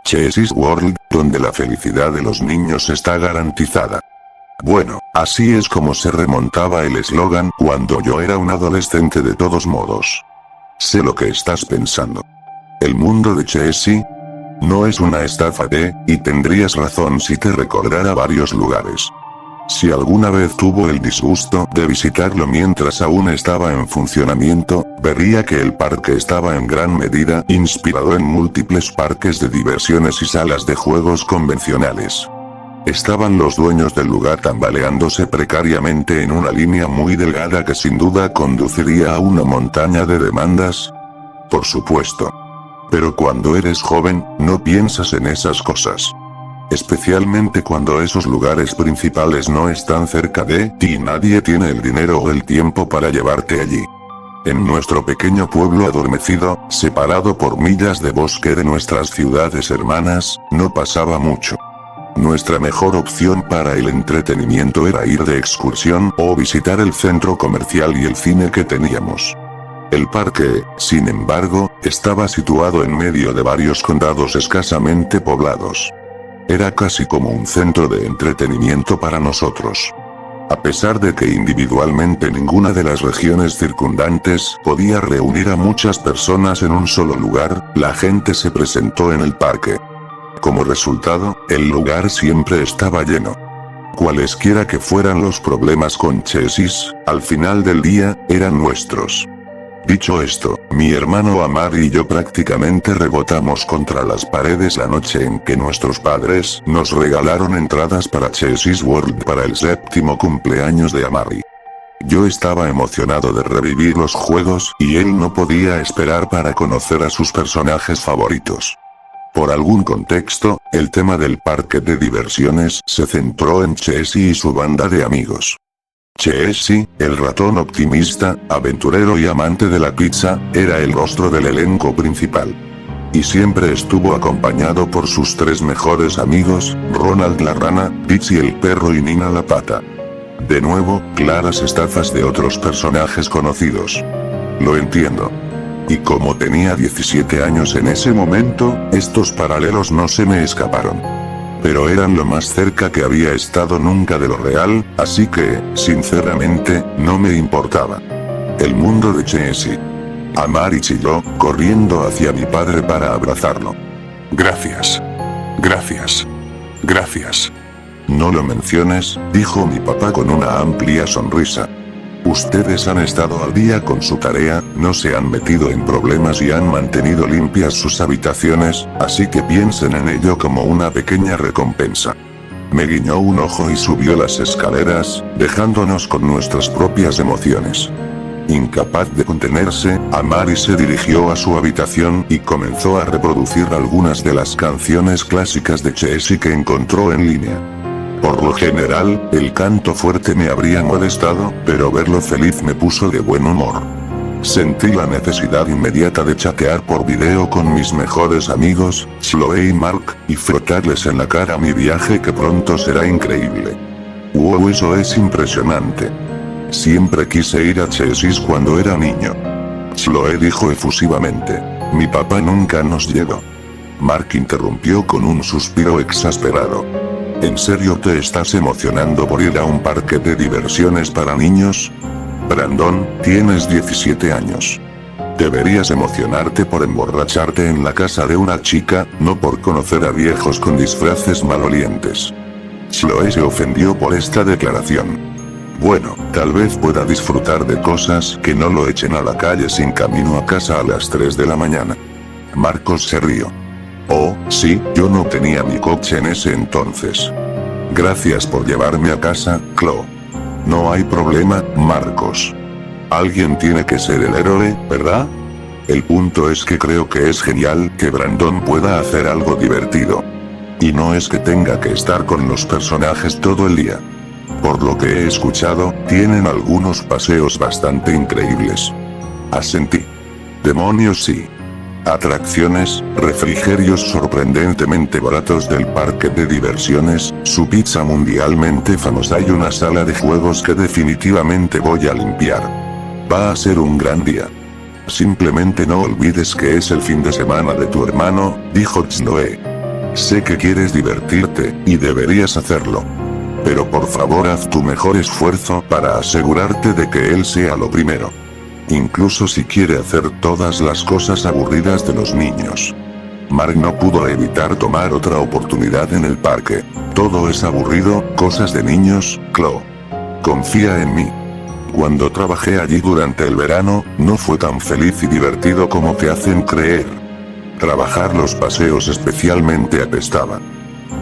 Chessie's World, donde la felicidad de los niños está garantizada. Bueno, así es como se remontaba el eslogan cuando yo era un adolescente de todos modos. Sé lo que estás pensando. ¿El mundo de Chessie? No es una estafa y tendrías razón si te recordara varios lugares. Si alguna vez tuvo el disgusto de visitarlo mientras aún estaba en funcionamiento, vería que el parque estaba en gran medida inspirado en múltiples parques de diversiones y salas de juegos convencionales. Estaban los dueños del lugar tambaleándose precariamente en una línea muy delgada que sin duda conduciría a una montaña de demandas. Por supuesto. Pero cuando eres joven, no piensas en esas cosas. Especialmente cuando esos lugares principales no están cerca de ti y nadie tiene el dinero o el tiempo para llevarte allí. En nuestro pequeño pueblo adormecido, separado por millas de bosque de nuestras ciudades hermanas, no pasaba mucho. Nuestra mejor opción para el entretenimiento era ir de excursión o visitar el centro comercial y el cine que teníamos. El parque, sin embargo, estaba situado en medio de varios condados escasamente poblados. Era casi como un centro de entretenimiento para nosotros. A pesar de que individualmente ninguna de las regiones circundantes podía reunir a muchas personas en un solo lugar, la gente se presentó en el parque. Como resultado, el lugar siempre estaba lleno. Cualesquiera que fueran los problemas con Chessie, al final del día, eran nuestros. Dicho esto, mi hermano Amar y yo prácticamente rebotamos contra las paredes la noche en que nuestros padres nos regalaron entradas para Chessie's World para el 7º cumpleaños de Amari. Yo estaba emocionado de revivir los juegos y él no podía esperar para conocer a sus personajes favoritos. Por algún contexto, el tema del parque de diversiones se centró en Chessie y su banda de amigos. Chessie, el ratón optimista, aventurero y amante de la pizza, era el rostro del elenco principal. Y siempre estuvo acompañado por sus 3 mejores amigos, Ronald la rana, Pitsy el perro y Nina la pata. De nuevo, claras estafas de otros personajes conocidos. Lo entiendo. Y como tenía 17 años en ese momento, estos paralelos no se me escaparon. Pero eran lo más cerca que había estado nunca de lo real, así que, sinceramente, no me importaba. El mundo de Chessie. Amari chilló, corriendo hacia mi padre para abrazarlo. Gracias. Gracias. Gracias. No lo menciones, dijo mi papá con una amplia sonrisa. Ustedes han estado al día con su tarea, no se han metido en problemas y han mantenido limpias sus habitaciones, así que piensen en ello como una pequeña recompensa. Me guiñó un ojo y subió las escaleras, dejándonos con nuestras propias emociones. Incapaz de contenerse, Amari se dirigió a su habitación y comenzó a reproducir algunas de las canciones clásicas de Chessie que encontró en línea. Por lo general, el canto fuerte me habría molestado, pero verlo feliz me puso de buen humor. Sentí la necesidad inmediata de chatear por video con mis mejores amigos, Chloe y Mark, y frotarles en la cara mi viaje que pronto será increíble. ¡Wow! Eso es impresionante. Siempre quise ir a Chessie cuando era niño. Chloe dijo efusivamente. Mi papá nunca nos llevó. Mark interrumpió con un suspiro exasperado. ¿En serio te estás emocionando por ir a un parque de diversiones para niños? Brandon, tienes 17 años. Deberías emocionarte por emborracharte en la casa de una chica, no por conocer a viejos con disfraces malolientes. Chloe se ofendió por esta declaración. Bueno, tal vez pueda disfrutar de cosas que no lo echen a la calle sin camino a casa a las 3 de la mañana. Marcos se rió. Oh, sí, yo no tenía mi coche en ese entonces. Gracias por llevarme a casa, Chloe. No hay problema, Marcos. Alguien tiene que ser el héroe, ¿verdad? El punto es que creo que es genial que Brandon pueda hacer algo divertido. Y no es que tenga que estar con los personajes todo el día. Por lo que he escuchado, tienen algunos paseos bastante increíbles. Asentí. Demonios sí. Atracciones, refrigerios sorprendentemente baratos del parque de diversiones, su pizza mundialmente famosa y una sala de juegos que definitivamente voy a limpiar. Va a ser un gran día. Simplemente no olvides que es el fin de semana de tu hermano, dijo Chloe. Sé que quieres divertirte, y deberías hacerlo. Pero por favor haz tu mejor esfuerzo para asegurarte de que él sea lo primero. Incluso si quiere hacer todas las cosas aburridas de los niños. Mark no pudo evitar tomar otra oportunidad en el parque. Todo es aburrido, cosas de niños, Chloe. Confía en mí. Cuando trabajé allí durante el verano, no fue tan feliz y divertido como te hacen creer. Trabajar los paseos especialmente apestaba.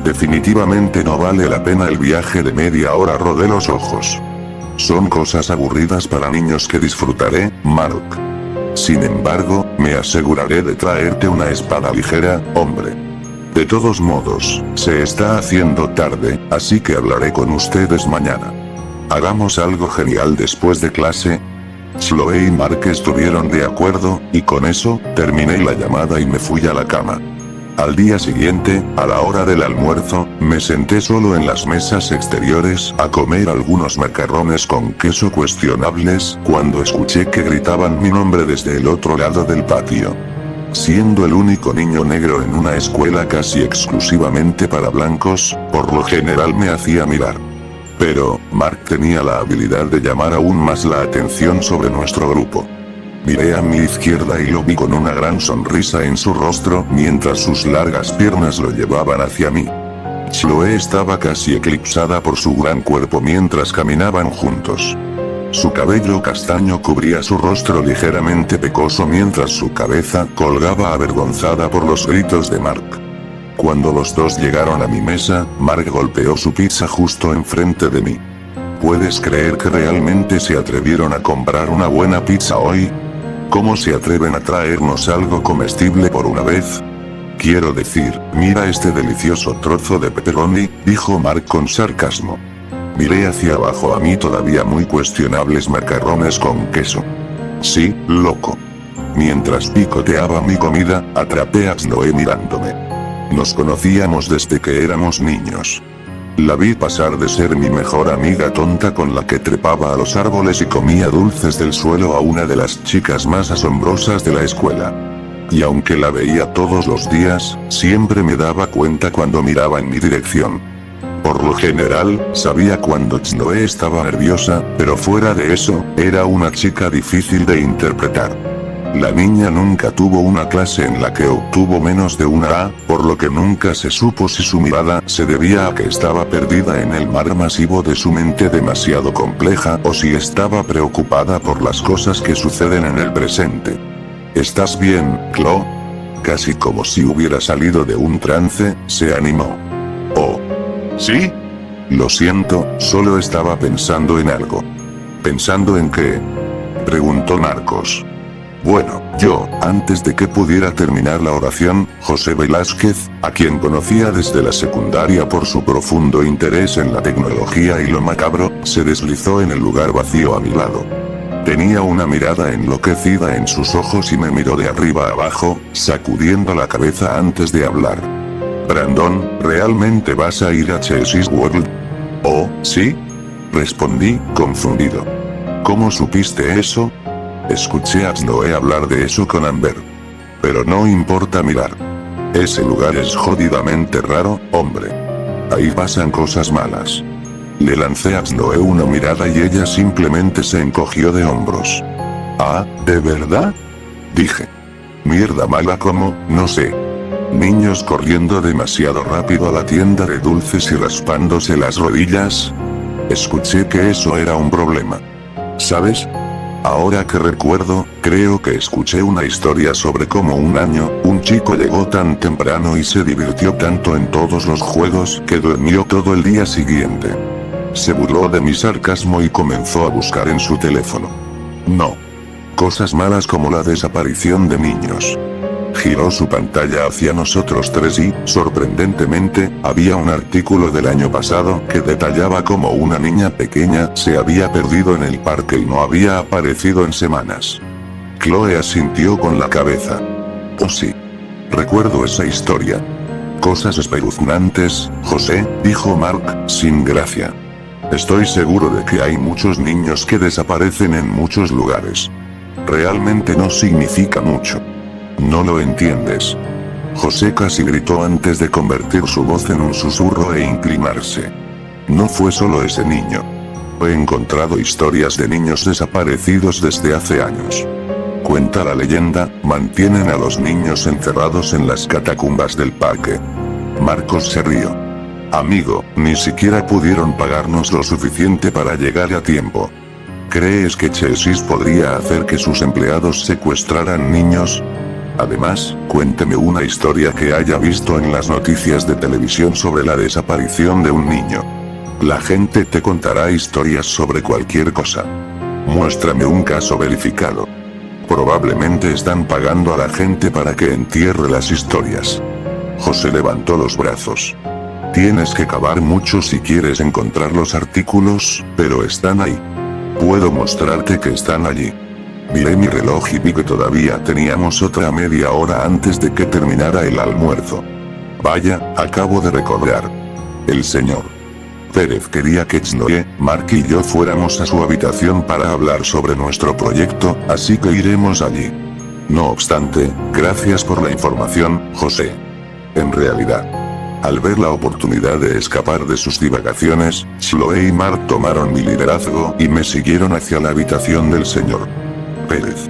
Definitivamente no vale la pena el viaje de media hora, rodé los ojos. Son cosas aburridas para niños que disfrutaré, Mark. Sin embargo, me aseguraré de traerte una espada ligera, hombre. De todos modos, se está haciendo tarde, así que hablaré con ustedes mañana. Hagamos algo genial después de clase. Chloe y Mark estuvieron de acuerdo, y con eso, terminé la llamada y me fui a la cama. Al día siguiente, a la hora del almuerzo, me senté solo en las mesas exteriores a comer algunos macarrones con queso cuestionables, cuando escuché que gritaban mi nombre desde el otro lado del patio. Siendo el único niño negro en una escuela casi exclusivamente para blancos, por lo general me hacía mirar. Pero, Mark tenía la habilidad de llamar aún más la atención sobre nuestro grupo. Miré a mi izquierda y lo vi con una gran sonrisa en su rostro mientras sus largas piernas lo llevaban hacia mí. Chloe estaba casi eclipsada por su gran cuerpo mientras caminaban juntos. Su cabello castaño cubría su rostro ligeramente pecoso mientras su cabeza colgaba avergonzada por los gritos de Mark. Cuando los dos llegaron a mi mesa, Mark golpeó su pizza justo enfrente de mí. ¿Puedes creer que realmente se atrevieron a comprar una buena pizza hoy? ¿Cómo se atreven a traernos algo comestible por una vez? Quiero decir, mira este delicioso trozo de pepperoni, dijo Mark con sarcasmo. Miré hacia abajo a mí todavía muy cuestionables macarrones con queso. Sí, loco. Mientras picoteaba mi comida, atrapé a Chloe mirándome. Nos conocíamos desde que éramos niños. La vi pasar de ser mi mejor amiga tonta con la que trepaba a los árboles y comía dulces del suelo a una de las chicas más asombrosas de la escuela. Y aunque la veía todos los días, siempre me daba cuenta cuando miraba en mi dirección. Por lo general, sabía cuando Chloe estaba nerviosa, pero fuera de eso, era una chica difícil de interpretar. La niña nunca tuvo una clase en la que obtuvo menos de una A, por lo que nunca se supo si su mirada se debía a que estaba perdida en el mar masivo de su mente demasiado compleja o si estaba preocupada por las cosas que suceden en el presente. ¿Estás bien, Chloe? Casi como si hubiera salido de un trance, se animó. Oh. ¿Sí? Lo siento, solo estaba pensando en algo. ¿Pensando en qué? Preguntó Marcos. Bueno, yo, antes de que pudiera terminar la oración, José Velázquez, a quien conocía desde la secundaria por su profundo interés en la tecnología y lo macabro, se deslizó en el lugar vacío a mi lado. Tenía una mirada enloquecida en sus ojos y me miró de arriba a abajo, sacudiendo la cabeza antes de hablar. Brandon, ¿realmente vas a ir a Chelsea World? Oh, ¿sí? Respondí, confundido. ¿Cómo supiste eso? Escuché a Chloe hablar de eso con Amber. Pero no importa mirar. Ese lugar es jodidamente raro, hombre. Ahí pasan cosas malas. Le lancé a Chloe una mirada y ella simplemente se encogió de hombros. Ah, ¿de verdad? Dije. Mierda mala como, no sé. Niños corriendo demasiado rápido a la tienda de dulces y raspándose las rodillas. Escuché que eso era un problema. ¿Sabes? Ahora que recuerdo, creo que escuché una historia sobre cómo un chico llegó tan temprano y se divirtió tanto en todos los juegos que durmió todo el día siguiente. Se burló de mi sarcasmo y comenzó a buscar en su teléfono. No. Cosas malas como la desaparición de niños. Giró su pantalla hacia nosotros tres y, sorprendentemente, había un artículo del año pasado que detallaba cómo una niña pequeña se había perdido en el parque y no había aparecido en semanas. Chloe asintió con la cabeza. Oh sí. Recuerdo esa historia. Cosas espeluznantes, José, dijo Mark, sin gracia. Estoy seguro de que hay muchos niños que desaparecen en muchos lugares. Realmente no significa mucho. No lo entiendes. José casi gritó antes de convertir su voz en un susurro e inclinarse. No fue solo ese niño. He encontrado historias de niños desaparecidos desde hace años. Cuenta la leyenda, mantienen a los niños encerrados en las catacumbas del parque. Marcos se rió. Amigo, ni siquiera pudieron pagarnos lo suficiente para llegar a tiempo. ¿Crees que Chelsea podría hacer que sus empleados secuestraran niños? Además, cuénteme una historia que haya visto en las noticias de televisión sobre la desaparición de un niño. La gente te contará historias sobre cualquier cosa. Muéstrame un caso verificado. Probablemente están pagando a la gente para que entierre las historias. José levantó los brazos. Tienes que cavar mucho si quieres encontrar los artículos, pero están ahí. Puedo mostrarte que están allí. Miré mi reloj y vi que todavía teníamos otra media hora antes de que terminara el almuerzo. Vaya, acabo de recordar. El señor Pérez quería que Chloe, Mark y yo fuéramos a su habitación para hablar sobre nuestro proyecto, así que iremos allí. No obstante, gracias por la información, José. En realidad, al ver la oportunidad de escapar de sus divagaciones, Chloe y Mark tomaron mi liderazgo y me siguieron hacia la habitación del señor Pérez.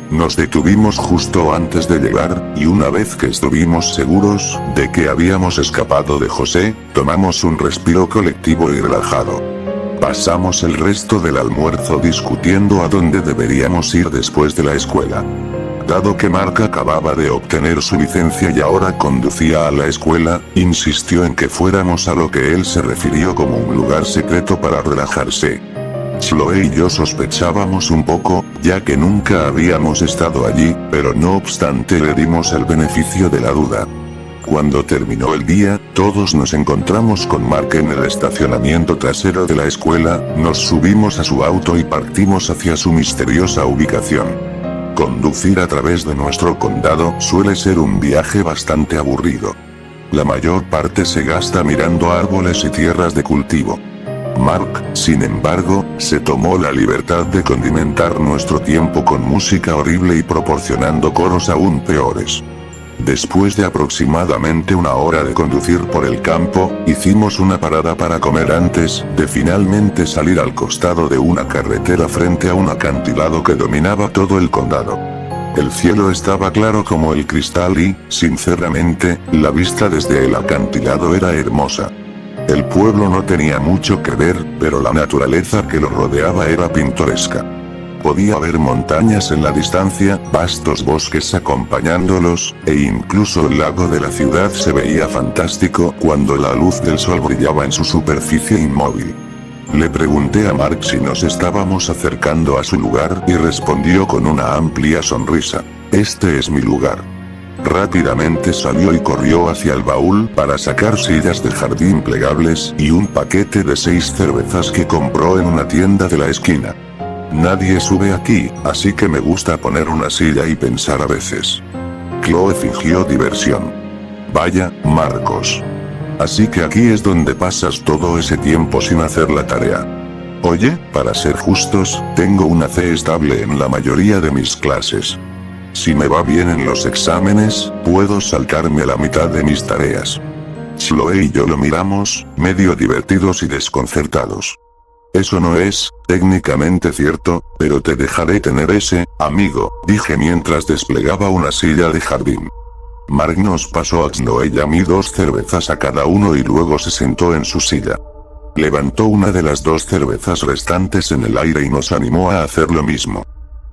Nos detuvimos justo antes de llegar, y una vez que estuvimos seguros de que habíamos escapado de José, tomamos un respiro colectivo y relajado. Pasamos el resto del almuerzo discutiendo a dónde deberíamos ir después de la escuela. Dado que Mark acababa de obtener su licencia y ahora conducía a la escuela, insistió en que fuéramos a lo que él se refirió como un lugar secreto para relajarse. Chloe y yo sospechábamos un poco, ya que nunca habíamos estado allí, pero no obstante le dimos el beneficio de la duda. Cuando terminó el día, todos nos encontramos con Mark en el estacionamiento trasero de la escuela, nos subimos a su auto y partimos hacia su misteriosa ubicación. Conducir a través de nuestro condado suele ser un viaje bastante aburrido. La mayor parte se gasta mirando árboles y tierras de cultivo. Mark, sin embargo, se tomó la libertad de condimentar nuestro tiempo con música horrible y proporcionando coros aún peores. Después de aproximadamente una hora de conducir por el campo, hicimos una parada para comer antes de finalmente salir al costado de una carretera frente a un acantilado que dominaba todo el condado. El cielo estaba claro como el cristal y, sinceramente, la vista desde el acantilado era hermosa. El pueblo no tenía mucho que ver, pero la naturaleza que lo rodeaba era pintoresca. Podía ver montañas en la distancia, vastos bosques acompañándolos, e incluso el lago de la ciudad se veía fantástico cuando la luz del sol brillaba en su superficie inmóvil. Le pregunté a Mark si nos estábamos acercando a su lugar y respondió con una amplia sonrisa. Este es mi lugar. Rápidamente salió y corrió hacia el baúl para sacar sillas de jardín plegables y un paquete de 6 cervezas que compró en una tienda de la esquina. Nadie sube aquí, así que me gusta poner una silla y pensar a veces. Chloe fingió diversión. Vaya, Marcos. Así que aquí es donde pasas todo ese tiempo sin hacer la tarea. Oye, para ser justos, tengo una C estable en la mayoría de mis clases. Si me va bien en los exámenes, puedo saltarme la mitad de mis tareas. Chloe y yo lo miramos, medio divertidos y desconcertados. Eso no es, técnicamente cierto, pero te dejaré tener ese, amigo, dije mientras desplegaba una silla de jardín. Mark nos pasó a Chloe y a mí 2 cervezas a cada uno y luego se sentó en su silla. Levantó una de las 2 cervezas restantes en el aire y nos animó a hacer lo mismo.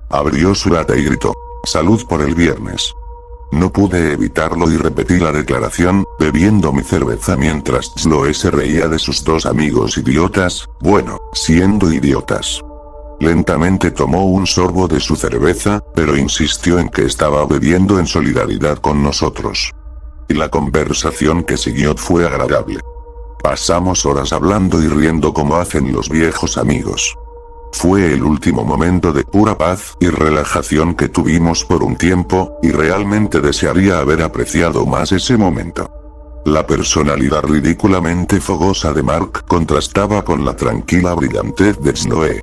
Abrió su lata y gritó. Salud por el viernes. No pude evitarlo y repetí la declaración, bebiendo mi cerveza mientras Chloe se reía de sus 2 amigos idiotas, bueno, siendo idiotas. Lentamente tomó un sorbo de su cerveza, pero insistió en que estaba bebiendo en solidaridad con nosotros. Y la conversación que siguió fue agradable. Pasamos horas hablando y riendo como hacen los viejos amigos. Fue el último momento de pura paz y relajación que tuvimos por un tiempo, y realmente desearía haber apreciado más ese momento. La personalidad ridículamente fogosa de Mark contrastaba con la tranquila brillantez de Chloe.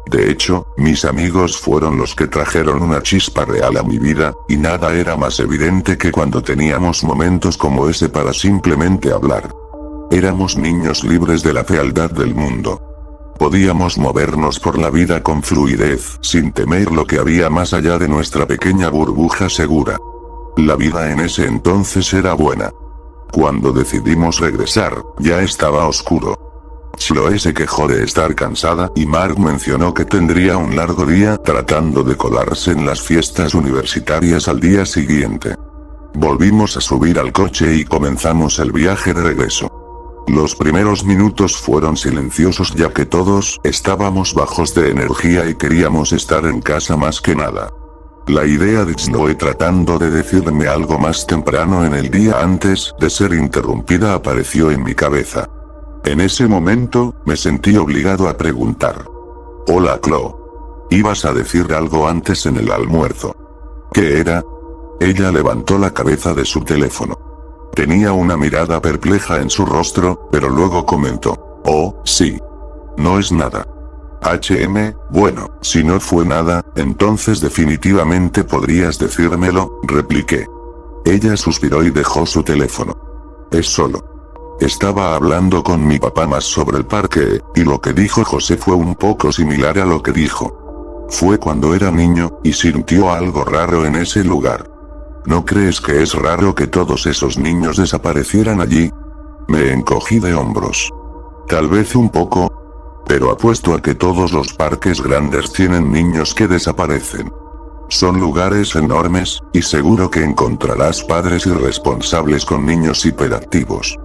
De hecho, mis amigos fueron los que trajeron una chispa real a mi vida, y nada era más evidente que cuando teníamos momentos como ese para simplemente hablar. Éramos niños libres de la fealdad del mundo. Podíamos movernos por la vida con fluidez, sin temer lo que había más allá de nuestra pequeña burbuja segura. La vida en ese entonces era buena. Cuando decidimos regresar, ya estaba oscuro. Chloe se quejó de estar cansada y Mark mencionó que tendría un largo día tratando de colarse en las fiestas universitarias al día siguiente. Volvimos a subir al coche y comenzamos el viaje de regreso. Los primeros minutos fueron silenciosos ya que todos estábamos bajos de energía y queríamos estar en casa más que nada. La idea de Chloe tratando de decirme algo más temprano en el día antes de ser interrumpida apareció en mi cabeza. En ese momento, me sentí obligado a preguntar. Hola Chloe. ¿Ibas a decir algo antes en el almuerzo? ¿Qué era? Ella levantó la cabeza de su teléfono. Tenía una mirada perpleja en su rostro, pero luego comentó. Oh, sí. No es nada. Bueno, si no fue nada, entonces definitivamente podrías decírmelo, repliqué. Ella suspiró y dejó su teléfono. Es solo. Estaba hablando con mi papá más sobre el parque, y lo que dijo José fue un poco similar a lo que dijo. Fue cuando era niño, y sintió algo raro en ese lugar. ¿No crees que es raro que todos esos niños desaparecieran allí? Me encogí de hombros. Tal vez un poco. Pero apuesto a que todos los parques grandes tienen niños que desaparecen. Son lugares enormes, y seguro que encontrarás padres irresponsables con niños hiperactivos.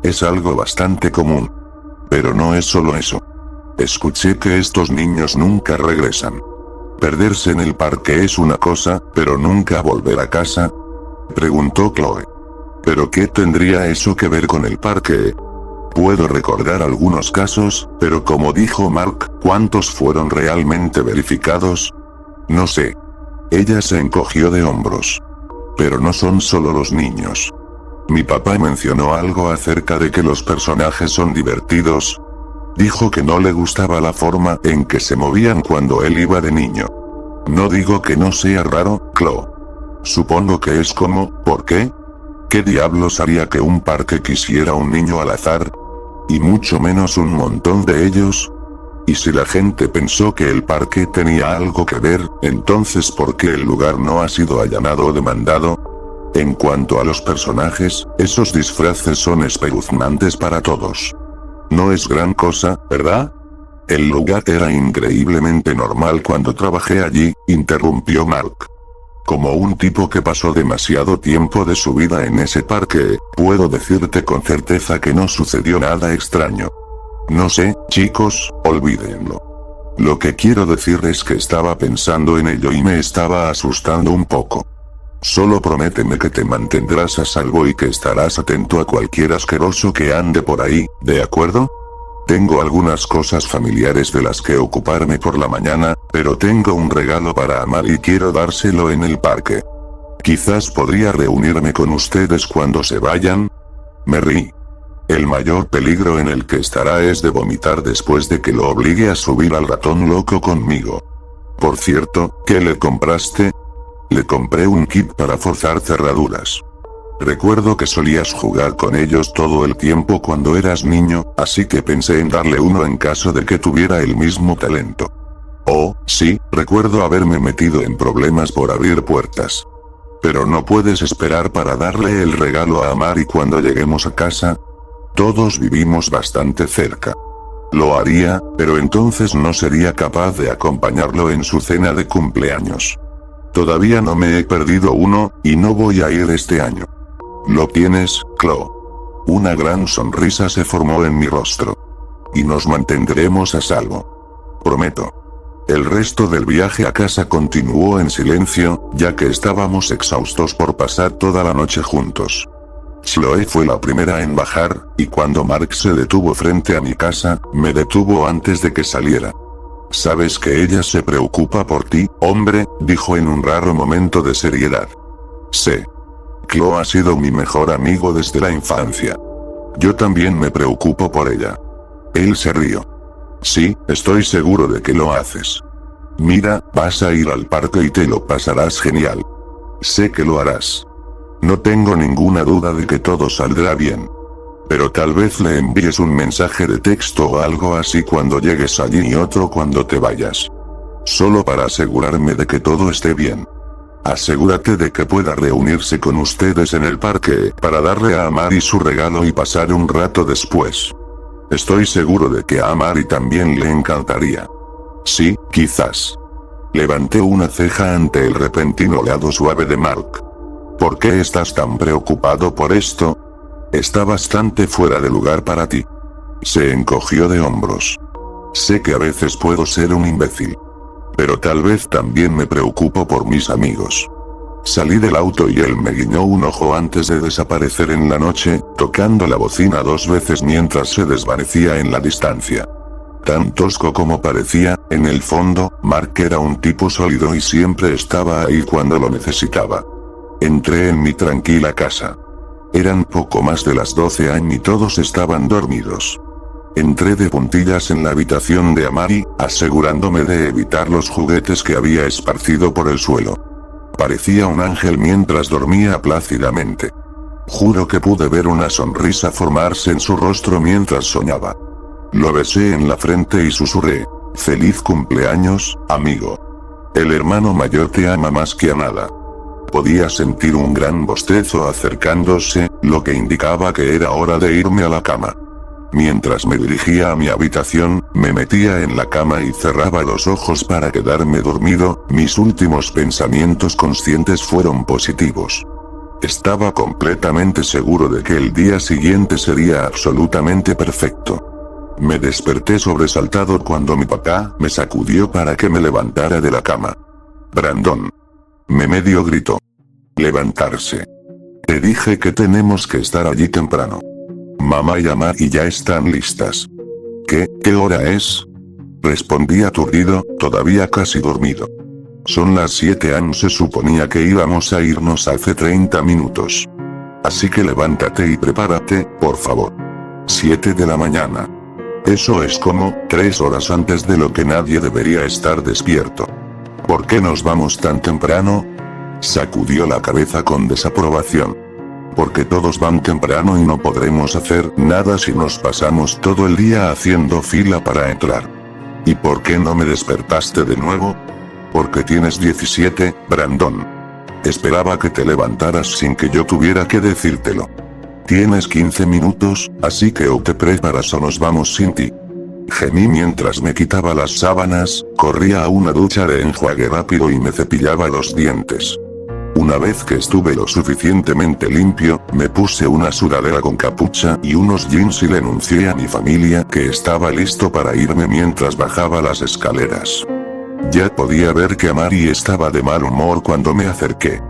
Es algo bastante común. Pero no es solo eso. Escuché que estos niños nunca regresan. Perderse en el parque es una cosa, pero nunca volver a casa. Preguntó Chloe. ¿Pero qué tendría eso que ver con el parque? Puedo recordar algunos casos, pero como dijo Mark, ¿cuántos fueron realmente verificados? No sé. Ella se encogió de hombros. Pero no son solo los niños. Mi papá mencionó algo acerca de que los personajes son divertidos. Dijo que no le gustaba la forma en que se movían cuando él iba de niño. No digo que no sea raro, Chloe. Supongo que es como, ¿por qué? ¿Qué diablos haría que un parque quisiera un niño al azar? Y mucho menos un montón de ellos. Y si la gente pensó que el parque tenía algo que ver, entonces ¿por qué el lugar no ha sido allanado o demandado? En cuanto a los personajes, esos disfraces son espeluznantes para todos. No es gran cosa, ¿verdad? El lugar era increíblemente normal cuando trabajé allí, interrumpió Mark. Como un tipo que pasó demasiado tiempo de su vida en ese parque, puedo decirte con certeza que no sucedió nada extraño. No sé, chicos, olvídenlo. Lo que quiero decir es que estaba pensando en ello y me estaba asustando un poco. Solo prométeme que te mantendrás a salvo y que estarás atento a cualquier asqueroso que ande por ahí, ¿de acuerdo? Tengo algunas cosas familiares de las que ocuparme por la mañana, pero tengo un regalo para Amar y quiero dárselo en el parque. Quizás podría reunirme con ustedes cuando se vayan. Me reí. El mayor peligro en el que estará es de vomitar después de que lo obligue a subir al ratón loco conmigo. Por cierto, ¿qué le compraste? Le compré un kit para forzar cerraduras. Recuerdo que solías jugar con ellos todo el tiempo cuando eras niño, así que pensé en darle uno en caso de que tuviera el mismo talento. Oh, sí, recuerdo haberme metido en problemas por abrir puertas. Pero no puedes esperar para darle el regalo a Amar y cuando lleguemos a casa. Todos vivimos bastante cerca. Lo haría, pero entonces no sería capaz de acompañarlo en su cena de cumpleaños. Todavía no me he perdido uno, y no voy a ir este año. ¿Lo tienes, Chloe? Una gran sonrisa se formó en mi rostro. Y nos mantendremos a salvo. Prometo. El resto del viaje a casa continuó en silencio, ya que estábamos exhaustos por pasar toda la noche juntos. Chloe fue la primera en bajar, y cuando Mark se detuvo frente a mi casa, me detuvo antes de que saliera. «Sabes que ella se preocupa por ti, hombre», dijo en un raro momento de seriedad. «Sé. Chloe ha sido mi mejor amigo desde la infancia. Yo también me preocupo por ella». Él se rió. Sí, estoy seguro de que lo haces. Mira, vas a ir al parque y te lo pasarás genial. Sé que lo harás. No tengo ninguna duda de que todo saldrá bien. Pero tal vez le envíes un mensaje de texto o algo así cuando llegues allí y otro cuando te vayas. Solo para asegurarme de que todo esté bien. Asegúrate de que pueda reunirse con ustedes en el parque para darle a Amari su regalo y pasar un rato después. Estoy seguro de que a Amari también le encantaría. Sí, quizás. Levanté una ceja ante el repentino lado suave de Mark. ¿Por qué estás tan preocupado por esto? Está bastante fuera de lugar para ti. Se encogió de hombros. Sé que a veces puedo ser un imbécil. Pero tal vez también me preocupo por mis amigos. Salí del auto y él me guiñó un ojo antes de desaparecer en la noche, tocando la bocina 2 veces mientras se desvanecía en la distancia. Tan tosco como parecía, en el fondo, Mark era un tipo sólido y siempre estaba ahí cuando lo necesitaba. Entré en mi tranquila casa. Eran poco más de las 12 AM y todos estaban dormidos. Entré de puntillas en la habitación de Amari, asegurándome de evitar los juguetes que había esparcido por el suelo. Parecía un ángel mientras dormía plácidamente. Juro que pude ver una sonrisa formarse en su rostro mientras soñaba. Lo besé en la frente y susurré: «Feliz cumpleaños, amigo. El hermano mayor te ama más que a nada». Podía sentir un gran bostezo acercándose, lo que indicaba que era hora de irme a la cama. Mientras me dirigía a mi habitación, me metía en la cama y cerraba los ojos para quedarme dormido. Mis últimos pensamientos conscientes fueron positivos. Estaba completamente seguro de que el día siguiente sería absolutamente perfecto. Me desperté sobresaltado cuando mi papá me sacudió para que me levantara de la cama. «Brandon». Me medio gritó. «Levantarse. Te dije que tenemos que estar allí temprano. Mamá y Amari ya están listas». ¿Qué hora es?», respondí aturdido, todavía casi dormido. «Son las 7 AM, se suponía que íbamos a irnos hace 30 minutos. Así que levántate y prepárate, por favor». 7 de la mañana. Eso es como 3 horas antes de lo que nadie debería estar despierto. «¿Por qué nos vamos tan temprano?», sacudió la cabeza con desaprobación. «Porque todos van temprano y no podremos hacer nada si nos pasamos todo el día haciendo fila para entrar». «¿Y por qué no me despertaste de nuevo?». «Porque tienes 17, Brandon. Esperaba que te levantaras sin que yo tuviera que decírtelo. Tienes 15 minutos, así que o te preparas o nos vamos sin ti». Gemí mientras me quitaba las sábanas, corría a una ducha de enjuague rápido y me cepillaba los dientes. Una vez que estuve lo suficientemente limpio, me puse una sudadera con capucha y unos jeans y le anuncié a mi familia que estaba listo para irme mientras bajaba las escaleras. Ya podía ver que Amari estaba de mal humor cuando me acerqué.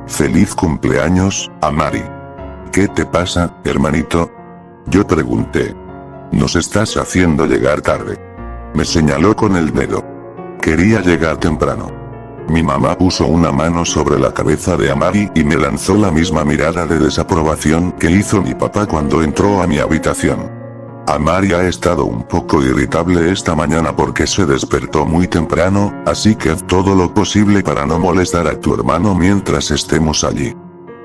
«Feliz cumpleaños, Amari». «¿Qué te pasa, hermanito?», yo pregunté. «Nos estás haciendo llegar tarde». Me señaló con el dedo. Quería llegar temprano. Mi mamá puso una mano sobre la cabeza de Amari y me lanzó la misma mirada de desaprobación que hizo mi papá cuando entró a mi habitación. Amari ha estado un poco irritable esta mañana porque se despertó muy temprano, así que haz todo lo posible para no molestar a tu hermano mientras estemos allí.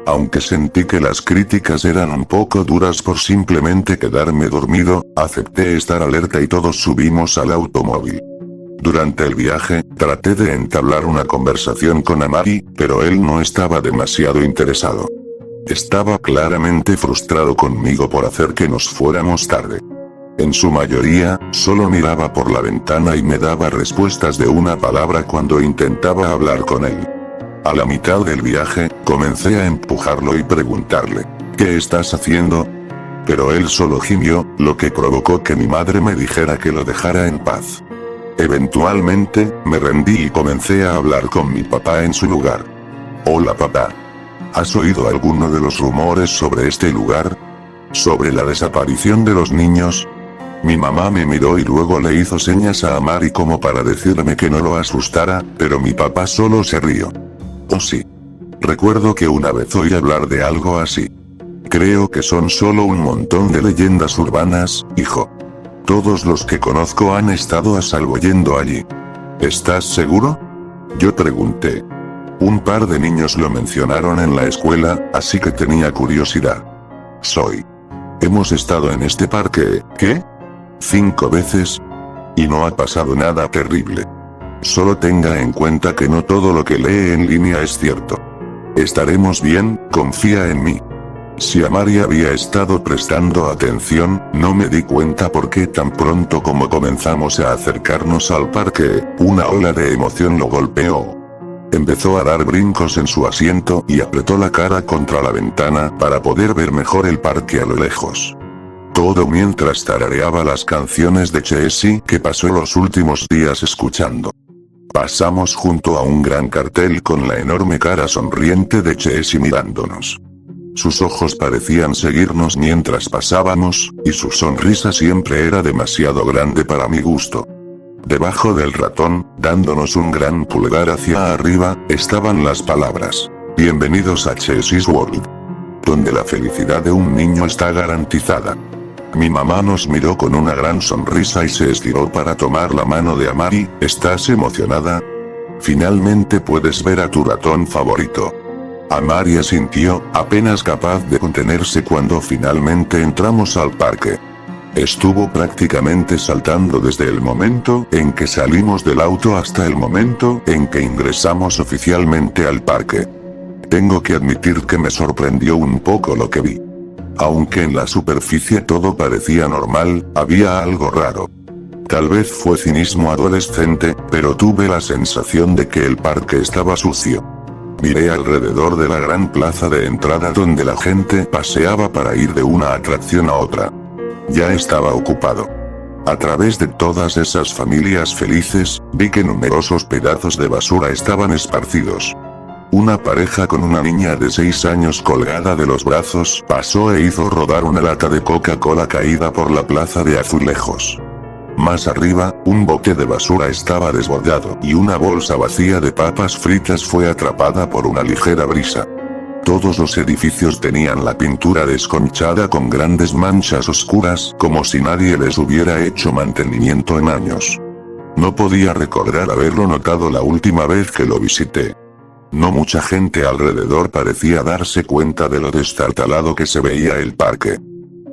Aunque sentí que las críticas eran un poco duras por simplemente quedarme dormido, acepté estar alerta y todos subimos al automóvil. Durante el viaje, traté de entablar una conversación con Amari, pero él no estaba demasiado interesado. Estaba claramente frustrado conmigo por hacer que nos fuéramos tarde. En su mayoría, solo miraba por la ventana y me daba respuestas de una palabra cuando intentaba hablar con él. A la mitad del viaje, comencé a empujarlo y preguntarle: «¿Qué estás haciendo?». Pero él solo gimió, lo que provocó que mi madre me dijera que lo dejara en paz. Eventualmente, me rendí y comencé a hablar con mi papá en su lugar. «Hola papá. ¿Has oído alguno de los rumores sobre este lugar? ¿Sobre la desaparición de los niños?». Mi mamá me miró y luego le hizo señas a Amari como para decirme que no lo asustara, pero mi papá solo se rió. «Oh sí. Recuerdo que una vez oí hablar de algo así. Creo que son solo un montón de leyendas urbanas, hijo». Todos los que conozco han estado a salvo yendo allí. ¿Estás seguro? Yo pregunté. Un par de niños lo mencionaron en la escuela, así que tenía curiosidad. Hemos estado en este parque, ¿qué? 5 veces. Y no ha pasado nada terrible. Solo tenga en cuenta que no todo lo que lee en línea es cierto. Estaremos bien, confía en mí. Si Amari había estado prestando atención, no me di cuenta porque tan pronto como comenzamos a acercarnos al parque, una ola de emoción lo golpeó. Empezó a dar brincos en su asiento y apretó la cara contra la ventana para poder ver mejor el parque a lo lejos. Todo mientras tarareaba las canciones de Chessie que pasó los últimos días escuchando. Pasamos junto a un gran cartel con la enorme cara sonriente de Chessie mirándonos. Sus ojos parecían seguirnos mientras pasábamos, y su sonrisa siempre era demasiado grande para mi gusto. Debajo del ratón, dándonos un gran pulgar hacia arriba, estaban las palabras: "Bienvenidos a Chessie's World", donde la felicidad de un niño está garantizada. Mi mamá nos miró con una gran sonrisa y se estiró para tomar la mano de Amari. ¿Estás emocionada? Finalmente puedes ver a tu ratón favorito. Amari asintió, apenas capaz de contenerse cuando finalmente entramos al parque. Estuvo prácticamente saltando desde el momento en que salimos del auto hasta el momento en que ingresamos oficialmente al parque. Tengo que admitir que me sorprendió un poco lo que vi. Aunque en la superficie todo parecía normal, había algo raro. Tal vez fue cinismo adolescente, pero tuve la sensación de que el parque estaba sucio. Miré alrededor de la gran plaza de entrada donde la gente paseaba para ir de una atracción a otra. Ya estaba ocupado. A través de todas esas familias felices, vi que numerosos pedazos de basura estaban esparcidos. Una pareja con una niña de 6 años colgada de los brazos pasó e hizo rodar una lata de Coca-Cola caída por la plaza de azulejos. Más arriba, un bote de basura estaba desbordado y una bolsa vacía de papas fritas fue atrapada por una ligera brisa. Todos los edificios tenían la pintura desconchada con grandes manchas oscuras, como si nadie les hubiera hecho mantenimiento en años. No podía recordar haberlo notado la última vez que lo visité. No mucha gente alrededor parecía darse cuenta de lo destartalado que se veía el parque.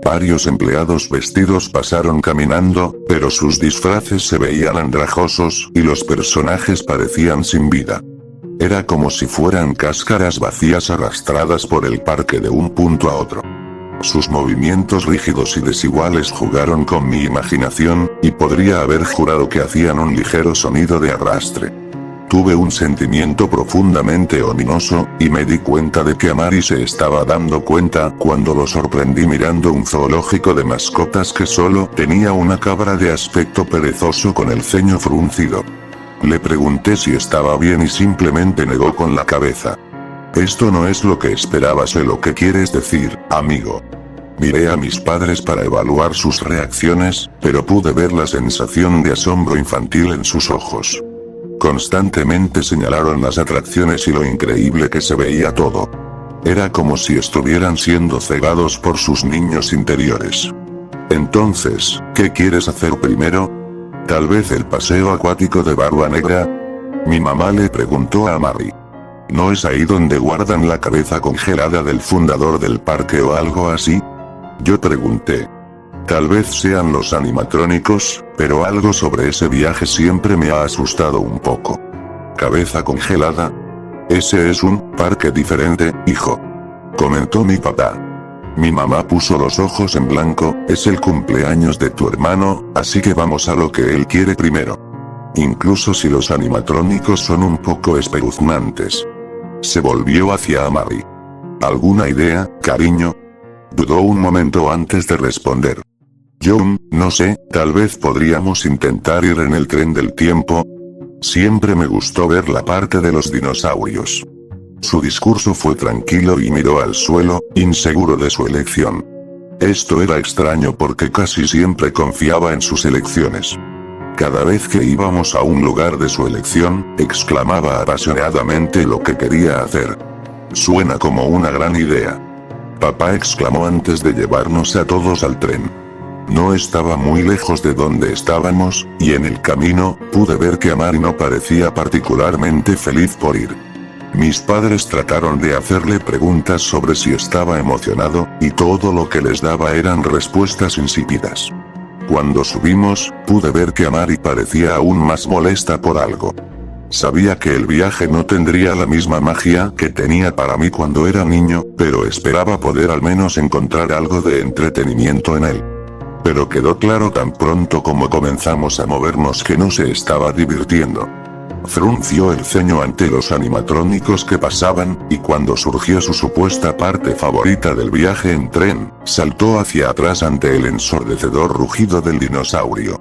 Varios empleados vestidos pasaron caminando, pero sus disfraces se veían andrajosos y los personajes parecían sin vida. Era como si fueran cáscaras vacías arrastradas por el parque de un punto a otro. Sus movimientos rígidos y desiguales jugaron con mi imaginación, y podría haber jurado que hacían un ligero sonido de arrastre. Tuve un sentimiento profundamente ominoso, y me di cuenta de que Amari se estaba dando cuenta cuando lo sorprendí mirando un zoológico de mascotas que solo tenía una cabra de aspecto perezoso con el ceño fruncido. Le pregunté si estaba bien y simplemente negó con la cabeza. Esto no es lo que esperaba, sé lo que quieres decir, amigo. Miré a mis padres para evaluar sus reacciones, pero pude ver la sensación de asombro infantil en sus ojos. Constantemente señalaron las atracciones y lo increíble que se veía todo. Era como si estuvieran siendo cegados por sus niños interiores. Entonces, ¿qué quieres hacer primero? ¿Tal vez el paseo acuático de Barba Negra? Mi mamá le preguntó a Amari. ¿No es ahí donde guardan la cabeza congelada del fundador del parque o algo así? Yo pregunté. Tal vez sean los animatrónicos, pero algo sobre ese viaje siempre me ha asustado un poco. ¿Cabeza congelada? Ese es un parque diferente, hijo. Comentó mi papá. Mi mamá puso los ojos en blanco. Es el cumpleaños de tu hermano, así que vamos a lo que él quiere primero. Incluso si los animatrónicos son un poco espeluznantes. Se volvió hacia Amari. ¿Alguna idea, cariño? Dudó un momento antes de responder. Yo, no sé, tal vez podríamos intentar ir en el tren del tiempo. Siempre me gustó ver la parte de los dinosaurios. Su discurso fue tranquilo y miró al suelo, inseguro de su elección. Esto era extraño porque casi siempre confiaba en sus elecciones. Cada vez que íbamos a un lugar de su elección, exclamaba apasionadamente lo que quería hacer. Suena como una gran idea. Papá exclamó antes de llevarnos a todos al tren. No estaba muy lejos de donde estábamos, y en el camino, pude ver que Amari no parecía particularmente feliz por ir. Mis padres trataron de hacerle preguntas sobre si estaba emocionado, y todo lo que les daba eran respuestas insípidas. Cuando subimos, pude ver que Amari parecía aún más molesta por algo. Sabía que el viaje no tendría la misma magia que tenía para mí cuando era niño, pero esperaba poder al menos encontrar algo de entretenimiento en él. Pero quedó claro tan pronto como comenzamos a movernos que no se estaba divirtiendo. Frunció el ceño ante los animatrónicos que pasaban, y cuando surgió su supuesta parte favorita del viaje en tren, saltó hacia atrás ante el ensordecedor rugido del dinosaurio.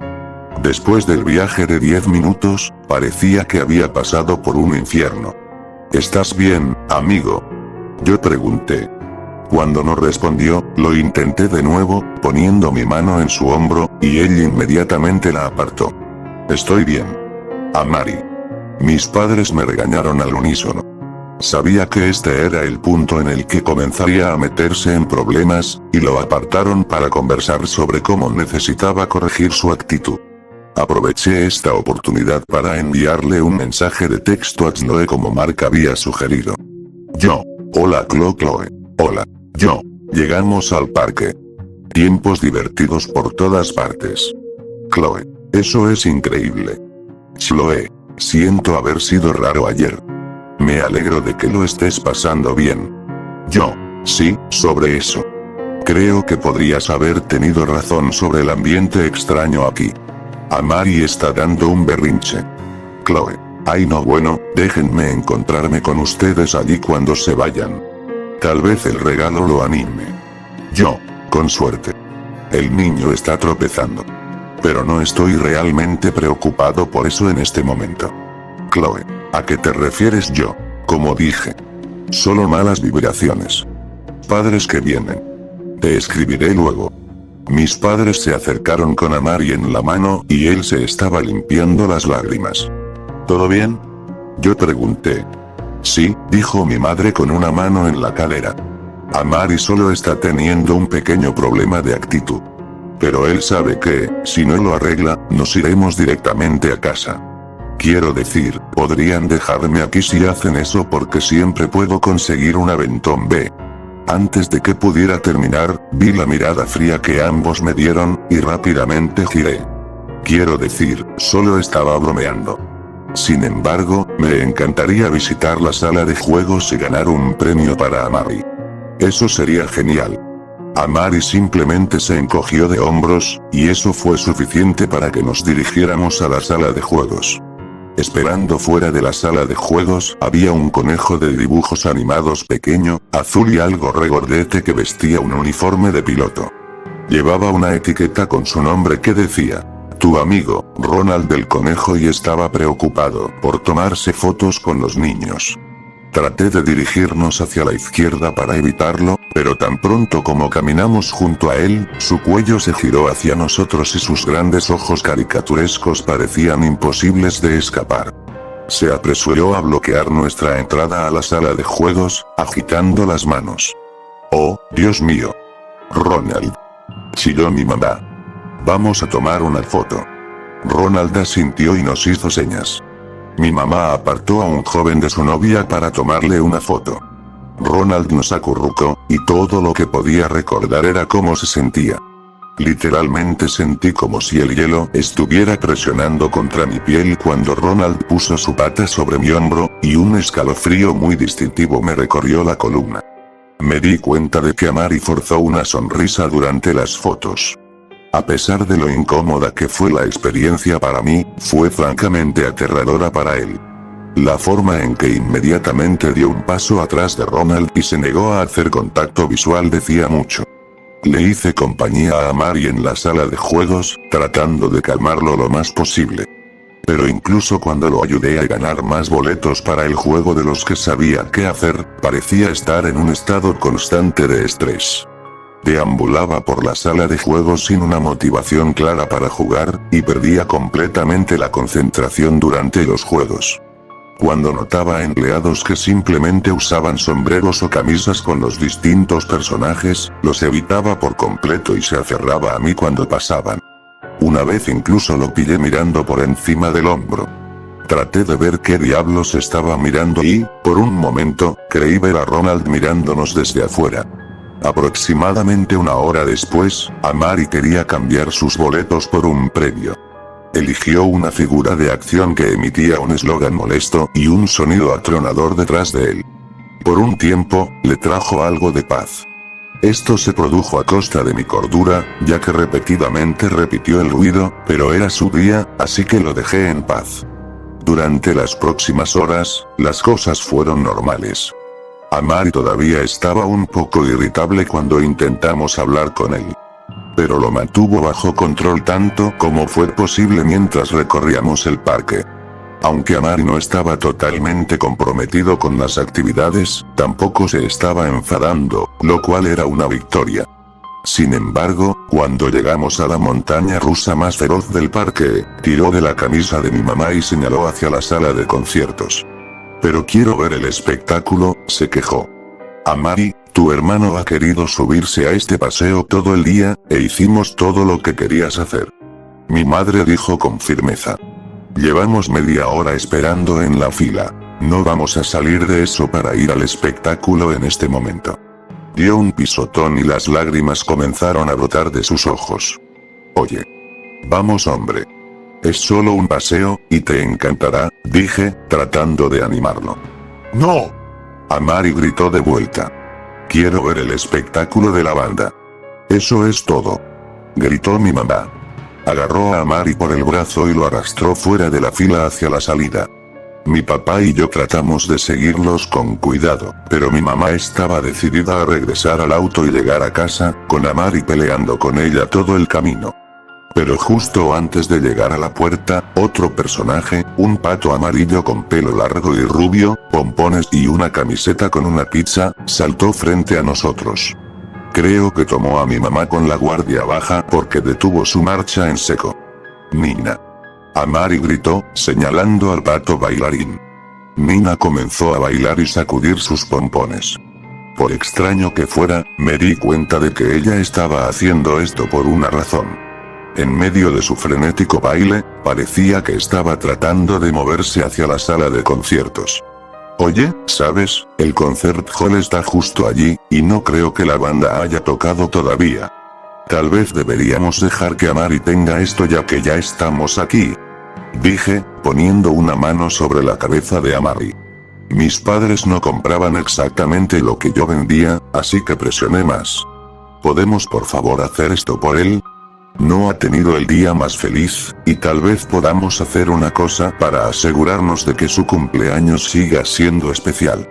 Después del viaje de 10 minutos, parecía que había pasado por un infierno. ¿Estás bien, amigo?, yo pregunté. Cuando no respondió, lo intenté de nuevo, poniendo mi mano en su hombro, y él inmediatamente la apartó. Estoy bien. Amari. Mis padres me regañaron al unísono. Sabía que este era el punto en el que comenzaría a meterse en problemas, y lo apartaron para conversar sobre cómo necesitaba corregir su actitud. Aproveché esta oportunidad para enviarle un mensaje de texto a Chloe como Mark había sugerido. Hola Chloe. Hola. Llegamos al parque. Tiempos divertidos por todas partes. Chloe. Eso es increíble. Chloe. Siento haber sido raro ayer. Me alegro de que lo estés pasando bien. Sí, sobre eso. Creo que podrías haber tenido razón sobre el ambiente extraño aquí. Amari está dando un berrinche. Chloe. Ay no, bueno, déjenme encontrarme con ustedes allí cuando se vayan. Tal vez el regalo lo anime. Con suerte. El niño está tropezando. Pero no estoy realmente preocupado por eso en este momento. Chloe, ¿a qué te refieres? Como dije. Solo malas vibraciones. Padres que vienen. Te escribiré luego. Mis padres se acercaron con Amari en la mano, y él se estaba limpiando las lágrimas. ¿Todo bien?, yo pregunté. Sí, dijo mi madre con una mano en la cadera. Amari solo está teniendo un pequeño problema de actitud. Pero él sabe que, si no lo arregla, nos iremos directamente a casa. Quiero decir, podrían dejarme aquí si hacen eso porque siempre puedo conseguir un aventón B. Antes de que pudiera terminar, vi la mirada fría que ambos me dieron, y rápidamente giré. Quiero decir, solo estaba bromeando. Sin embargo, me encantaría visitar la sala de juegos y ganar un premio para Amari. Eso sería genial. Amari simplemente se encogió de hombros, y eso fue suficiente para que nos dirigiéramos a la sala de juegos. Esperando fuera de la sala de juegos, había un conejo de dibujos animados pequeño, azul y algo regordete que vestía un uniforme de piloto. Llevaba una etiqueta con su nombre que decía, tu amigo, Ronald el conejo, y estaba preocupado por tomarse fotos con los niños. Traté de dirigirnos hacia la izquierda para evitarlo, pero tan pronto como caminamos junto a él, su cuello se giró hacia nosotros y sus grandes ojos caricaturescos parecían imposibles de escapar. Se apresuró a bloquear nuestra entrada a la sala de juegos, agitando las manos. ¡Oh, Dios mío! Ronald. Chilló mi mamá. Vamos a tomar una foto. Ronald asintió y nos hizo señas. Mi mamá apartó a un joven de su novia para tomarle una foto. Ronald nos acurrucó, y todo lo que podía recordar era cómo se sentía. Literalmente sentí como si el hielo estuviera presionando contra mi piel cuando Ronald puso su pata sobre mi hombro, y un escalofrío muy distintivo me recorrió la columna. Me di cuenta de que Amari forzó una sonrisa durante las fotos. A pesar de lo incómoda que fue la experiencia para mí, fue francamente aterradora para él. La forma en que inmediatamente dio un paso atrás de Ronald y se negó a hacer contacto visual decía mucho. Le hice compañía a Amari en la sala de juegos, tratando de calmarlo lo más posible. Pero incluso cuando lo ayudé a ganar más boletos para el juego de los que sabía qué hacer, parecía estar en un estado constante de estrés. Deambulaba por la sala de juegos sin una motivación clara para jugar, y perdía completamente la concentración durante los juegos. Cuando notaba a empleados que simplemente usaban sombreros o camisas con los distintos personajes, los evitaba por completo y se aferraba a mí cuando pasaban. Una vez incluso lo pillé mirando por encima del hombro. Traté de ver qué diablos estaba mirando y, por un momento, creí ver a Ronald mirándonos desde afuera. Aproximadamente una hora después, Amari quería cambiar sus boletos por un premio. Eligió una figura de acción que emitía un eslogan molesto y un sonido atronador detrás de él. Por un tiempo, le trajo algo de paz. Esto se produjo a costa de mi cordura, ya que repetidamente repitió el ruido, pero era su día, así que lo dejé en paz. Durante las próximas horas, las cosas fueron normales. Amari todavía estaba un poco irritable cuando intentamos hablar con él. Pero lo mantuvo bajo control tanto como fue posible mientras recorríamos el parque. Aunque Amari no estaba totalmente comprometido con las actividades, tampoco se estaba enfadando, lo cual era una victoria. Sin embargo, cuando llegamos a la montaña rusa más feroz del parque, tiró de la camisa de mi mamá y señaló hacia la sala de conciertos. Pero quiero ver el espectáculo, se quejó. Amari, tu hermano ha querido subirse a este paseo todo el día, e hicimos todo lo que querías hacer. Mi madre dijo con firmeza. Llevamos media hora esperando en la fila. No vamos a salir de eso para ir al espectáculo en este momento. Dio un pisotón y las lágrimas comenzaron a brotar de sus ojos. Oye. Vamos hombre. Es solo un paseo, y te encantará, dije, tratando de animarlo. ¡No! Amari gritó de vuelta. Quiero ver el espectáculo de la banda. Eso es todo. Gritó mi mamá. Agarró a Amari por el brazo y lo arrastró fuera de la fila hacia la salida. Mi papá y yo tratamos de seguirlos con cuidado, pero mi mamá estaba decidida a regresar al auto y llegar a casa, con Amari peleando con ella todo el camino. Pero justo antes de llegar a la puerta, otro personaje, un pato amarillo con pelo largo y rubio, pompones y una camiseta con una pizza, saltó frente a nosotros. Creo que tomó a mi mamá con la guardia baja porque detuvo su marcha en seco. Nina. Amari gritó, señalando al pato bailarín. Nina comenzó a bailar y sacudir sus pompones. Por extraño que fuera, me di cuenta de que ella estaba haciendo esto por una razón. En medio de su frenético baile, parecía que estaba tratando de moverse hacia la sala de conciertos. Oye, ¿sabes? El concert hall está justo allí, y no creo que la banda haya tocado todavía. Tal vez deberíamos dejar que Amari tenga esto ya que ya estamos aquí. Dije, poniendo una mano sobre la cabeza de Amari. Mis padres no compraban exactamente lo que yo vendía, así que presioné más. ¿Podemos por favor hacer esto por él? No ha tenido el día más feliz, y tal vez podamos hacer una cosa para asegurarnos de que su cumpleaños siga siendo especial.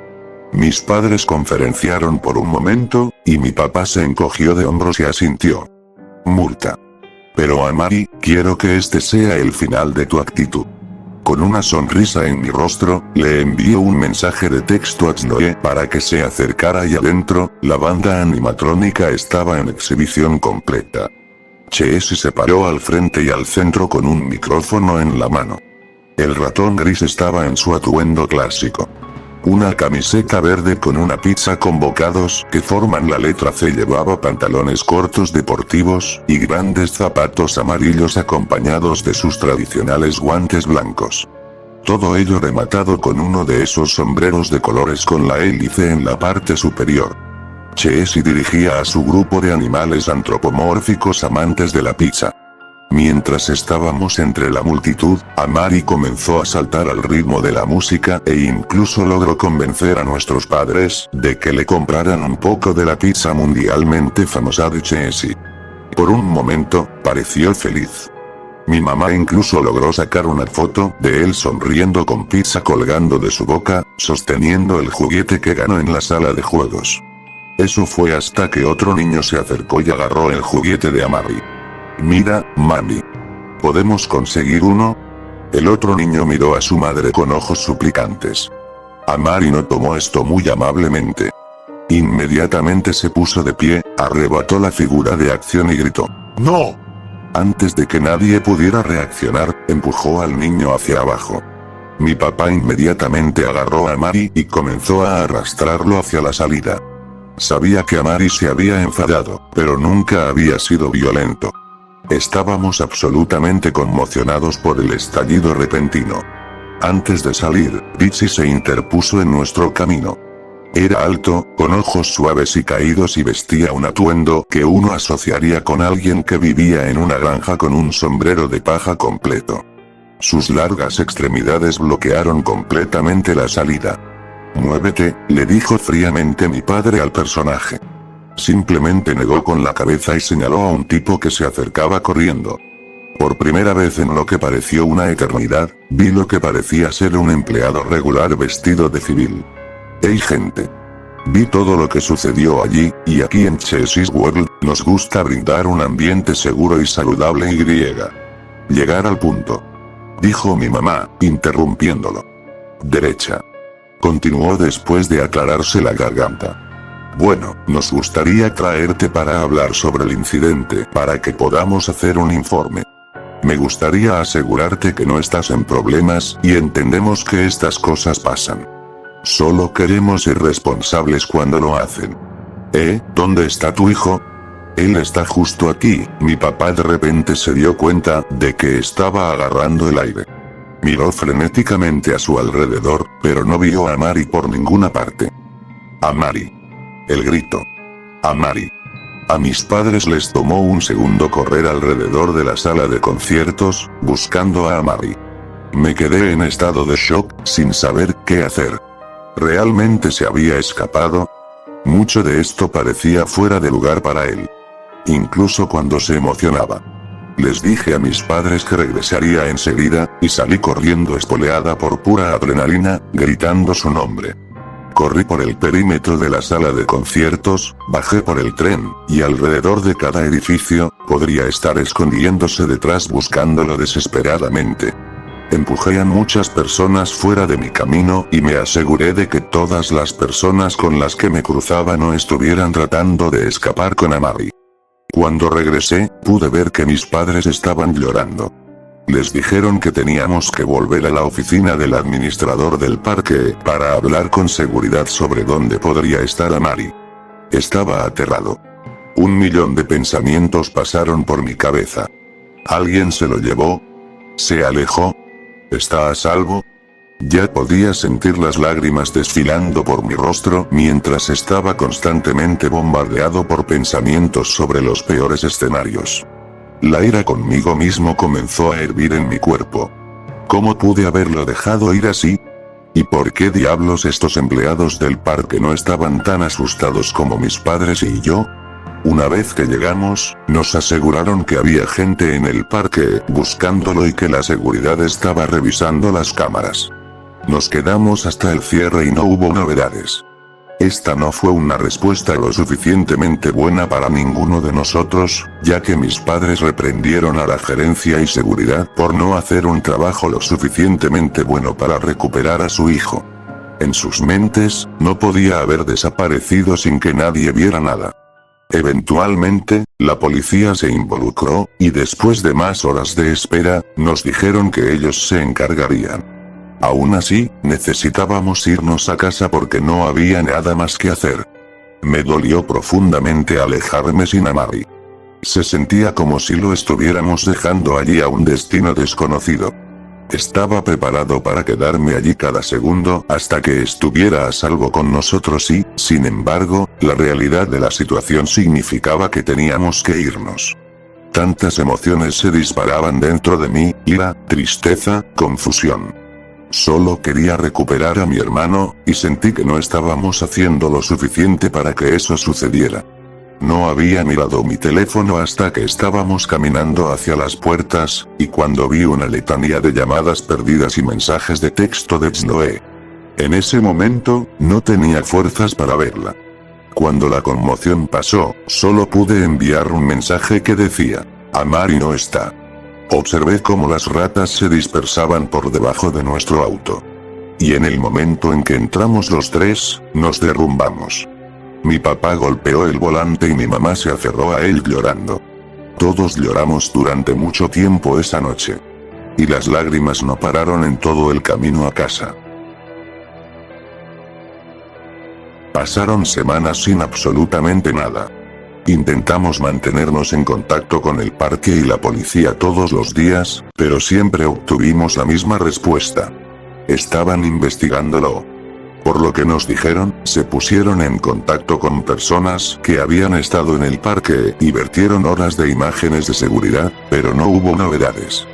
Mis padres conferenciaron por un momento, y mi papá se encogió de hombros y asintió. Multa. Pero Amari, quiero que este sea el final de tu actitud. Con una sonrisa en mi rostro, le envié un mensaje de texto a Chloe para que se acercara y adentro, la banda animatrónica estaba en exhibición completa. Chessie se paró al frente y al centro con un micrófono en la mano. El ratón gris estaba en su atuendo clásico. Una camiseta verde con una pizza con bocados que forman la letra C, llevaba pantalones cortos deportivos, y grandes zapatos amarillos acompañados de sus tradicionales guantes blancos. Todo ello rematado con uno de esos sombreros de colores con la hélice en la parte superior. Chessie dirigía a su grupo de animales antropomórficos amantes de la pizza. Mientras estábamos entre la multitud, Amari comenzó a saltar al ritmo de la música e incluso logró convencer a nuestros padres de que le compraran un poco de la pizza mundialmente famosa de Chessie. Por un momento, pareció feliz. Mi mamá incluso logró sacar una foto de él sonriendo con pizza colgando de su boca, sosteniendo el juguete que ganó en la sala de juegos. Eso fue hasta que otro niño se acercó y agarró el juguete de Amari. Mira, mami. ¿Podemos conseguir uno? El otro niño miró a su madre con ojos suplicantes. Amari no tomó esto muy amablemente. Inmediatamente se puso de pie, arrebató la figura de acción y gritó. ¡No! Antes de que nadie pudiera reaccionar, empujó al niño hacia abajo. Mi papá inmediatamente agarró a Mari y comenzó a arrastrarlo hacia la salida. Sabía que Mari se había enfadado, pero nunca había sido violento. Estábamos absolutamente conmocionados por el estallido repentino. Antes de salir, Richie se interpuso en nuestro camino. Era alto, con ojos suaves y caídos y vestía un atuendo que uno asociaría con alguien que vivía en una granja con un sombrero de paja completo. Sus largas extremidades bloquearon completamente la salida. «Muévete», le dijo fríamente mi padre al personaje. Simplemente negó con la cabeza y señaló a un tipo que se acercaba corriendo. Por primera vez en lo que pareció una eternidad, vi lo que parecía ser un empleado regular vestido de civil. «Hey gente. Vi todo lo que sucedió allí, y aquí en Chessie's World, nos gusta brindar un ambiente seguro y saludable y llegar al punto», dijo mi mamá, interrumpiéndolo. «Derecha», continuó después de aclararse la garganta. «Bueno, nos gustaría traerte para hablar sobre el incidente para que podamos hacer un informe. Me gustaría asegurarte que no estás en problemas y entendemos que estas cosas pasan. Solo queremos ser responsables cuando lo hacen». ¿Dónde está tu hijo? Él está justo aquí. Mi papá de repente se dio cuenta de que estaba agarrando el aire. Miró frenéticamente a su alrededor, pero no vio a Mari por ninguna parte. «A Mari». El grito. «A Mari». A mis padres les tomó un segundo correr alrededor de la sala de conciertos, buscando a Mari. Me quedé en estado de shock, sin saber qué hacer. ¿Realmente se había escapado? Mucho de esto parecía fuera de lugar para él. Incluso cuando se emocionaba. Les dije a mis padres que regresaría enseguida, y salí corriendo espoleada por pura adrenalina, gritando su nombre. Corrí por el perímetro de la sala de conciertos, bajé por el tren, y alrededor de cada edificio, podría estar escondiéndose detrás buscándolo desesperadamente. Empujé a muchas personas fuera de mi camino y me aseguré de que todas las personas con las que me cruzaba no estuvieran tratando de escapar con Mari. Cuando regresé, pude ver que mis padres estaban llorando. Les dijeron que teníamos que volver a la oficina del administrador del parque para hablar con seguridad sobre dónde podría estar Mari. Estaba aterrado. 1.000.000 de pensamientos pasaron por mi cabeza. ¿Alguien se lo llevó? ¿Se alejó? ¿Está a salvo? Ya podía sentir las lágrimas desfilando por mi rostro mientras estaba constantemente bombardeado por pensamientos sobre los peores escenarios. La ira conmigo mismo comenzó a hervir en mi cuerpo. ¿Cómo pude haberlo dejado ir así? ¿Y por qué diablos estos empleados del parque no estaban tan asustados como mis padres y yo? Una vez que llegamos, nos aseguraron que había gente en el parque buscándolo y que la seguridad estaba revisando las cámaras. Nos quedamos hasta el cierre y no hubo novedades. Esta no fue una respuesta lo suficientemente buena para ninguno de nosotros, ya que mis padres reprendieron a la gerencia y seguridad por no hacer un trabajo lo suficientemente bueno para recuperar a su hijo. En sus mentes, no podía haber desaparecido sin que nadie viera nada. Eventualmente, la policía se involucró, y después de más horas de espera, nos dijeron que ellos se encargarían. Aún así, necesitábamos irnos a casa porque no había nada más que hacer. Me dolió profundamente alejarme sin Mari. Se sentía como si lo estuviéramos dejando allí a un destino desconocido. Estaba preparado para quedarme allí cada segundo hasta que estuviera a salvo con nosotros y, sin embargo, la realidad de la situación significaba que teníamos que irnos. Tantas emociones se disparaban dentro de mí, ira, tristeza, confusión. Solo quería recuperar a mi hermano, y sentí que no estábamos haciendo lo suficiente para que eso sucediera. No había mirado mi teléfono hasta que estábamos caminando hacia las puertas, y cuando vi una letanía de llamadas perdidas y mensajes de texto de Chloe. En ese momento, no tenía fuerzas para verla. Cuando la conmoción pasó, solo pude enviar un mensaje que decía: Mari no está. Observé cómo las ratas se dispersaban por debajo de nuestro auto. Y en el momento en que entramos los tres, nos derrumbamos. Mi papá golpeó el volante y mi mamá se aferró a él llorando. Todos lloramos durante mucho tiempo esa noche. Y las lágrimas no pararon en todo el camino a casa. Pasaron semanas sin absolutamente nada. Intentamos mantenernos en contacto con el parque y la policía todos los días, pero siempre obtuvimos la misma respuesta. Estaban investigándolo. Por lo que nos dijeron, se pusieron en contacto con personas que habían estado en el parque y vertieron horas de imágenes de seguridad, pero no hubo novedades.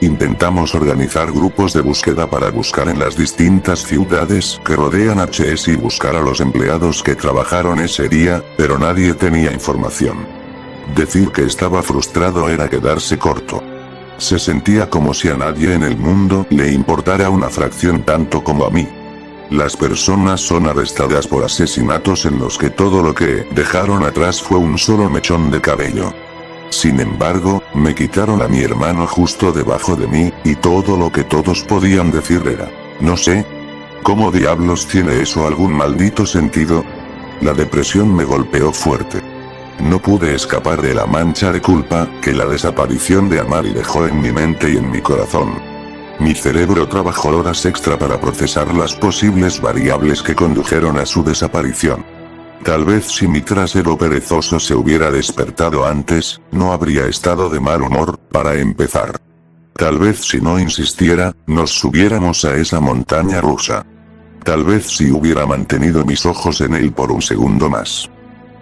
Intentamos organizar grupos de búsqueda para buscar en las distintas ciudades que rodean HS y buscar a los empleados que trabajaron ese día, pero nadie tenía información. Decir que estaba frustrado era quedarse corto. Se sentía como si a nadie en el mundo le importara una fracción tanto como a mí. Las personas son arrestadas por asesinatos en los que todo lo que dejaron atrás fue un solo mechón de cabello. Sin embargo, me quitaron a mi hermano justo debajo de mí, y todo lo que todos podían decir era, no sé. ¿Cómo diablos tiene eso algún maldito sentido? La depresión me golpeó fuerte. No pude escapar de la mancha de culpa que la desaparición de Amari dejó en mi mente y en mi corazón. Mi cerebro trabajó horas extra para procesar las posibles variables que condujeron a su desaparición. Tal vez si mi trasero perezoso se hubiera despertado antes, no habría estado de mal humor, para empezar. Tal vez si no insistiera, nos subiéramos a esa montaña rusa. Tal vez si hubiera mantenido mis ojos en él por un segundo más.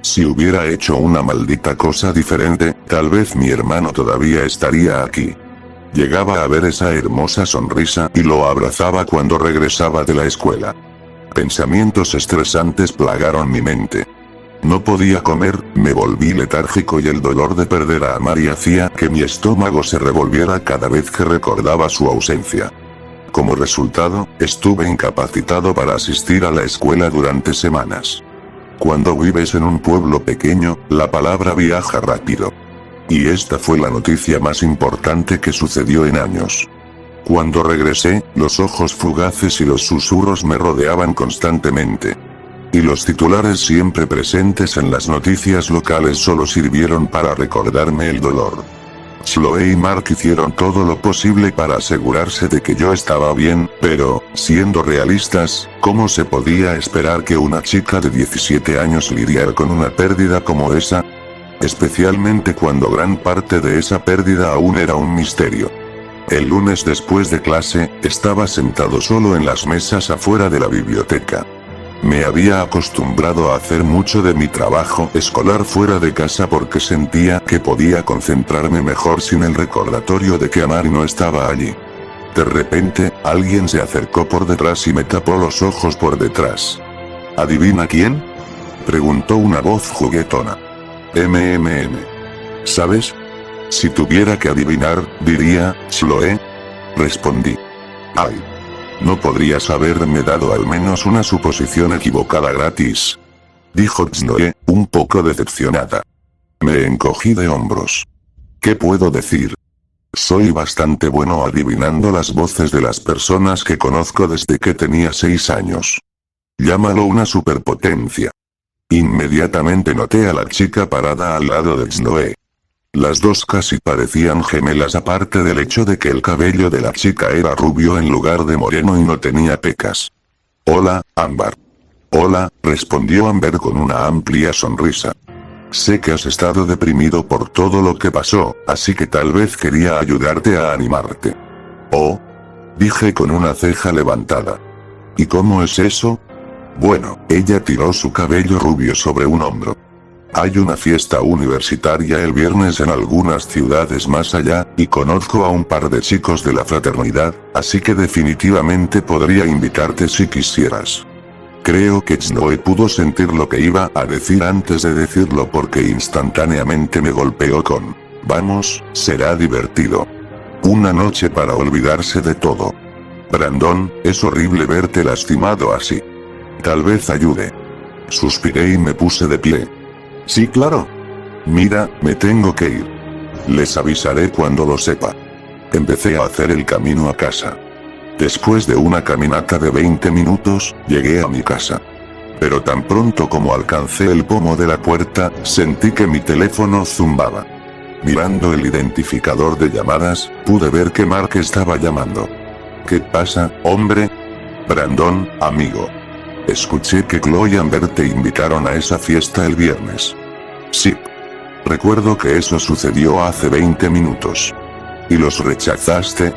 Si hubiera hecho una maldita cosa diferente, tal vez mi hermano todavía estaría aquí. Llegaba a ver esa hermosa sonrisa y lo abrazaba cuando regresaba de la escuela. Pensamientos estresantes plagaron mi mente. No podía comer, me volví letárgico y el dolor de perder a Amari hacía que mi estómago se revolviera cada vez que recordaba su ausencia. Como resultado, estuve incapacitado para asistir a la escuela durante semanas. Cuando vives en un pueblo pequeño, la palabra viaja rápido. Y esta fue la noticia más importante que sucedió en años. Cuando regresé, los ojos fugaces y los susurros me rodeaban constantemente. Y los titulares siempre presentes en las noticias locales solo sirvieron para recordarme el dolor. Chloe y Mark hicieron todo lo posible para asegurarse de que yo estaba bien, pero, siendo realistas, ¿cómo se podía esperar que una chica de 17 años lidiara con una pérdida como esa? Especialmente cuando gran parte de esa pérdida aún era un misterio. El lunes después de clase, estaba sentado solo en las mesas afuera de la biblioteca. Me había acostumbrado a hacer mucho de mi trabajo escolar fuera de casa porque sentía que podía concentrarme mejor sin el recordatorio de que Amari no estaba allí. De repente, alguien se acercó por detrás y me tapó los ojos por detrás. ¿Adivina quién? Preguntó una voz juguetona. ¿Sabes? Si tuviera que adivinar, diría, Chloe. Respondí. Ay. No podrías haberme dado al menos una suposición equivocada gratis. Dijo Chloe, un poco decepcionada. Me encogí de hombros. ¿Qué puedo decir? Soy bastante bueno adivinando las voces de las personas que conozco desde que tenía 6 años. Llámalo una superpotencia. Inmediatamente noté a la chica parada al lado de Chloe. Las dos casi parecían gemelas aparte del hecho de que el cabello de la chica era rubio en lugar de moreno y no tenía pecas. Hola, Amber. Hola, respondió Amber con una amplia sonrisa. Sé que has estado deprimido por todo lo que pasó, así que tal vez quería ayudarte a animarte. Oh, dije con una ceja levantada. ¿Y cómo es eso? Bueno, ella tiró su cabello rubio sobre un hombro. Hay una fiesta universitaria el viernes en algunas ciudades más allá, y conozco a un par de chicos de la fraternidad, así que definitivamente podría invitarte si quisieras. Creo que Chloe pudo sentir lo que iba a decir antes de decirlo porque instantáneamente me golpeó con, vamos, será divertido. Una noche para olvidarse de todo. Brandon, es horrible verte lastimado así. Tal vez ayude. Suspiré y me puse de pie. Sí, claro. Mira, me tengo que ir. Les avisaré cuando lo sepa. Empecé a hacer el camino a casa. Después de una caminata de 20 minutos, llegué a mi casa. Pero tan pronto como alcancé el pomo de la puerta, sentí que mi teléfono zumbaba. Mirando el identificador de llamadas, pude ver que Mark estaba llamando. ¿Qué pasa, hombre? Brandon, amigo. Escuché que Chloe y Amber te invitaron a esa fiesta el viernes. Sí. Recuerdo que eso sucedió hace 20 minutos. ¿Y los rechazaste?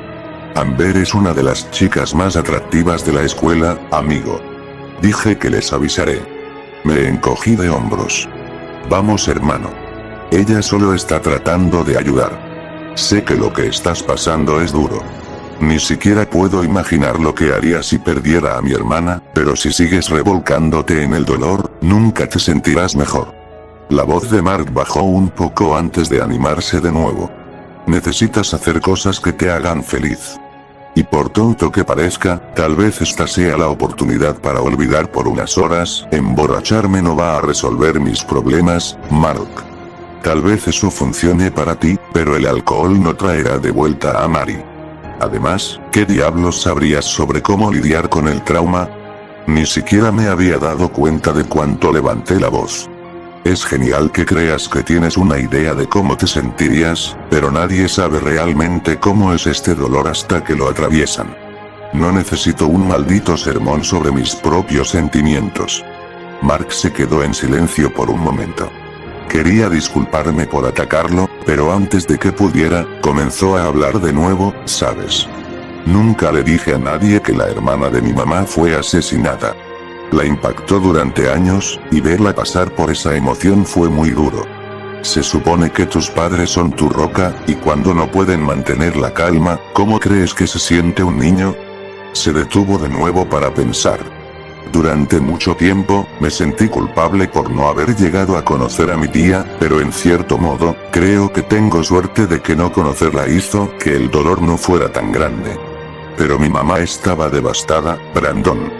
Amber es una de las chicas más atractivas de la escuela, amigo. Dije que les avisaré. Me encogí de hombros. Vamos, hermano. Ella solo está tratando de ayudar. Sé que lo que estás pasando es duro. Ni siquiera puedo imaginar lo que haría si perdiera a mi hermana, pero si sigues revolcándote en el dolor, nunca te sentirás mejor. La voz de Mark bajó un poco antes de animarse de nuevo. Necesitas hacer cosas que te hagan feliz. Y por tonto que parezca, tal vez esta sea la oportunidad para olvidar por unas horas. Emborracharme no va a resolver mis problemas, Mark. Tal vez eso funcione para ti, pero el alcohol no traerá de vuelta a Mary. Además, ¿qué diablos sabrías sobre cómo lidiar con el trauma? Ni siquiera me había dado cuenta de cuánto levanté la voz. Es genial que creas que tienes una idea de cómo te sentirías, pero nadie sabe realmente cómo es este dolor hasta que lo atraviesan. No necesito un maldito sermón sobre mis propios sentimientos. Mark se quedó en silencio por un momento. Quería disculparme por atacarlo, pero antes de que pudiera, comenzó a hablar de nuevo, ¿sabes? Nunca le dije a nadie que la hermana de mi mamá fue asesinada. La impactó durante años, y verla pasar por esa emoción fue muy duro. Se supone que tus padres son tu roca, y cuando no pueden mantener la calma, ¿cómo crees que se siente un niño? Se detuvo de nuevo para pensar. Durante mucho tiempo, me sentí culpable por no haber llegado a conocer a mi tía, pero en cierto modo, creo que tengo suerte de que no conocerla hizo que el dolor no fuera tan grande. Pero mi mamá estaba devastada, Brandon.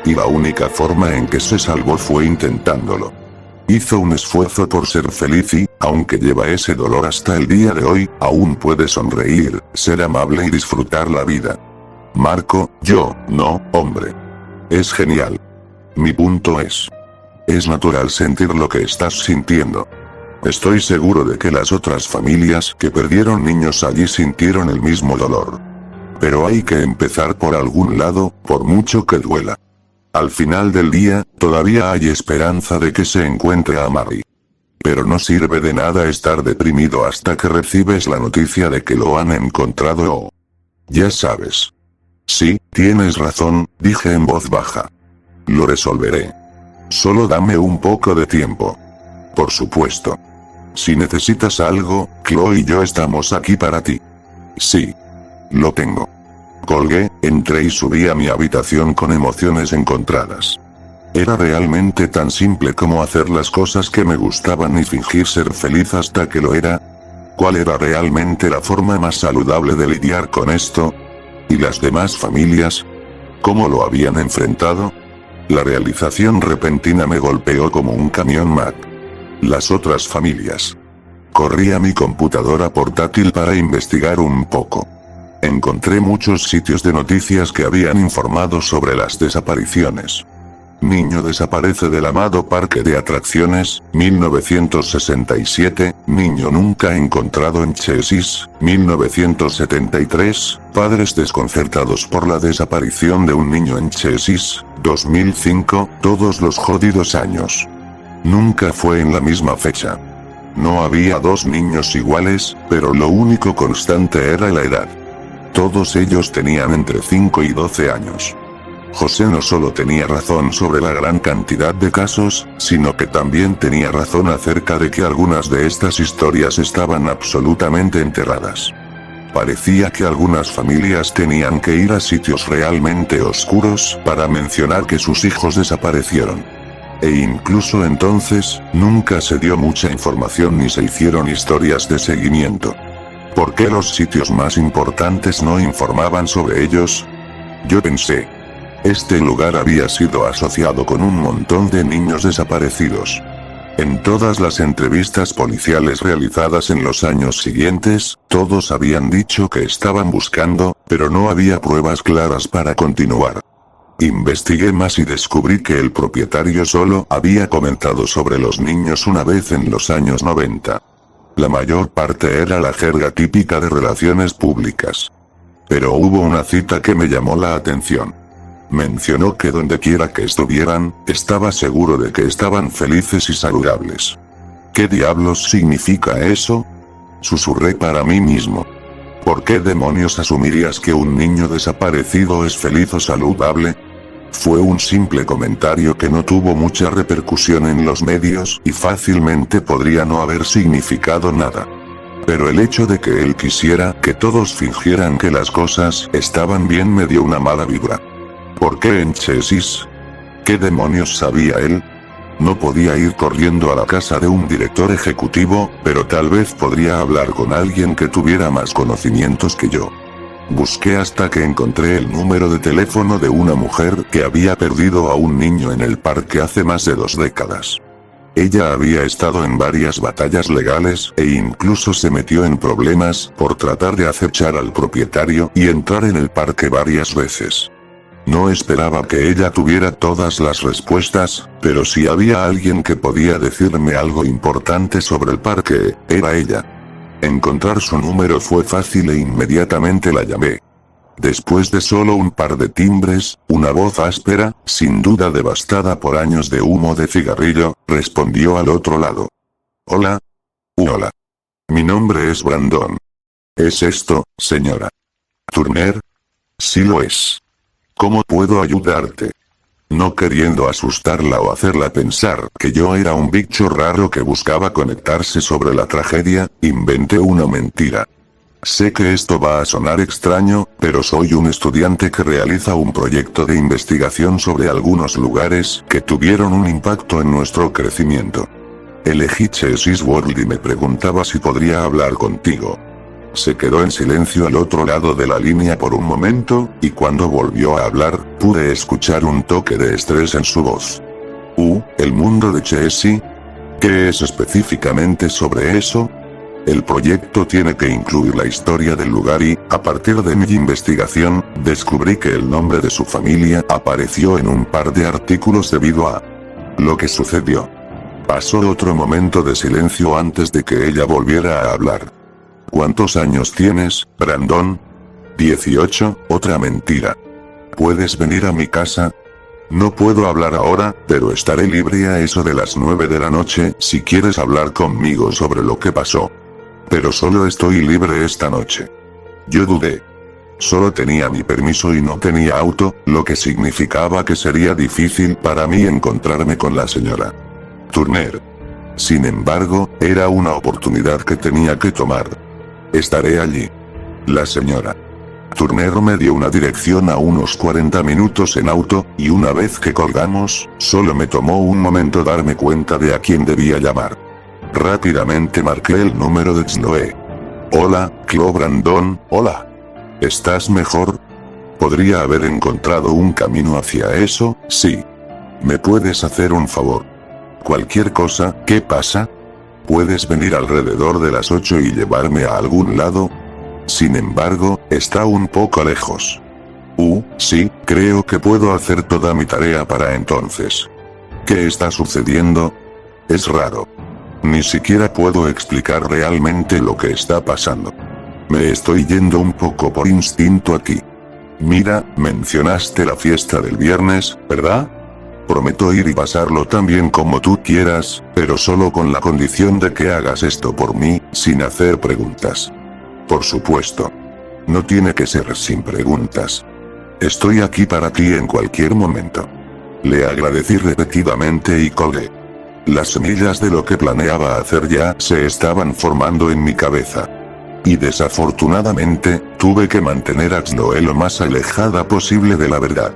Y la única forma en que se salvó fue intentándolo. Hizo un esfuerzo por ser feliz y, aunque lleva ese dolor hasta el día de hoy, aún puede sonreír, ser amable y disfrutar la vida. Marco, yo, no, hombre. Es genial. Mi punto es natural sentir lo que estás sintiendo. Estoy seguro de que las otras familias que perdieron niños allí sintieron el mismo dolor. Pero hay que empezar por algún lado, por mucho que duela. Al final del día, todavía hay esperanza de que se encuentre a Mary. Pero no sirve de nada estar deprimido hasta que recibes la noticia de que lo han encontrado o... Ya sabes. Sí, tienes razón, dije en voz baja. Lo resolveré. Solo dame un poco de tiempo. Por supuesto. Si necesitas algo, Chloe y yo estamos aquí para ti. Sí. Lo tengo. Colgué, entré y subí a mi habitación con emociones encontradas. Era realmente tan simple como hacer las cosas que me gustaban y fingir ser feliz hasta que lo era. ¿Cuál era realmente la forma más saludable de lidiar con esto? ¿Y las demás familias? ¿Cómo lo habían enfrentado? La realización repentina me golpeó como un camión Mac. Las otras familias. Corrí a mi computadora portátil para investigar un poco. Encontré muchos sitios de noticias que habían informado sobre las desapariciones. Niño desaparece del amado parque de atracciones, 1967, niño nunca encontrado en Chessis, 1973, padres desconcertados por la desaparición de un niño en Chessis, 2005, todos los jodidos años. Nunca fue en la misma fecha. No había dos niños iguales, pero lo único constante era la edad. Todos ellos tenían entre 5 y 12 años. José no solo tenía razón sobre la gran cantidad de casos, sino que también tenía razón acerca de que algunas de estas historias estaban absolutamente enterradas. Parecía que algunas familias tenían que ir a sitios realmente oscuros para mencionar que sus hijos desaparecieron. E incluso entonces, nunca se dio mucha información ni se hicieron historias de seguimiento. ¿Por qué los sitios más importantes no informaban sobre ellos? Yo pensé. Este lugar había sido asociado con un montón de niños desaparecidos. En todas las entrevistas policiales realizadas en los años siguientes, todos habían dicho que estaban buscando, pero no había pruebas claras para continuar. Investigué más y descubrí que el propietario solo había comentado sobre los niños una vez en los años 90. La mayor parte era la jerga típica de relaciones públicas. Pero hubo una cita que me llamó la atención. Mencionó que donde quiera que estuvieran, estaba seguro de que estaban felices y saludables. ¿Qué diablos significa eso? Susurré para mí mismo. ¿Por qué demonios asumirías que un niño desaparecido es feliz o saludable? Fue un simple comentario que no tuvo mucha repercusión en los medios y fácilmente podría no haber significado nada. Pero el hecho de que él quisiera que todos fingieran que las cosas estaban bien me dio una mala vibra. ¿Por qué en Chesis? ¿Qué demonios sabía él? No podía ir corriendo a la casa de un director ejecutivo, pero tal vez podría hablar con alguien que tuviera más conocimientos que yo. Busqué hasta que encontré el número de teléfono de una mujer que había perdido a un niño en el parque hace más de 2 décadas. Ella había estado en varias batallas legales e incluso se metió en problemas por tratar de acechar al propietario y entrar en el parque varias veces. No esperaba que ella tuviera todas las respuestas, pero si había alguien que podía decirme algo importante sobre el parque, era ella. Encontrar su número fue fácil e inmediatamente la llamé. Después de solo un par de timbres, una voz áspera, sin duda devastada por años de humo de cigarrillo, respondió al otro lado. Hola. Hola. Mi nombre es Brandon. ¿Es esto, señora Turner? Sí lo es. ¿Cómo puedo ayudarte? No queriendo asustarla o hacerla pensar que yo era un bicho raro que buscaba conectarse sobre la tragedia, inventé una mentira. Sé que esto va a sonar extraño, pero soy un estudiante que realiza un proyecto de investigación sobre algunos lugares que tuvieron un impacto en nuestro crecimiento. Elegí Chesis World y me preguntaba si podría hablar contigo. Se quedó en silencio al otro lado de la línea por un momento, y cuando volvió a hablar, pude escuchar un toque de estrés en su voz. ¿El mundo de Chesi? ¿Qué es específicamente sobre eso? El proyecto tiene que incluir la historia del lugar y, a partir de mi investigación, descubrí que el nombre de su familia apareció en un par de artículos debido a lo que sucedió. Pasó otro momento de silencio antes de que ella volviera a hablar. ¿Cuántos años tienes, Brandon? 18, otra mentira. ¿Puedes venir a mi casa? No puedo hablar ahora, pero estaré libre a eso de las 9 de la noche si quieres hablar conmigo sobre lo que pasó. Pero solo estoy libre esta noche. Yo dudé. Solo tenía mi permiso y no tenía auto, lo que significaba que sería difícil para mí encontrarme con la señora Turner. Sin embargo, era una oportunidad que tenía que tomar. Estaré allí. La señora Turner me dio una dirección a unos 40 minutos en auto, y una vez que colgamos, solo me tomó un momento darme cuenta de a quién debía llamar. Rápidamente marqué el número de Chloe. Hola, Chloe Brandon, hola. ¿Estás mejor? ¿Podría haber encontrado un camino hacia eso? Sí. ¿Me puedes hacer un favor? Cualquier cosa, ¿qué pasa? ¿Puedes venir alrededor de las 8 y llevarme a algún lado? Sin embargo, está un poco lejos. Sí, creo que puedo hacer toda mi tarea para entonces. ¿Qué está sucediendo? Es raro. Ni siquiera puedo explicar realmente lo que está pasando. Me estoy yendo un poco por instinto aquí. Mira, mencionaste la fiesta del viernes, ¿verdad? Prometo ir y pasarlo tan bien como tú quieras, pero solo con la condición de que hagas esto por mí, sin hacer preguntas. Por supuesto. No tiene que ser sin preguntas. Estoy aquí para ti en cualquier momento. Le agradecí repetidamente y colgué. Las semillas de lo que planeaba hacer ya se estaban formando en mi cabeza. Y desafortunadamente, tuve que mantener a Chloe lo más alejada posible de la verdad.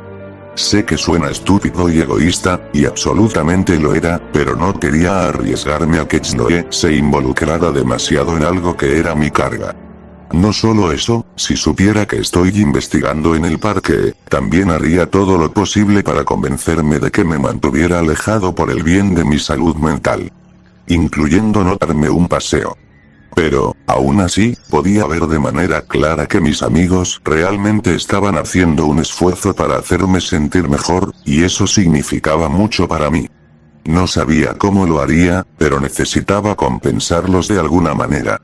Sé que suena estúpido y egoísta, y absolutamente lo era, pero no quería arriesgarme a que Chloe se involucrara demasiado en algo que era mi carga. No solo eso, si supiera que estoy investigando en el parque, también haría todo lo posible para convencerme de que me mantuviera alejado por el bien de mi salud mental. Incluyendo no darme un paseo. Pero, aún así, podía ver de manera clara que mis amigos realmente estaban haciendo un esfuerzo para hacerme sentir mejor, y eso significaba mucho para mí. No sabía cómo lo haría, pero necesitaba compensarlos de alguna manera.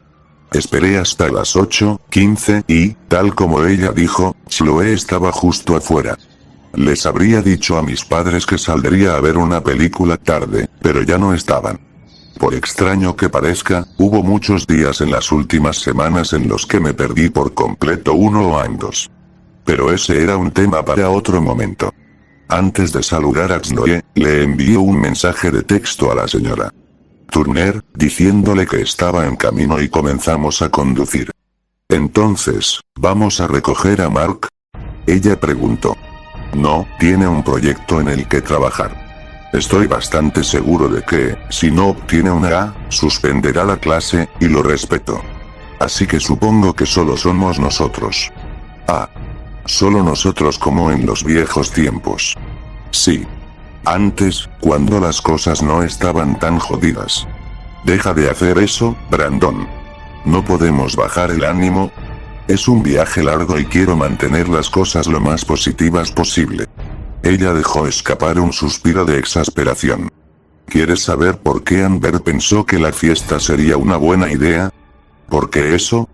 Esperé hasta las 8:15 y, tal como ella dijo, Chloe estaba justo afuera. Les habría dicho a mis padres que saldría a ver una película tarde, pero ya no estaban. Por extraño que parezca, hubo muchos días en las últimas semanas en los que me perdí por completo uno o ambos. Pero ese era un tema para otro momento. Antes de saludar a Chloe, le envió un mensaje de texto a la señora Turner, diciéndole que estaba en camino y comenzamos a conducir. Entonces, ¿vamos a recoger a Mark? Ella preguntó. No, tiene un proyecto en el que trabajar. Estoy bastante seguro de que, si no obtiene una A, suspenderá la clase, y lo respeto. Así que supongo que solo somos nosotros. Ah. Solo nosotros como en los viejos tiempos. Sí. Antes, cuando las cosas no estaban tan jodidas. Deja de hacer eso, Brandon. No podemos bajar el ánimo. Es un viaje largo y quiero mantener las cosas lo más positivas posible. Ella dejó escapar un suspiro de exasperación. ¿Quieres saber por qué Amber pensó que la fiesta sería una buena idea? ¿Por qué eso?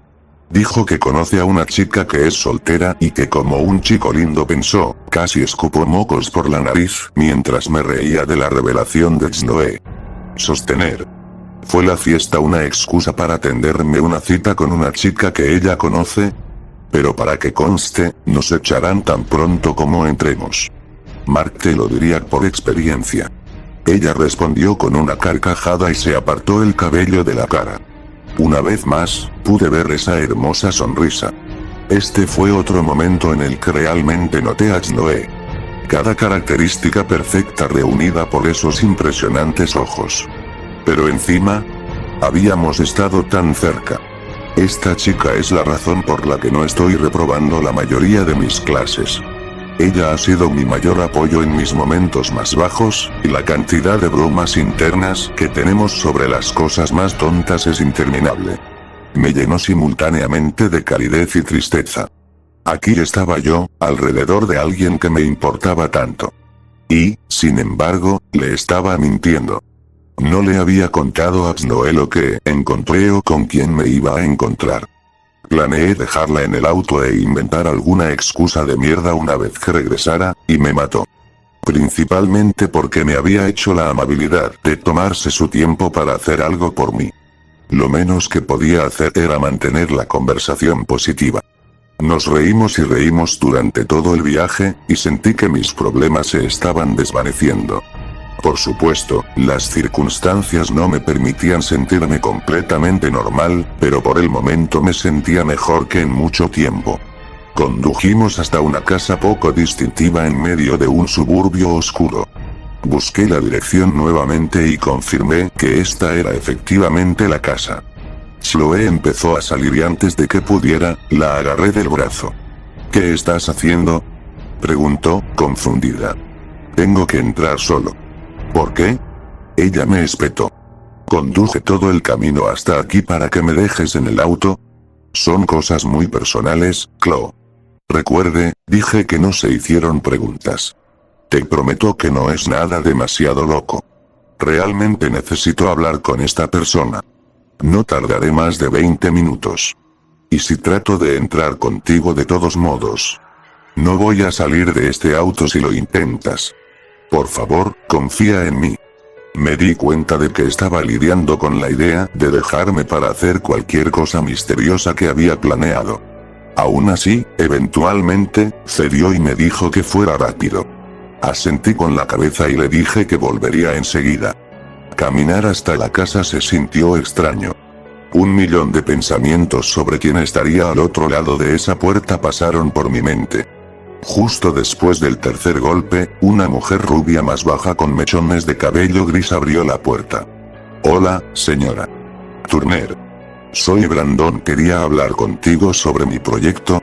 Dijo que conoce a una chica que es soltera y que como un chico lindo pensó, casi escupo mocos por la nariz mientras me reía de la revelación de Chloe. Sostener. ¿Fue la fiesta una excusa para tenderme una cita con una chica que ella conoce? Pero para que conste, nos echarán tan pronto como entremos. Mark te lo diría por experiencia. Ella respondió con una carcajada y se apartó el cabello de la cara. Una vez más, pude ver esa hermosa sonrisa. Este fue otro momento en el que realmente noté a Chloe. Cada característica perfecta reunida por esos impresionantes ojos. Pero encima, habíamos estado tan cerca. Esta chica es la razón por la que no estoy reprobando la mayoría de mis clases. Ella ha sido mi mayor apoyo en mis momentos más bajos, y la cantidad de bromas internas que tenemos sobre las cosas más tontas es interminable. Me llenó simultáneamente de calidez y tristeza. Aquí estaba yo, alrededor de alguien que me importaba tanto. Y, sin embargo, le estaba mintiendo. No le había contado a Chloe lo que encontré o con quién me iba a encontrar. Planeé dejarla en el auto e inventar alguna excusa de mierda una vez que regresara, y me mató. Principalmente porque me había hecho la amabilidad de tomarse su tiempo para hacer algo por mí. Lo menos que podía hacer era mantener la conversación positiva. Nos reímos y reímos durante todo el viaje, y sentí que mis problemas se estaban desvaneciendo. Por supuesto, las circunstancias no me permitían sentirme completamente normal, pero por el momento me sentía mejor que en mucho tiempo. Condujimos hasta una casa poco distintiva en medio de un suburbio oscuro. Busqué la dirección nuevamente y confirmé que esta era efectivamente la casa. Chloe empezó a salir y antes de que pudiera, la agarré del brazo. ¿Qué estás haciendo?, preguntó, confundida. Tengo que entrar solo. ¿Por qué? Ella me espetó. Conduje todo el camino hasta aquí para que me dejes en el auto. Son cosas muy personales, Chloe. Recuerde, dije que no se hicieron preguntas. Te prometo que no es nada demasiado loco. Realmente necesito hablar con esta persona. No tardaré más de 20 minutos. ¿Y si trato de entrar contigo de todos modos? No voy a salir de este auto si lo intentas. Por favor, confía en mí. Me di cuenta de que estaba lidiando con la idea de dejarme para hacer cualquier cosa misteriosa que había planeado. Aún así, eventualmente, cedió y me dijo que fuera rápido. Asentí con la cabeza y le dije que volvería enseguida. Caminar hasta la casa se sintió extraño. 1.000.000 de pensamientos sobre quién estaría al otro lado de esa puerta pasaron por mi mente. Justo después del tercer golpe, una mujer rubia más baja con mechones de cabello gris abrió la puerta. Hola, señora Turner. Soy Brandon, quería hablar contigo sobre mi proyecto.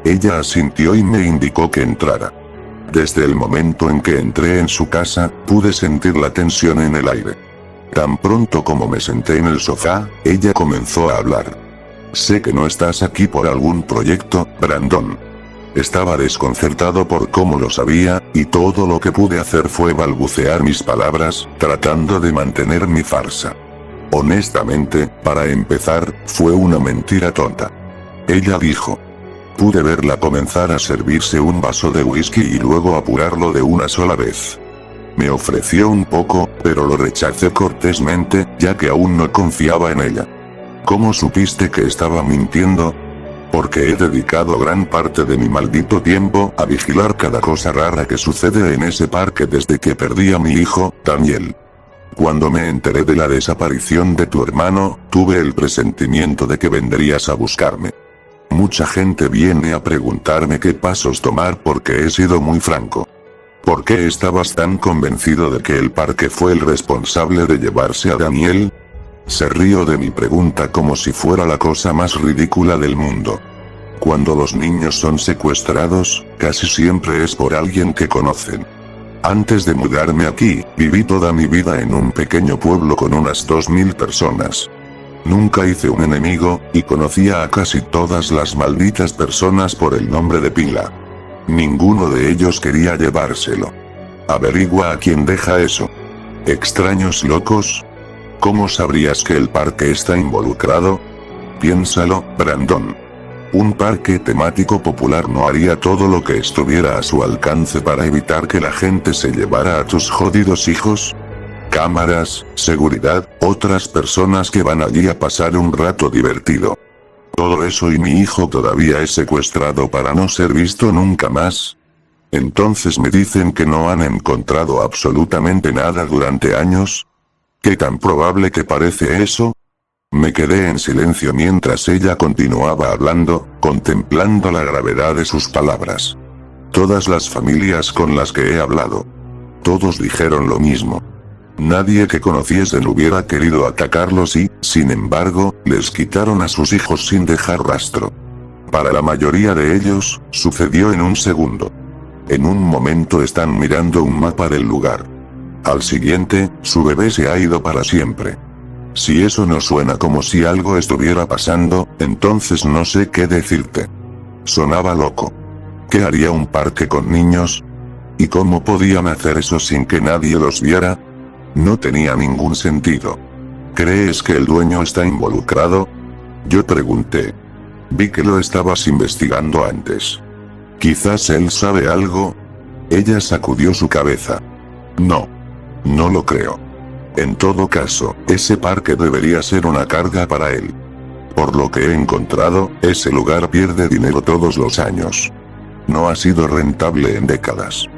Ella asintió y me indicó que entrara. Desde el momento en que entré en su casa, pude sentir la tensión en el aire. Tan pronto como me senté en el sofá, ella comenzó a hablar. Sé que no estás aquí por algún proyecto, Brandon. Estaba desconcertado por cómo lo sabía, y todo lo que pude hacer fue balbucear mis palabras, tratando de mantener mi farsa. Honestamente, para empezar, fue una mentira tonta. Ella dijo. Pude verla comenzar a servirse un vaso de whisky y luego apurarlo de una sola vez. Me ofreció un poco, pero lo rechacé cortésmente, ya que aún no confiaba en ella. ¿Cómo supiste que estaba mintiendo? Porque he dedicado gran parte de mi maldito tiempo a vigilar cada cosa rara que sucede en ese parque desde que perdí a mi hijo, Daniel. Cuando me enteré de la desaparición de tu hermano, tuve el presentimiento de que vendrías a buscarme. Mucha gente viene a preguntarme qué pasos tomar porque he sido muy franco. ¿Por qué estabas tan convencido de que el parque fue el responsable de llevarse a Daniel? Se rió de mi pregunta como si fuera la cosa más ridícula del mundo. Cuando los niños son secuestrados, casi siempre es por alguien que conocen. Antes de mudarme aquí, viví toda mi vida en un pequeño pueblo con unas 2000 personas. Nunca hice un enemigo, y conocía a casi todas las malditas personas por el nombre de pila. Ninguno de ellos quería llevárselo. Averigua a quién deja eso. ¿Extraños locos? ¿Cómo sabrías que el parque está involucrado? Piénsalo, Brandon. Un parque temático popular no haría todo lo que estuviera a su alcance para evitar que la gente se llevara a tus jodidos hijos. Cámaras, seguridad, otras personas que van allí a pasar un rato divertido. Todo eso y mi hijo todavía es secuestrado para no ser visto nunca más. Entonces me dicen que no han encontrado absolutamente nada durante años. ¿Qué tan probable que parece eso? Me quedé en silencio mientras ella continuaba hablando, contemplando la gravedad de sus palabras. Todas las familias con las que he hablado. Todos dijeron lo mismo. Nadie que conociesen hubiera querido atacarlos y, sin embargo, les quitaron a sus hijos sin dejar rastro. Para la mayoría de ellos, sucedió en un segundo. En un momento están mirando un mapa del lugar. Al siguiente, su bebé se ha ido para siempre. Si eso no suena como si algo estuviera pasando, entonces no sé qué decirte. Sonaba loco. ¿Qué haría un parque con niños? ¿Y cómo podían hacer eso sin que nadie los viera? No tenía ningún sentido. ¿Crees que el dueño está involucrado? Yo pregunté. Vi que lo estabas investigando antes. Quizás él sabe algo. Ella sacudió su cabeza. No. No lo creo. En todo caso, ese parque debería ser una carga para él. Por lo que he encontrado, ese lugar pierde dinero todos los años. No ha sido rentable en décadas.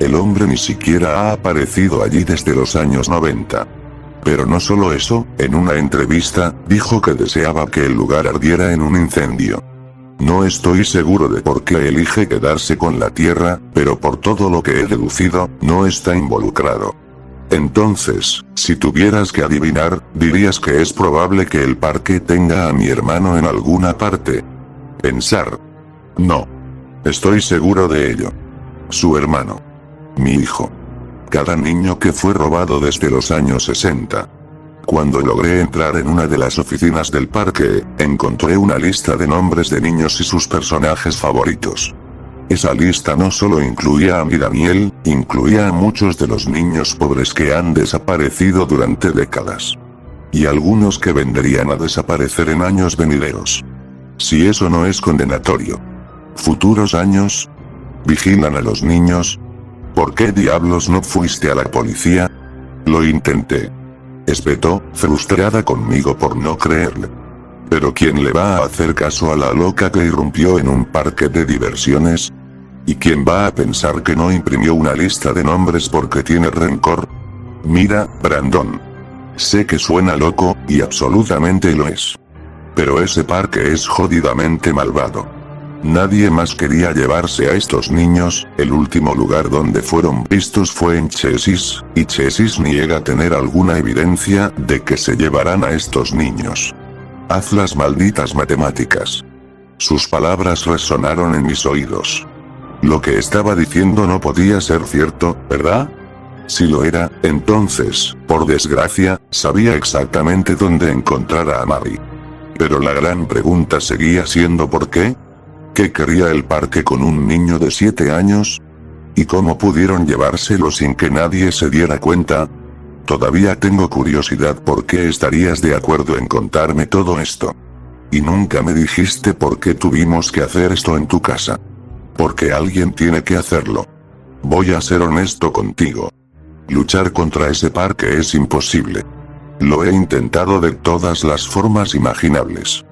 El hombre ni siquiera ha aparecido allí desde los años 90. Pero no solo eso, en una entrevista, dijo que deseaba que el lugar ardiera en un incendio. No estoy seguro de por qué elige quedarse con la tierra, pero por todo lo que he deducido, no está involucrado. Entonces, si tuvieras que adivinar, dirías que es probable que el parque tenga a mi hermano en alguna parte. Pensar. No. Estoy seguro de ello. Su hermano. Mi hijo. Cada niño que fue robado desde los años 60. Cuando logré entrar en una de las oficinas del parque, encontré una lista de nombres de niños y sus personajes favoritos. Esa lista no solo incluía a mi Daniel, incluía a muchos de los niños pobres que han desaparecido durante décadas. Y algunos que vendrían a desaparecer en años venideros. Si eso no es condenatorio. ¿Futuros años? ¿Vigilan a los niños? ¿Por qué diablos no fuiste a la policía? Lo intenté. Espetó, frustrada conmigo por no creerle. Pero ¿quién le va a hacer caso a la loca que irrumpió en un parque de diversiones? ¿Y quién va a pensar que no imprimió una lista de nombres porque tiene rencor? Mira, Brandon. Sé que suena loco, y absolutamente lo es. Pero ese parque es jodidamente malvado. Nadie más quería llevarse a estos niños, el último lugar donde fueron vistos fue en Chesis, y Chesis niega tener alguna evidencia de que se llevarán a estos niños. Haz las malditas matemáticas. Sus palabras resonaron en mis oídos. Lo que estaba diciendo no podía ser cierto, ¿verdad? Si lo era, entonces, por desgracia, sabía exactamente dónde encontrar a Mary. Pero la gran pregunta seguía siendo ¿por qué? ¿Qué quería el parque con un niño de 7 años? ¿Y cómo pudieron llevárselo sin que nadie se diera cuenta? Todavía tengo curiosidad por qué estarías de acuerdo en contarme todo esto. Y nunca me dijiste por qué tuvimos que hacer esto en tu casa. Porque alguien tiene que hacerlo. Voy a ser honesto contigo. Luchar contra ese parque es imposible. Lo he intentado de todas las formas imaginables.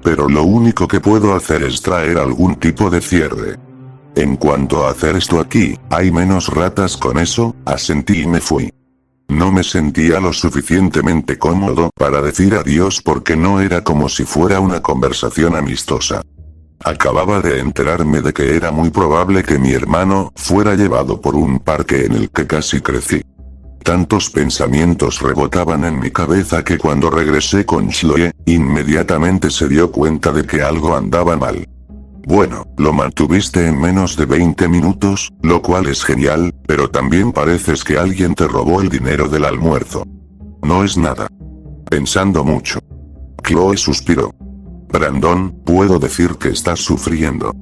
Pero lo único que puedo hacer es traer algún tipo de cierre. En cuanto a hacer esto aquí, hay menos ratas con eso, asentí y me fui. No me sentía lo suficientemente cómodo para decir adiós porque no era como si fuera una conversación amistosa. Acababa de enterarme de que era muy probable que mi hermano fuera llevado por un parque en el que casi crecí. Tantos pensamientos rebotaban en mi cabeza que cuando regresé con Chloe, inmediatamente se dio cuenta de que algo andaba mal. Bueno, lo mantuviste en menos de 20 minutos, lo cual es genial, pero también pareces que alguien te robó el dinero del almuerzo. No es nada. Pensando mucho. Chloe suspiró. Brandon, puedo decir que estás sufriendo.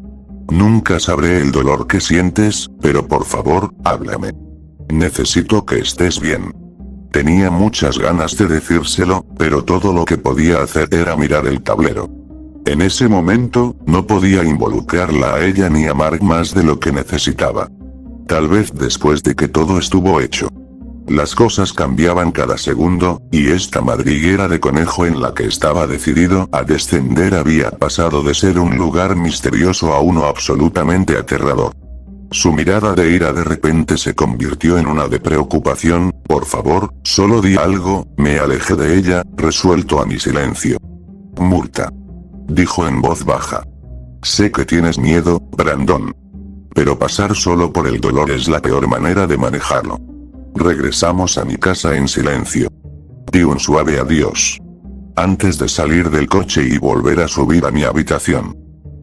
Nunca sabré el dolor que sientes, pero por favor, háblame. Necesito que estés bien. Tenía muchas ganas de decírselo, pero todo lo que podía hacer era mirar el tablero. En ese momento, no podía involucrarla a ella ni a Mark más de lo que necesitaba. Tal vez después de que todo estuvo hecho. Las cosas cambiaban cada segundo, y esta madriguera de conejo en la que estaba decidido a descender había pasado de ser un lugar misterioso a uno absolutamente aterrador. Su mirada de ira de repente se convirtió en una de preocupación. Por favor, solo di algo, me alejé de ella, resuelto a mi silencio. Murta. Dijo en voz baja. Sé que tienes miedo, Brandon. Pero pasar solo por el dolor es la peor manera de manejarlo. Regresamos a mi casa en silencio. Di un suave adiós. Antes de salir del coche y volver a subir a mi habitación.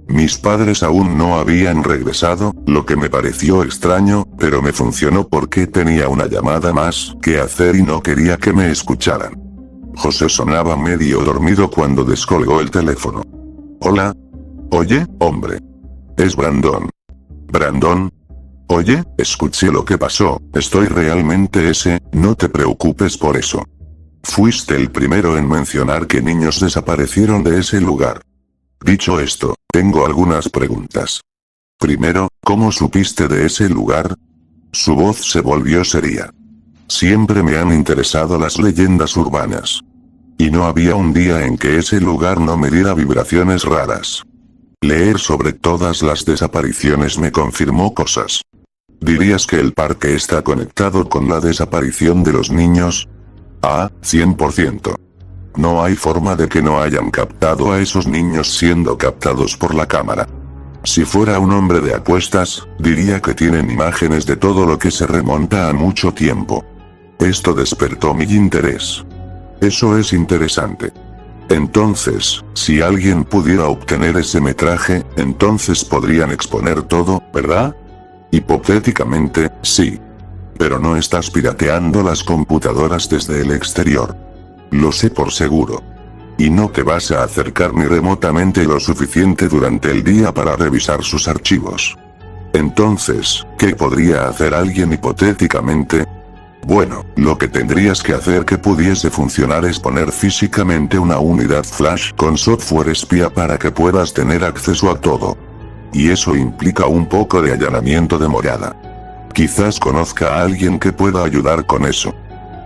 Mis padres aún no habían regresado, lo que me pareció extraño, pero me funcionó porque tenía una llamada más que hacer y no quería que me escucharan. José sonaba medio dormido cuando descolgó el teléfono. Hola. Oye, hombre. Es Brandon. Brandon. Oye, escuché lo que pasó, estoy realmente no te preocupes por eso. Fuiste el primero en mencionar que niños desaparecieron de ese lugar. Dicho esto, tengo algunas preguntas. Primero, ¿cómo supiste de ese lugar? Su voz se volvió seria. Siempre me han interesado las leyendas urbanas. Y no había un día en que ese lugar no me diera vibraciones raras. Leer sobre todas las desapariciones me confirmó cosas. ¿Dirías que el parque está conectado con la desaparición de los niños? 100%. No hay forma de que no hayan captado a esos niños siendo captados por la cámara. Si fuera un hombre de apuestas, diría que tienen imágenes de todo lo que se remonta a mucho tiempo. Esto despertó mi interés. Eso es interesante. Entonces, si alguien pudiera obtener ese metraje, entonces podrían exponer todo, ¿verdad? Hipotéticamente, sí. Pero no estás pirateando las computadoras desde el exterior. Lo sé por seguro. Y no te vas a acercar ni remotamente lo suficiente durante el día para revisar sus archivos. Entonces, ¿qué podría hacer alguien hipotéticamente? Bueno, lo que tendrías que hacer que pudiese funcionar es poner físicamente una unidad flash con software espía para que puedas tener acceso a todo. Y eso implica un poco de allanamiento de morada. Quizás conozca a alguien que pueda ayudar con eso.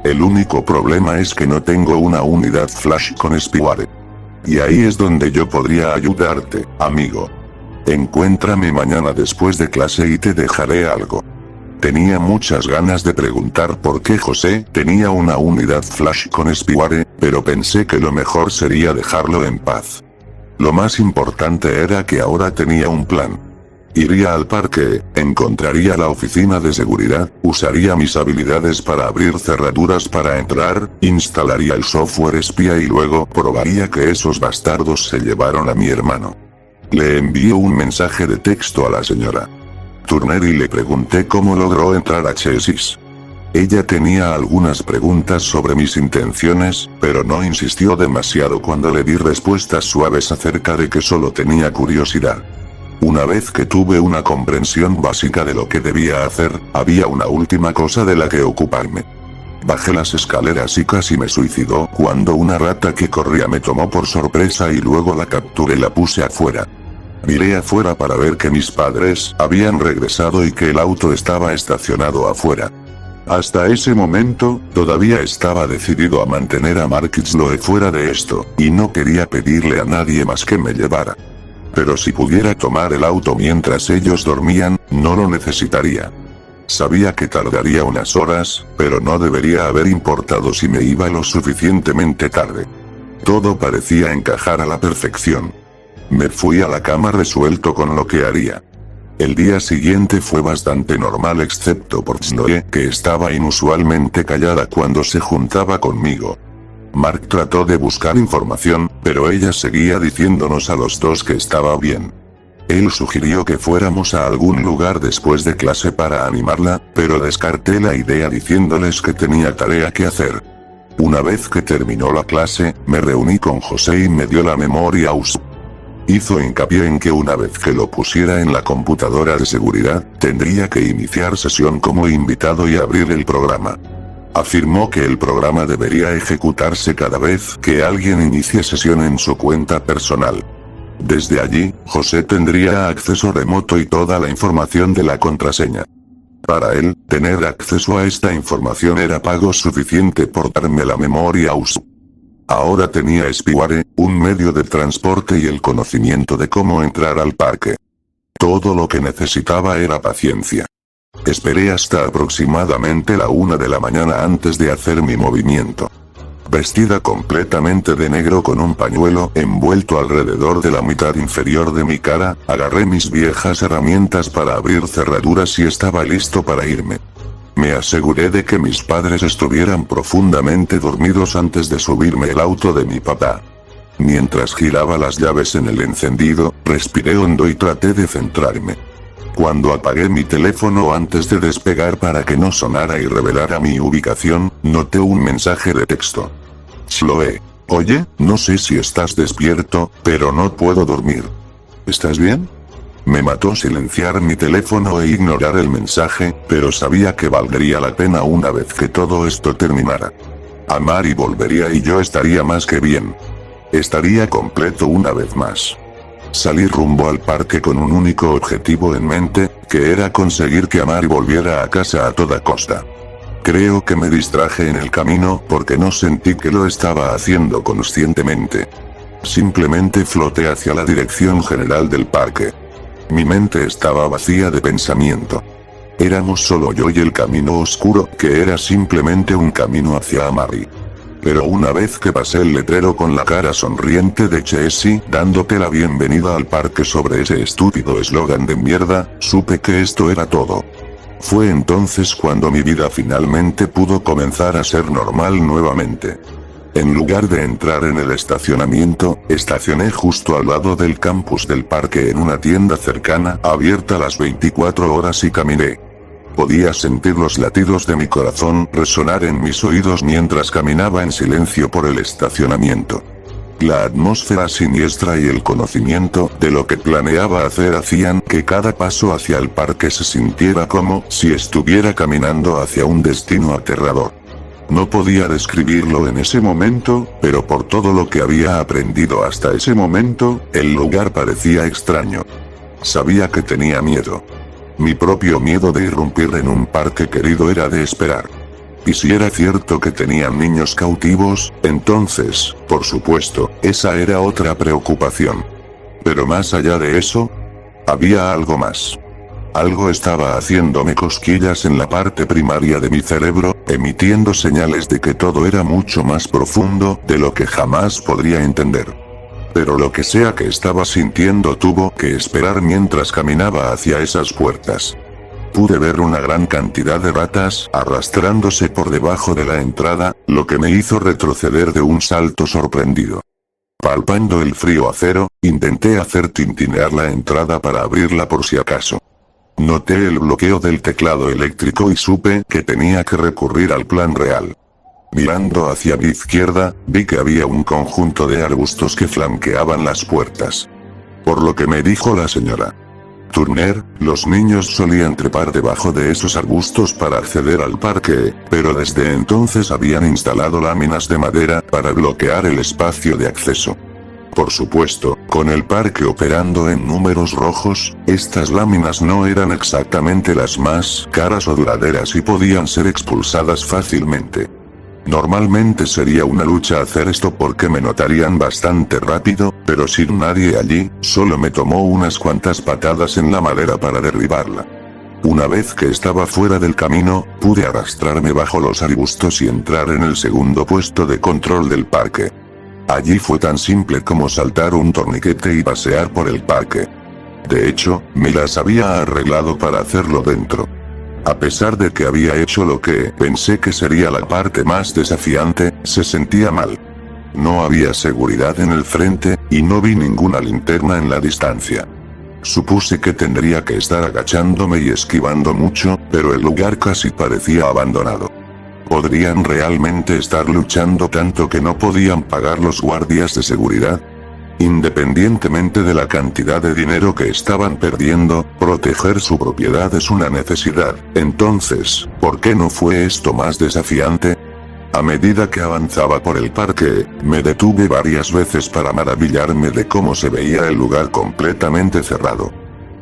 El único problema es que no tengo una unidad flash con spyware. Y ahí es donde yo podría ayudarte, amigo. Encuéntrame mañana después de clase y te dejaré algo. Tenía muchas ganas de preguntar por qué José tenía una unidad flash con spyware, pero pensé que lo mejor sería dejarlo en paz. Lo más importante era que ahora tenía un plan. Iría al parque, encontraría la oficina de seguridad, usaría mis habilidades para abrir cerraduras para entrar, instalaría el software espía y luego probaría que esos bastardos se llevaron a mi hermano. Le envié un mensaje de texto a la señora Turner y le pregunté cómo logró entrar a Chessis. Ella tenía algunas preguntas sobre mis intenciones, pero no insistió demasiado cuando le di respuestas suaves acerca de que solo tenía curiosidad. Una vez que tuve una comprensión básica de lo que debía hacer, había una última cosa de la que ocuparme. Bajé las escaleras y casi me suicidó cuando una rata que corría me tomó por sorpresa y luego la capturé y la puse afuera. Miré afuera para ver que mis padres habían regresado y que el auto estaba estacionado afuera. Hasta ese momento, todavía estaba decidido a mantener a Mark Sloe fuera de esto, y no quería pedirle a nadie más que me llevara. Pero si pudiera tomar el auto mientras ellos dormían, no lo necesitaría. Sabía que tardaría unas horas, pero no debería haber importado si me iba lo suficientemente tarde. Todo parecía encajar a la perfección. Me fui a la cama resuelto con lo que haría. El día siguiente fue bastante normal excepto por Sloe, que estaba inusualmente callada cuando se juntaba conmigo. Mark trató de buscar información, pero ella seguía diciéndonos a los dos que estaba bien. Él sugirió que fuéramos a algún lugar después de clase para animarla, pero descarté la idea diciéndoles que tenía tarea que hacer. Una vez que terminó la clase, me reuní con José y me dio la memoria US. Hizo hincapié en que una vez que lo pusiera en la computadora de seguridad, tendría que iniciar sesión como invitado y abrir el programa. Afirmó que el programa debería ejecutarse cada vez que alguien inicie sesión en su cuenta personal. Desde allí, José tendría acceso remoto y toda la información de la contraseña. Para él, tener acceso a esta información era pago suficiente por darme la memoria US. Ahora tenía Spyware, un medio de transporte y el conocimiento de cómo entrar al parque. Todo lo que necesitaba era paciencia. Esperé hasta aproximadamente la 1 de la mañana antes de hacer mi movimiento. Vestida completamente de negro con un pañuelo envuelto alrededor de la mitad inferior de mi cara, agarré mis viejas herramientas para abrir cerraduras y estaba listo para irme. Me aseguré de que mis padres estuvieran profundamente dormidos antes de subirme el auto de mi papá. Mientras giraba las llaves en el encendido, respiré hondo y traté de centrarme. Cuando apagué mi teléfono antes de despegar para que no sonara y revelara mi ubicación, noté un mensaje de texto. Sloe. Oye, no sé si estás despierto, pero no puedo dormir. ¿Estás bien? Me mató silenciar mi teléfono e ignorar el mensaje, pero sabía que valdría la pena una vez que todo esto terminara. Amari volvería y yo estaría más que bien. Estaría completo una vez más. Salí rumbo al parque con un único objetivo en mente, que era conseguir que Amari volviera a casa a toda costa. Creo que me distraje en el camino porque no sentí que lo estaba haciendo conscientemente. Simplemente floté hacia la dirección general del parque. Mi mente estaba vacía de pensamiento. Éramos solo yo y el camino oscuro, que era simplemente un camino hacia Amari. Pero una vez que pasé el letrero con la cara sonriente de Chessie, dándote la bienvenida al parque sobre ese estúpido eslogan de mierda, supe que esto era todo. Fue entonces cuando mi vida finalmente pudo comenzar a ser normal nuevamente. En lugar de entrar en el estacionamiento, estacioné justo al lado del campus del parque en una tienda cercana, abierta las 24 horas y caminé. Podía sentir los latidos de mi corazón resonar en mis oídos mientras caminaba en silencio por el estacionamiento. La atmósfera siniestra y el conocimiento de lo que planeaba hacer hacían que cada paso hacia el parque se sintiera como si estuviera caminando hacia un destino aterrador. No podía describirlo en ese momento, pero por todo lo que había aprendido hasta ese momento, el lugar parecía extraño. Sabía que tenía miedo. Mi propio miedo de irrumpir en un parque querido era de esperar. Y si era cierto que tenían niños cautivos, entonces, por supuesto, esa era otra preocupación. Pero más allá de eso, había algo más. Algo estaba haciéndome cosquillas en la parte primaria de mi cerebro, emitiendo señales de que todo era mucho más profundo de lo que jamás podría entender. Pero lo que sea que estaba sintiendo tuvo que esperar mientras caminaba hacia esas puertas. Pude ver una gran cantidad de ratas arrastrándose por debajo de la entrada, lo que me hizo retroceder de un salto sorprendido. Palpando el frío acero, intenté hacer tintinear la entrada para abrirla por si acaso. Noté el bloqueo del teclado eléctrico y supe que tenía que recurrir al plan real. Mirando hacia mi izquierda, vi que había un conjunto de arbustos que flanqueaban las puertas. Por lo que me dijo la señora. Turner, los niños solían trepar debajo de esos arbustos para acceder al parque, pero desde entonces habían instalado láminas de madera para bloquear el espacio de acceso. Por supuesto, con el parque operando en números rojos, estas láminas no eran exactamente las más caras o duraderas y podían ser expulsadas fácilmente. Normalmente sería una lucha hacer esto porque me notarían bastante rápido, pero sin nadie allí, solo me tomó unas cuantas patadas en la madera para derribarla. Una vez que estaba fuera del camino, pude arrastrarme bajo los arbustos y entrar en el segundo puesto de control del parque. Allí fue tan simple como saltar un torniquete y pasear por el parque. De hecho, me las había arreglado para hacerlo dentro. A pesar de que había hecho lo que pensé que sería la parte más desafiante, se sentía mal. No había seguridad en el frente, y no vi ninguna linterna en la distancia. Supuse que tendría que estar agachándome y esquivando mucho, pero el lugar casi parecía abandonado. ¿Podrían realmente estar luchando tanto que no podían pagar los guardias de seguridad? Independientemente de la cantidad de dinero que estaban perdiendo, proteger su propiedad es una necesidad. Entonces, ¿por qué no fue esto más desafiante? A medida que avanzaba por el parque, me detuve varias veces para maravillarme de cómo se veía el lugar completamente cerrado.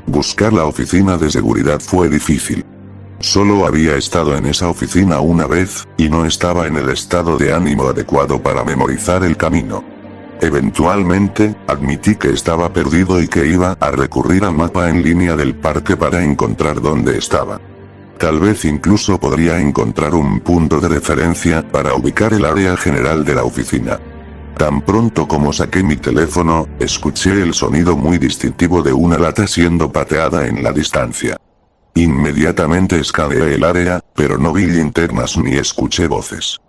Buscar la oficina de seguridad fue difícil. Solo había estado en esa oficina una vez, y no estaba en el estado de ánimo adecuado para memorizar el camino. Eventualmente, admití que estaba perdido y que iba a recurrir al mapa en línea del parque para encontrar dónde estaba. Tal vez incluso podría encontrar un punto de referencia para ubicar el área general de la oficina. Tan pronto como saqué mi teléfono, escuché el sonido muy distintivo de una lata siendo pateada en la distancia. Inmediatamente escaneé el área, pero no vi linternas ni escuché voces.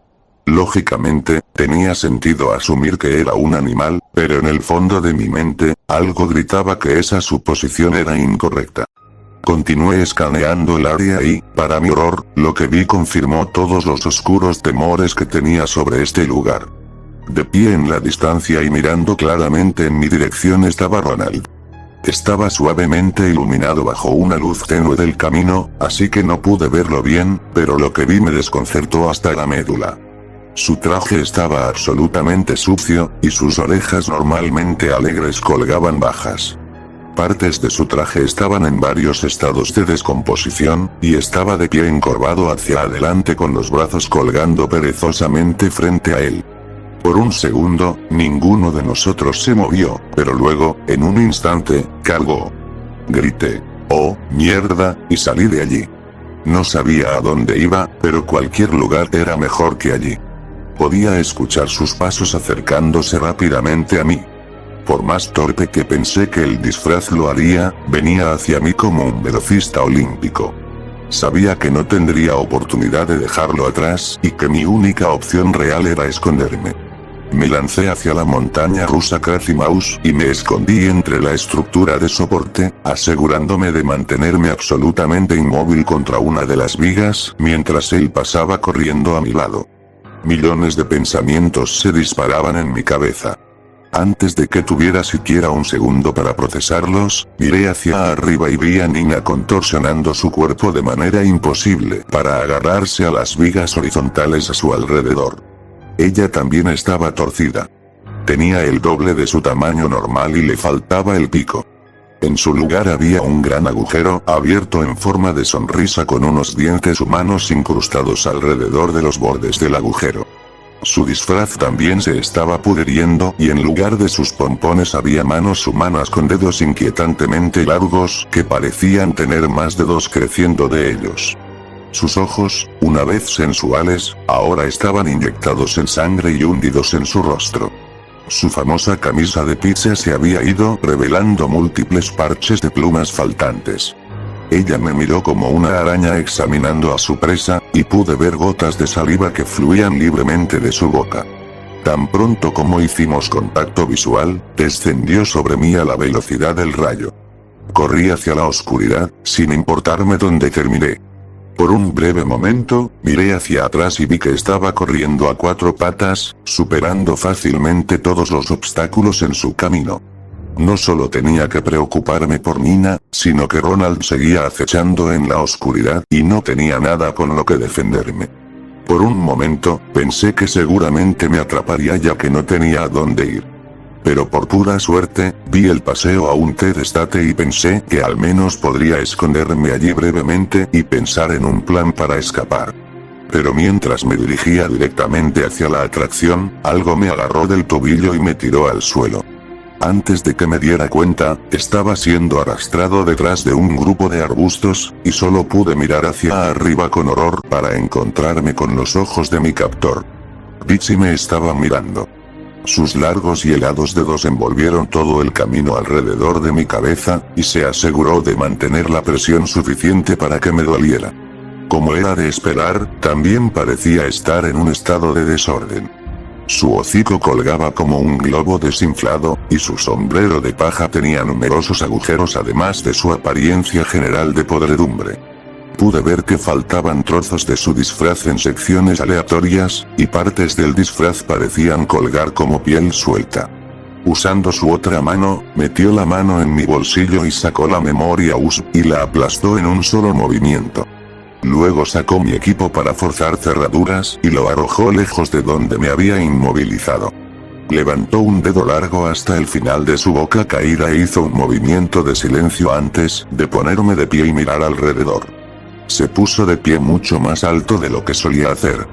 Lógicamente, tenía sentido asumir que era un animal, pero en el fondo de mi mente, algo gritaba que esa suposición era incorrecta. Continué escaneando el área y, para mi horror, lo que vi confirmó todos los oscuros temores que tenía sobre este lugar. De pie en la distancia y mirando claramente en mi dirección estaba Ronald. Estaba suavemente iluminado bajo una luz tenue del camino, así que no pude verlo bien, pero lo que vi me desconcertó hasta la médula. Su traje estaba absolutamente sucio, y sus orejas normalmente alegres colgaban bajas. Partes de su traje estaban en varios estados de descomposición, y estaba de pie encorvado hacia adelante con los brazos colgando perezosamente frente a él. Por un segundo, ninguno de nosotros se movió, pero luego, en un instante, cargó. Grité, ¡oh, mierda!, y salí de allí. No sabía a dónde iba, pero cualquier lugar era mejor que allí. Podía escuchar sus pasos acercándose rápidamente a mí. Por más torpe que pensé que el disfraz lo haría, venía hacia mí como un velocista olímpico. Sabía que no tendría oportunidad de dejarlo atrás y que mi única opción real era esconderme. Me lancé hacia la montaña rusa Crazy Mouse y me escondí entre la estructura de soporte, asegurándome de mantenerme absolutamente inmóvil contra una de las vigas mientras él pasaba corriendo a mi lado. Millones de pensamientos se disparaban en mi cabeza. Antes de que tuviera siquiera un segundo para procesarlos, miré hacia arriba y vi a Nina contorsionando su cuerpo de manera imposible para agarrarse a las vigas horizontales a su alrededor. Ella también estaba torcida. Tenía el doble de su tamaño normal y le faltaba el pico. En su lugar había un gran agujero abierto en forma de sonrisa con unos dientes humanos incrustados alrededor de los bordes del agujero. Su disfraz también se estaba pudriendo y en lugar de sus pompones había manos humanas con dedos inquietantemente largos que parecían tener más dedos creciendo de ellos. Sus ojos, una vez sensuales, ahora estaban inyectados en sangre y hundidos en su rostro. Su famosa camisa de pizza se había ido revelando múltiples parches de plumas faltantes. Ella me miró como una araña examinando a su presa, y pude ver gotas de saliva que fluían libremente de su boca. Tan pronto como hicimos contacto visual, descendió sobre mí a la velocidad del rayo. Corrí hacia la oscuridad, sin importarme dónde terminé. Por un breve momento, miré hacia atrás y vi que estaba corriendo a 4 patas, superando fácilmente todos los obstáculos en su camino. No solo tenía que preocuparme por Nina, sino que Ronald seguía acechando en la oscuridad y no tenía nada con lo que defenderme. Por un momento, pensé que seguramente me atraparía ya que no tenía a dónde ir. Pero por pura suerte, vi el paseo a un Ted Estate y pensé que al menos podría esconderme allí brevemente y pensar en un plan para escapar. Pero mientras me dirigía directamente hacia la atracción, algo me agarró del tobillo y me tiró al suelo. Antes de que me diera cuenta, estaba siendo arrastrado detrás de un grupo de arbustos, y solo pude mirar hacia arriba con horror para encontrarme con los ojos de mi captor. Richie me estaba mirando. Sus largos y helados dedos envolvieron todo el camino alrededor de mi cabeza, y se aseguró de mantener la presión suficiente para que me doliera. Como era de esperar, también parecía estar en un estado de desorden. Su hocico colgaba como un globo desinflado, y su sombrero de paja tenía numerosos agujeros además de su apariencia general de podredumbre. Pude ver que faltaban trozos de su disfraz en secciones aleatorias, y partes del disfraz parecían colgar como piel suelta. Usando su otra mano, metió la mano en mi bolsillo y sacó la memoria USB y la aplastó en un solo movimiento. Luego sacó mi equipo para forzar cerraduras y lo arrojó lejos de donde me había inmovilizado. Levantó un dedo largo hasta el final de su boca caída e hizo un movimiento de silencio antes de ponerme de pie y mirar alrededor. Se puso de pie mucho más alto de lo que solía hacer.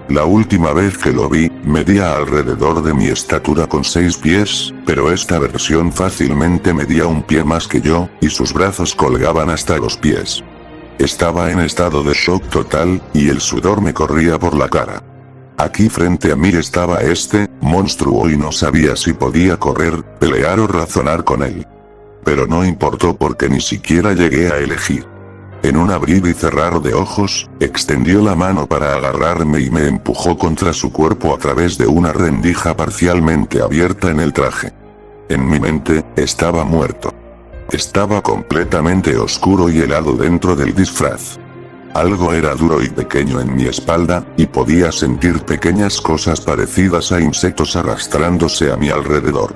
La última vez que lo vi, medía alrededor de mi estatura con 6 pies, pero esta versión fácilmente medía un pie más que yo, y sus brazos colgaban hasta los pies. Estaba en estado de shock total, y el sudor me corría por la cara. Aquí frente a mí estaba este monstruo y no sabía si podía correr, pelear o razonar con él. Pero no importó porque ni siquiera llegué a elegir. En un abrir y cerrar de ojos, extendió la mano para agarrarme y me empujó contra su cuerpo a través de una rendija parcialmente abierta en el traje. En mi mente, estaba muerto. Estaba completamente oscuro y helado dentro del disfraz. Algo era duro y pequeño en mi espalda, y podía sentir pequeñas cosas parecidas a insectos arrastrándose a mi alrededor.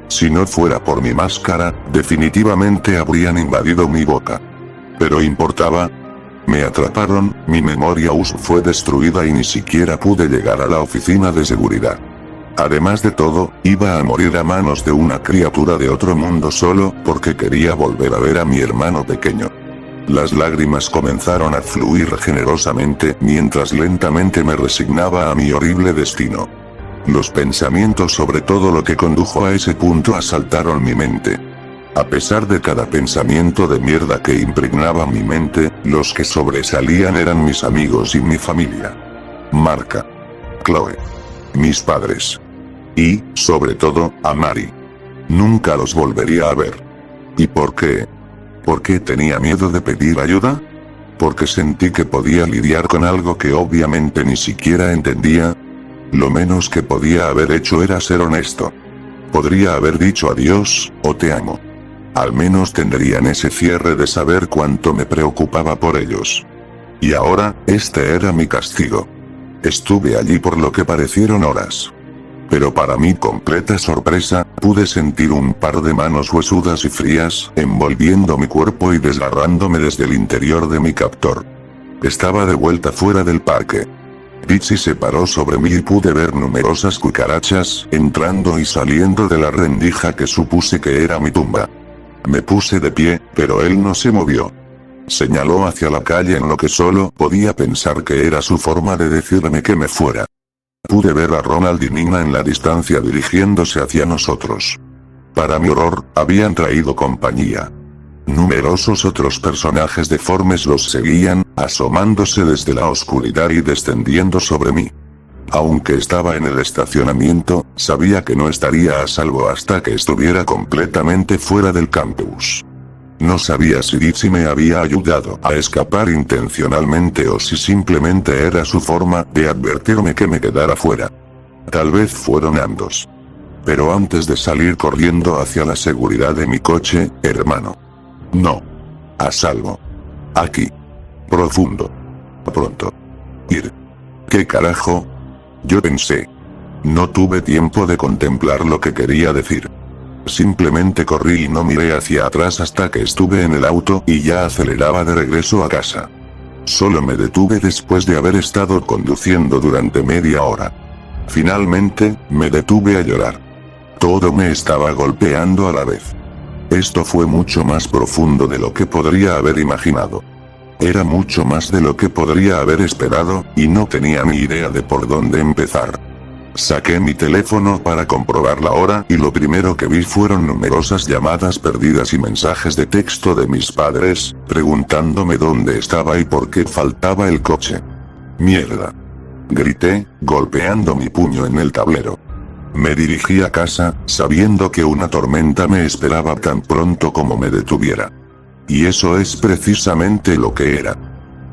Si no fuera por mi máscara, definitivamente habrían invadido mi boca. Pero importaba. Me atraparon, mi memoria USB fue destruida y ni siquiera pude llegar a la oficina de seguridad. Además de todo, iba a morir a manos de una criatura de otro mundo solo porque quería volver a ver a mi hermano pequeño. Las lágrimas comenzaron a fluir generosamente mientras lentamente me resignaba a mi horrible destino. Los pensamientos sobre todo lo que condujo a ese punto asaltaron mi mente. A pesar de cada pensamiento de mierda que impregnaba mi mente, los que sobresalían eran mis amigos y mi familia. Marca. Chloe. Mis padres. Y, sobre todo, a Mary. Nunca los volvería a ver. ¿Y por qué? ¿Por qué tenía miedo de pedir ayuda? Porque sentí que podía lidiar con algo que obviamente ni siquiera entendía. Lo menos que podía haber hecho era ser honesto. Podría haber dicho adiós, o te amo. Al menos tendrían ese cierre de saber cuánto me preocupaba por ellos. Y ahora, este era mi castigo. Estuve allí por lo que parecieron horas. Pero para mi completa sorpresa, pude sentir un par de manos huesudas y frías, envolviendo mi cuerpo y desgarrándome desde el interior de mi captor. Estaba de vuelta fuera del parque. Richie se paró sobre mí y pude ver numerosas cucarachas, entrando y saliendo de la rendija que supuse que era mi tumba. Me puse de pie, pero él no se movió. Señaló hacia la calle en lo que solo podía pensar que era su forma de decirme que me fuera. Pude ver a Ronald y Nina en la distancia dirigiéndose hacia nosotros. Para mi horror, habían traído compañía. Numerosos otros personajes deformes los seguían, asomándose desde la oscuridad y descendiendo sobre mí. Aunque estaba en el estacionamiento, sabía que no estaría a salvo hasta que estuviera completamente fuera del campus. No sabía si Dixie me había ayudado a escapar intencionalmente o si simplemente era su forma de advertirme que me quedara fuera. Tal vez fueron ambos. Pero antes de salir corriendo hacia la seguridad de mi coche, hermano. No. A salvo. Aquí. Profundo. Pronto. Ir. ¿Qué carajo? Yo pensé. No tuve tiempo de contemplar lo que quería decir. Simplemente corrí y no miré hacia atrás hasta que estuve en el auto y ya aceleraba de regreso a casa. Solo me detuve después de haber estado conduciendo durante media hora. Finalmente, me detuve a llorar. Todo me estaba golpeando a la vez. Esto fue mucho más profundo de lo que podría haber imaginado. Era mucho más de lo que podría haber esperado, y no tenía ni idea de por dónde empezar. Saqué mi teléfono para comprobar la hora y lo primero que vi fueron numerosas llamadas perdidas y mensajes de texto de mis padres, preguntándome dónde estaba y por qué faltaba el coche. ¡Mierda!, grité, golpeando mi puño en el tablero. Me dirigí a casa, sabiendo que una tormenta me esperaba tan pronto como me detuviera. Y eso es precisamente lo que era.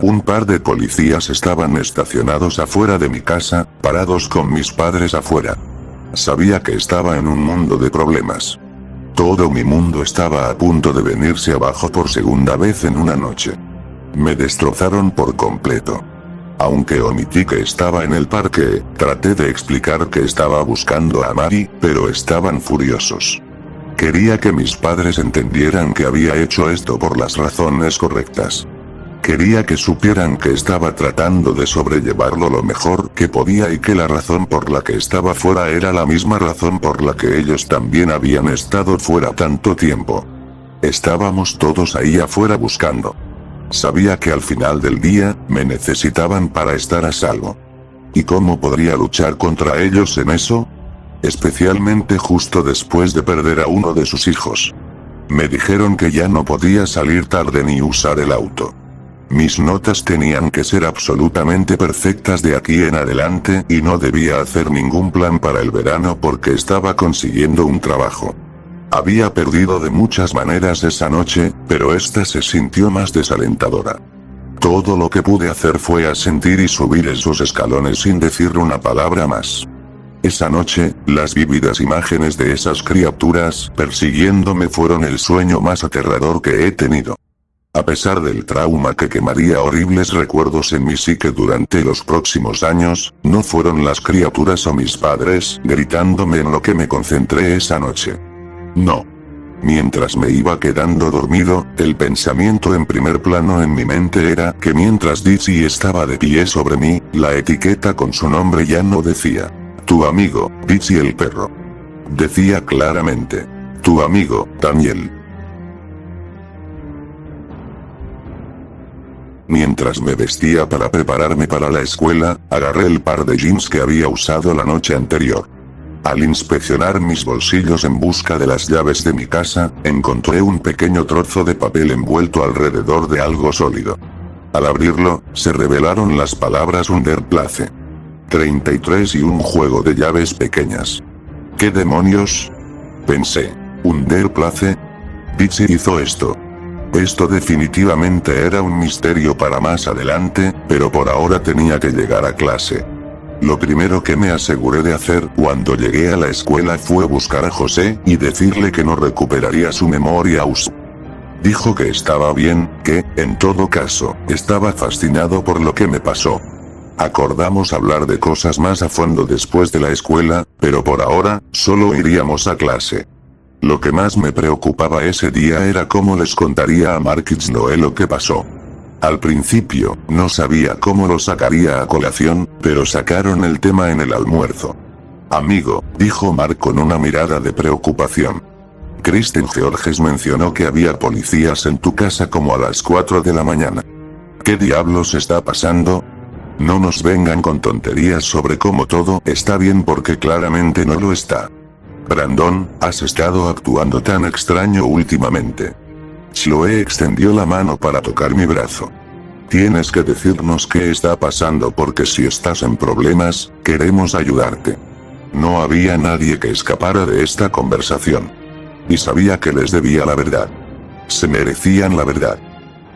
Un par de policías estaban estacionados afuera de mi casa, parados con mis padres afuera. Sabía que estaba en un mundo de problemas. Todo mi mundo estaba a punto de venirse abajo por segunda vez en una noche. Me destrozaron por completo. Aunque omití que estaba en el parque, traté de explicar que estaba buscando a Mari, pero estaban furiosos. Quería que mis padres entendieran que había hecho esto por las razones correctas. Quería que supieran que estaba tratando de sobrellevarlo lo mejor que podía y que la razón por la que estaba fuera era la misma razón por la que ellos también habían estado fuera tanto tiempo. Estábamos todos ahí afuera buscando. Sabía que al final del día, me necesitaban para estar a salvo. ¿Y cómo podría luchar contra ellos en eso? Especialmente justo después de perder a uno de sus hijos. Me dijeron que ya no podía salir tarde ni usar el auto. Mis notas tenían que ser absolutamente perfectas de aquí en adelante y no debía hacer ningún plan para el verano porque estaba consiguiendo un trabajo. Había perdido de muchas maneras esa noche, pero esta se sintió más desalentadora. Todo lo que pude hacer fue asentir y subir esos escalones sin decir una palabra más. Esa noche, las vívidas imágenes de esas criaturas persiguiéndome fueron el sueño más aterrador que he tenido. A pesar del trauma que quemaría horribles recuerdos en mi psique durante los próximos años, no fueron las criaturas o mis padres gritándome en lo que me concentré esa noche. No. Mientras me iba quedando dormido, el pensamiento en primer plano en mi mente era que mientras Dizzy estaba de pie sobre mí, la etiqueta con su nombre ya no decía tu amigo, Dizzy el perro. Decía claramente tu amigo, Daniel. Mientras me vestía para prepararme para la escuela, agarré el par de jeans que había usado la noche anterior. Al inspeccionar mis bolsillos en busca de las llaves de mi casa, encontré un pequeño trozo de papel envuelto alrededor de algo sólido. Al abrirlo, se revelaron las palabras Underplace 33 y un juego de llaves pequeñas. ¿Qué demonios?, pensé. ¿Underplace? Dizzy hizo esto. Esto definitivamente era un misterio para más adelante, pero por ahora tenía que llegar a clase. Lo primero que me aseguré de hacer cuando llegué a la escuela fue buscar a José y decirle que no recuperaría su memoria. Dijo que estaba bien, que, en todo caso, estaba fascinado por lo que me pasó. Acordamos hablar de cosas más a fondo después de la escuela, pero por ahora, solo iríamos a clase. Lo que más me preocupaba ese día era cómo les contaría a Mark y Chloe lo que pasó. Al principio, no sabía cómo lo sacaría a colación, pero sacaron el tema en el almuerzo. Amigo, dijo Mark con una mirada de preocupación. Kristen Georges mencionó que había policías en tu casa como a las 4 de la mañana. ¿Qué diablos está pasando? No nos vengan con tonterías sobre cómo todo está bien porque claramente no lo está. Brandon, has estado actuando tan extraño últimamente. Chloe extendió la mano para tocar mi brazo. Tienes que decirnos qué está pasando porque si estás en problemas, queremos ayudarte. No había nadie que escapara de esta conversación. Y sabía que les debía la verdad. Se merecían la verdad.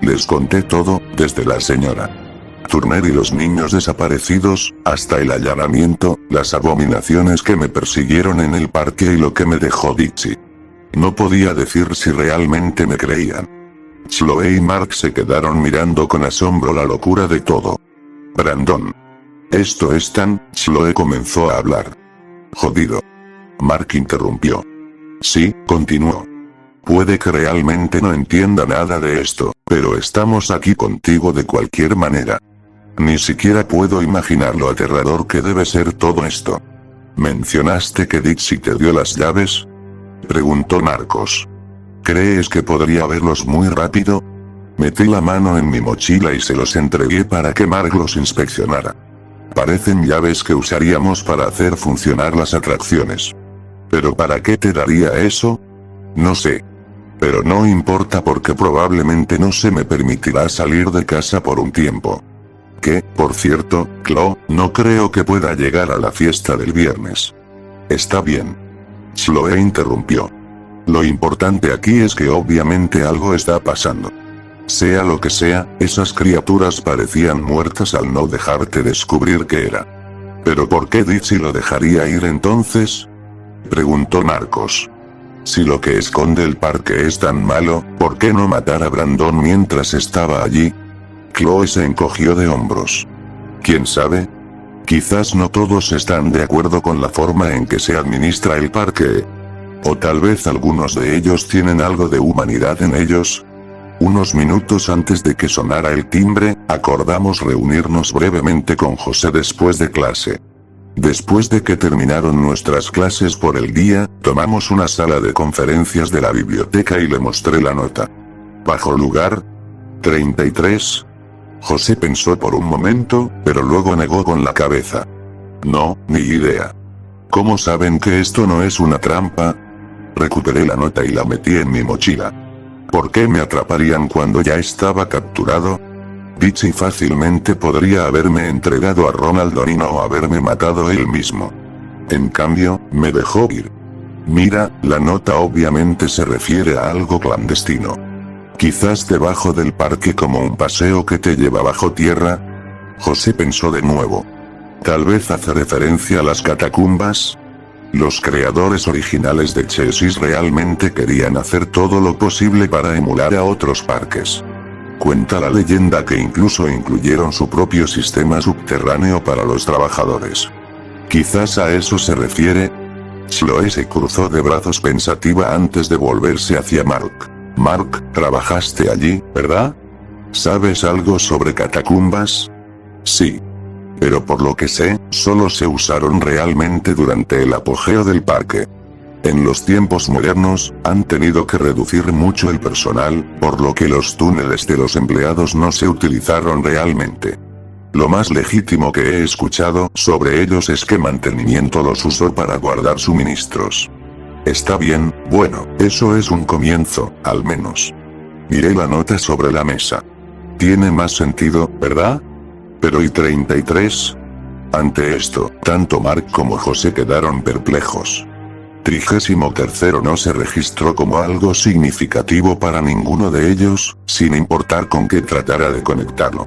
Les conté todo, desde la señora Turner y los niños desaparecidos, hasta el allanamiento, las abominaciones que me persiguieron en el parque y lo que me dejó Dizzy. No podía decir si realmente me creían. Chloe y Mark se quedaron mirando con asombro la locura de todo. Brandon. Esto es tan... Chloe comenzó a hablar. Jodido. Mark interrumpió. Sí, continuó. Puede que realmente no entienda nada de esto, pero estamos aquí contigo de cualquier manera. Ni siquiera puedo imaginar lo aterrador que debe ser todo esto. ¿Mencionaste que Dixie te dio las llaves?, preguntó Marcos. ¿Crees que podría verlos muy rápido? Metí la mano en mi mochila y se los entregué para que Mark los inspeccionara. Parecen llaves que usaríamos para hacer funcionar las atracciones. ¿Pero para qué te daría eso? No sé. Pero no importa porque probablemente no se me permitirá salir de casa por un tiempo. Que, por cierto, Chloe, no creo que pueda llegar a la fiesta del viernes. Está bien. Chloe interrumpió. Lo importante aquí es que obviamente algo está pasando. Sea lo que sea, esas criaturas parecían muertas al no dejarte descubrir qué era. ¿Pero por qué Dixie lo dejaría ir entonces?, preguntó Marcos. Si lo que esconde el parque es tan malo, ¿por qué no matar a Brandon mientras estaba allí? Chloe se encogió de hombros. ¿Quién sabe? Quizás no todos están de acuerdo con la forma en que se administra el parque. O tal vez algunos de ellos tienen algo de humanidad en ellos. Unos minutos antes de que sonara el timbre, acordamos reunirnos brevemente con José después de clase. Después de que terminaron nuestras clases por el día, tomamos una sala de conferencias de la biblioteca y le mostré la nota. ¿Bajo lugar 33? José pensó por un momento, pero luego negó con la cabeza. No, ni idea. ¿Cómo saben que esto no es una trampa? Recuperé la nota y la metí en mi mochila. ¿Por qué me atraparían cuando ya estaba capturado? Dixie fácilmente podría haberme entregado a Ronald Orino o haberme matado él mismo. En cambio, me dejó ir. Mira, la nota obviamente se refiere a algo clandestino. Quizás debajo del parque como un paseo que te lleva bajo tierra. José pensó de nuevo. Tal vez hace referencia a las catacumbas. Los creadores originales de Chessis realmente querían hacer todo lo posible para emular a otros parques. Cuenta la leyenda que incluso incluyeron su propio sistema subterráneo para los trabajadores. Quizás a eso se refiere. Chloe se cruzó de brazos pensativa antes de volverse hacia Mark. Mark, trabajaste allí, ¿verdad? ¿Sabes algo sobre catacumbas? Sí. Pero por lo que sé, solo se usaron realmente durante el apogeo del parque. En los tiempos modernos, han tenido que reducir mucho el personal, por lo que los túneles de los empleados no se utilizaron realmente. Lo más legítimo que he escuchado sobre ellos es que mantenimiento los usó para guardar suministros. Está bien, bueno, eso es un comienzo, al menos. Miré la nota sobre la mesa. Tiene más sentido, ¿verdad? Pero ¿y 33? Ante esto, tanto Mark como José quedaron perplejos. 33 no se registró como algo significativo para ninguno de ellos, sin importar con qué tratara de conectarlo.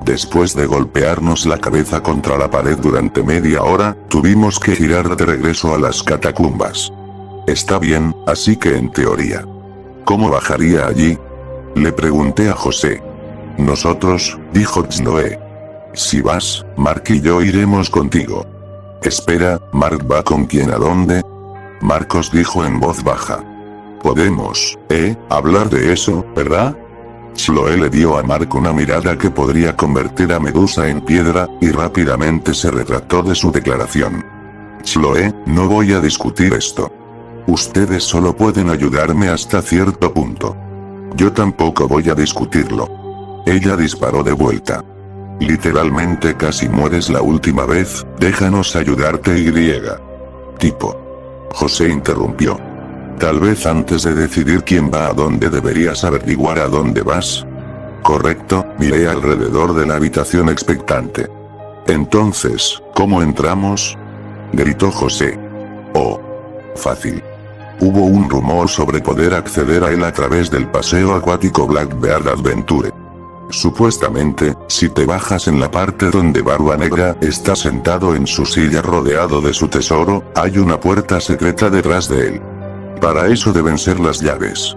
Después de golpearnos la cabeza contra la pared durante media hora, tuvimos que girar de regreso a las catacumbas. Está bien, así que en teoría. ¿Cómo bajaría allí? Le pregunté a José. Nosotros, dijo Chloe. Si vas, Mark y yo iremos contigo. Espera, ¿Mark va con quién a dónde? Marcos dijo en voz baja. Podemos, hablar de eso, ¿verdad? Chloe le dio a Mark una mirada que podría convertir a Medusa en piedra, y rápidamente se retractó de su declaración. Chloe, no voy a discutir esto. Ustedes solo pueden ayudarme hasta cierto punto. Yo tampoco voy a discutirlo. Ella disparó de vuelta. Literalmente casi mueres la última vez, déjanos ayudarte y. Tipo. José interrumpió. Tal vez antes de decidir quién va a dónde deberías averiguar a dónde vas. Correcto, miré alrededor de la habitación expectante. Entonces, ¿cómo entramos? Gritó José. Oh. Fácil. Hubo un rumor sobre poder acceder a él a través del paseo acuático Blackbeard Adventure. Supuestamente, si te bajas en la parte donde Barba Negra está sentado en su silla rodeado de su tesoro, hay una puerta secreta detrás de él. Para eso deben ser las llaves.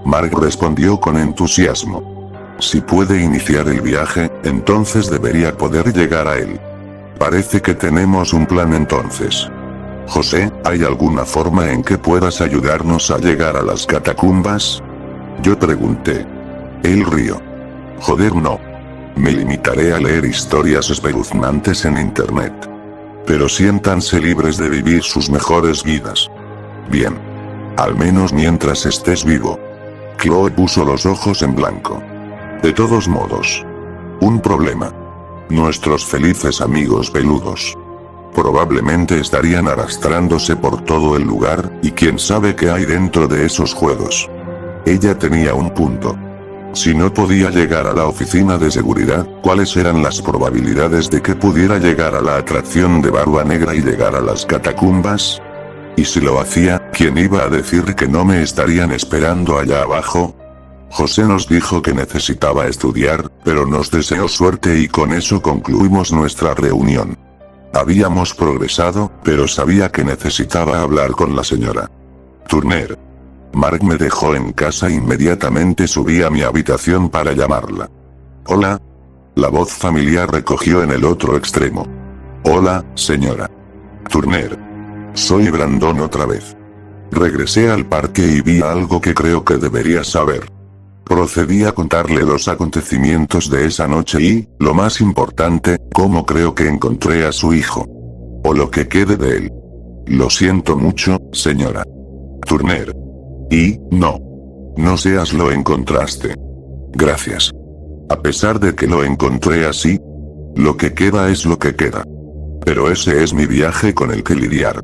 Mark respondió con entusiasmo. Si puede iniciar el viaje, entonces debería poder llegar a él. Parece que tenemos un plan entonces. José, ¿Hay alguna forma en que puedas ayudarnos a llegar a las catacumbas? Yo pregunté. Él rió. Joder, no. Me limitaré a leer historias espeluznantes en internet. Pero siéntanse libres de vivir sus mejores vidas. Bien. Al menos mientras estés vivo. Chloe puso los ojos en blanco. De todos modos. Un problema. Nuestros felices amigos peludos. Probablemente estarían arrastrándose por todo el lugar, y quién sabe qué hay dentro de esos juegos. Ella tenía un punto. Si no podía llegar a la oficina de seguridad, ¿cuáles eran las probabilidades de que pudiera llegar a la atracción de Barba Negra y llegar a las catacumbas? Y si lo hacía, ¿quién iba a decir que no me estarían esperando allá abajo? José nos dijo que necesitaba estudiar, pero nos deseó suerte y con eso concluimos nuestra reunión. Habíamos progresado, pero sabía que necesitaba hablar con la señora Turner. Mark me dejó en casa e inmediatamente subí a mi habitación para llamarla. Hola. La voz familiar recogió en el otro extremo. Hola, señora Turner. Soy Brandon otra vez. Regresé al parque y vi algo que creo que debería saber. Procedí a contarle los acontecimientos de esa noche y, lo más importante, cómo creo que encontré a su hijo. O lo que quede de él. Lo siento mucho, señora Turner. Y, no. No seas lo encontraste. Gracias. A pesar de que lo encontré así, lo que queda es lo que queda. Pero ese es mi viaje con el que lidiar.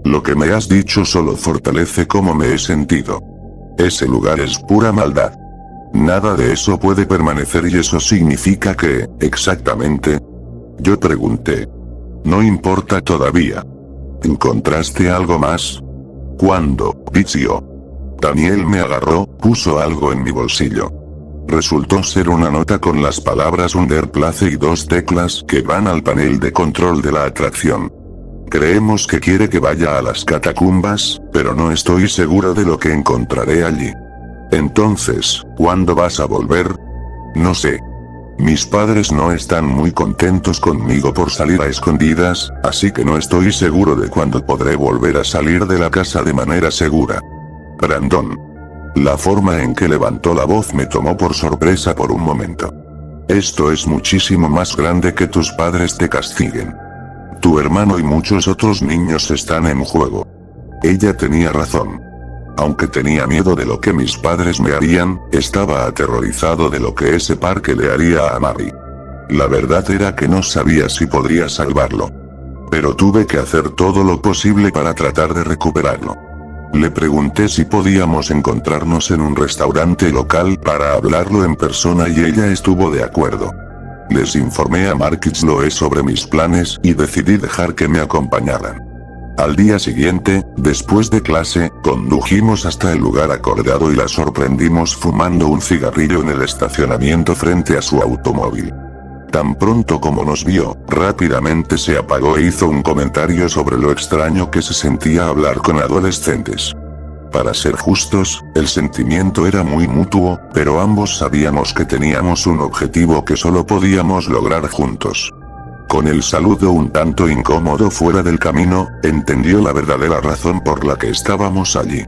Lo que me has dicho solo fortalece cómo me he sentido. Ese lugar es pura maldad. Nada de eso puede permanecer y eso significa que, exactamente. Yo pregunté. No importa todavía. ¿Encontraste algo más? ¿Cuándo, Vizio? Daniel me agarró, puso algo en mi bolsillo. Resultó ser una nota con las palabras Underplace y 2 teclas que van al panel de control de la atracción. Creemos que quiere que vaya a las catacumbas, pero no estoy seguro de lo que encontraré allí. Entonces, ¿cuándo vas a volver? No sé. Mis padres no están muy contentos conmigo por salir a escondidas, así que no estoy seguro de cuándo podré volver a salir de la casa de manera segura. Brandon. La forma en que levantó la voz me tomó por sorpresa por un momento. Esto es muchísimo más grande que tus padres te castiguen. Tu hermano y muchos otros niños están en juego. Ella tenía razón. Aunque tenía miedo de lo que mis padres me harían, estaba aterrorizado de lo que ese parque le haría a Mary. La verdad era que no sabía si podría salvarlo. Pero tuve que hacer todo lo posible para tratar de recuperarlo. Le pregunté si podíamos encontrarnos en un restaurante local para hablarlo en persona y ella estuvo de acuerdo. Les informé a Mark y Chloe sobre mis planes y decidí dejar que me acompañaran. Al día siguiente, después de clase, condujimos hasta el lugar acordado y la sorprendimos fumando un cigarrillo en el estacionamiento frente a su automóvil. Tan pronto como nos vio, rápidamente se apagó e hizo un comentario sobre lo extraño que se sentía hablar con adolescentes. Para ser justos, el sentimiento era muy mutuo, pero ambos sabíamos que teníamos un objetivo que solo podíamos lograr juntos. Con el saludo un tanto incómodo fuera del camino, entendió la verdadera razón por la que estábamos allí.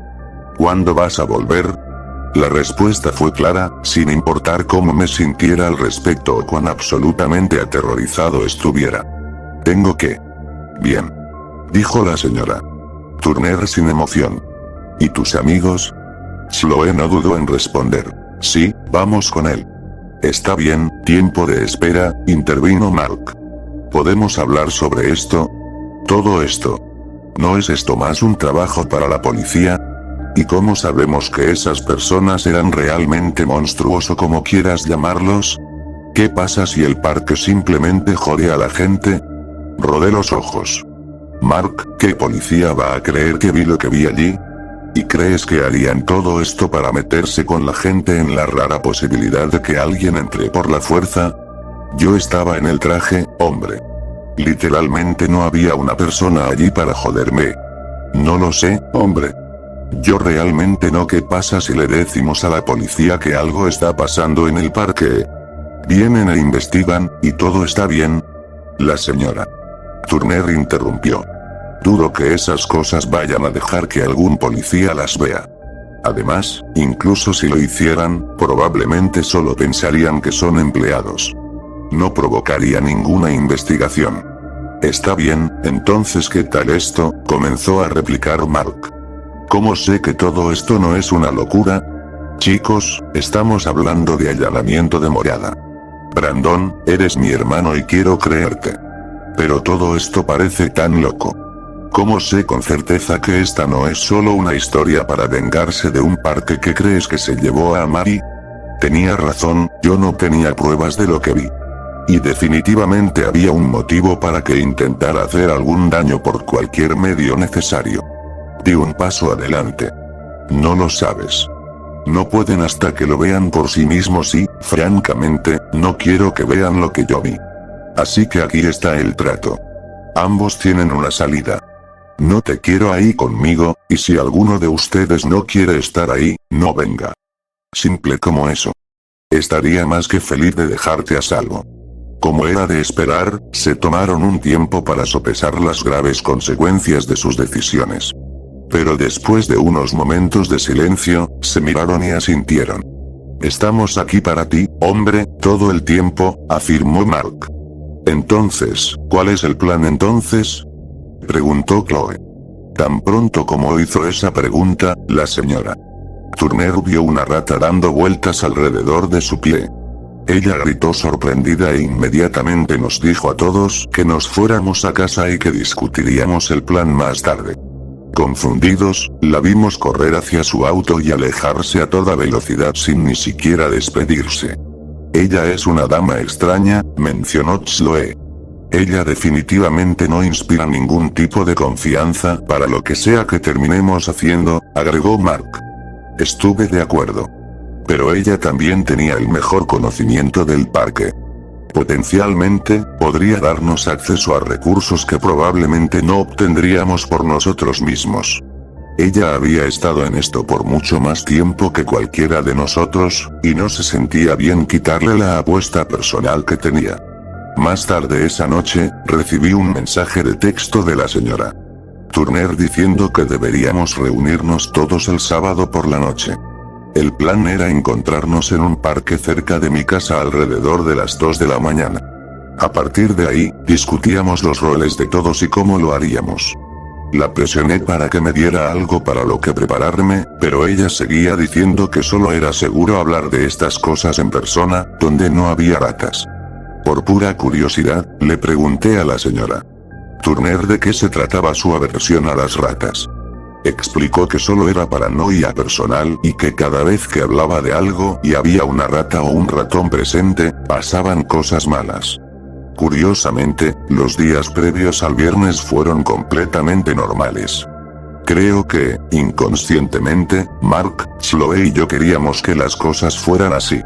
¿Cuándo vas a volver? La respuesta fue clara, sin importar cómo me sintiera al respecto o cuán absolutamente aterrorizado estuviera. Tengo que. Bien. Dijo la señora Turner sin emoción. ¿Y tus amigos? Chloe no dudó en responder. Sí, vamos con él. Está bien, tiempo de espera, intervino Mark. ¿Podemos hablar sobre esto? Todo esto. ¿No es esto más un trabajo para la policía? ¿Y cómo sabemos que esas personas eran realmente monstruos o como quieras llamarlos? ¿Qué pasa si el parque simplemente jode a la gente? Rodé los ojos. Mark, ¿qué policía va a creer que vi lo que vi allí? ¿Y crees que harían todo esto para meterse con la gente en la rara posibilidad de que alguien entre por la fuerza? Yo estaba en el traje, hombre. Literalmente no había una persona allí para joderme. No lo sé, hombre. Yo realmente no. ¿Qué pasa si le decimos a la policía que algo está pasando en el parque? Vienen e investigan, y todo está bien. La señora Turner interrumpió. Dudo que esas cosas vayan a dejar que algún policía las vea. Además, incluso si lo hicieran, probablemente solo pensarían que son empleados. No provocaría ninguna investigación. Está bien, entonces ¿qué tal esto?, comenzó a replicar Mark. ¿Cómo sé que todo esto no es una locura? Chicos, estamos hablando de allanamiento de morada. Brandon, eres mi hermano y quiero creerte. Pero todo esto parece tan loco. ¿Cómo sé con certeza que esta no es solo una historia para vengarse de un parque que crees que se llevó a Mary? Tenía razón, yo no tenía pruebas de lo que vi. Y definitivamente había un motivo para que intentara hacer algún daño por cualquier medio necesario. Di un paso adelante. No lo sabes. No pueden hasta que lo vean por sí mismos y, francamente, no quiero que vean lo que yo vi. Así que aquí está el trato. Ambos tienen una salida. No te quiero ahí conmigo, y si alguno de ustedes no quiere estar ahí, no venga. Simple como eso. Estaría más que feliz de dejarte a salvo. Como era de esperar, se tomaron un tiempo para sopesar las graves consecuencias de sus decisiones. Pero después de unos momentos de silencio, se miraron y asintieron. Estamos aquí para ti, hombre, todo el tiempo, afirmó Mark. Entonces, ¿cuál es el plan entonces?, preguntó Chloe. Tan pronto como hizo esa pregunta, la señora Turner vio una rata dando vueltas alrededor de su pie. Ella gritó sorprendida e inmediatamente nos dijo a todos que nos fuéramos a casa y que discutiríamos el plan más tarde. Confundidos, la vimos correr hacia su auto y alejarse a toda velocidad sin ni siquiera despedirse. Ella es una dama extraña, mencionó Chloe. Ella definitivamente no inspira ningún tipo de confianza para lo que sea que terminemos haciendo, agregó Mark. Estuve de acuerdo. Pero ella también tenía el mejor conocimiento del parque. Potencialmente, podría darnos acceso a recursos que probablemente no obtendríamos por nosotros mismos. Ella había estado en esto por mucho más tiempo que cualquiera de nosotros, y no se sentía bien quitarle la apuesta personal que tenía. Más tarde esa noche, recibí un mensaje de texto de la señora Turner diciendo que deberíamos reunirnos todos el sábado por la noche. El plan era encontrarnos en un parque cerca de mi casa alrededor de las 2 de la mañana. A partir de ahí, discutíamos los roles de todos y cómo lo haríamos. La presioné para que me diera algo para lo que prepararme, pero ella seguía diciendo que solo era seguro hablar de estas cosas en persona, donde no había ratas. Por pura curiosidad, le pregunté a la señora Turner de qué se trataba su aversión a las ratas. Explicó que solo era paranoia personal y que cada vez que hablaba de algo y había una rata o un ratón presente, pasaban cosas malas. Curiosamente, los días previos al viernes fueron completamente normales. Creo que, inconscientemente, Mark, Chloe y yo queríamos que las cosas fueran así.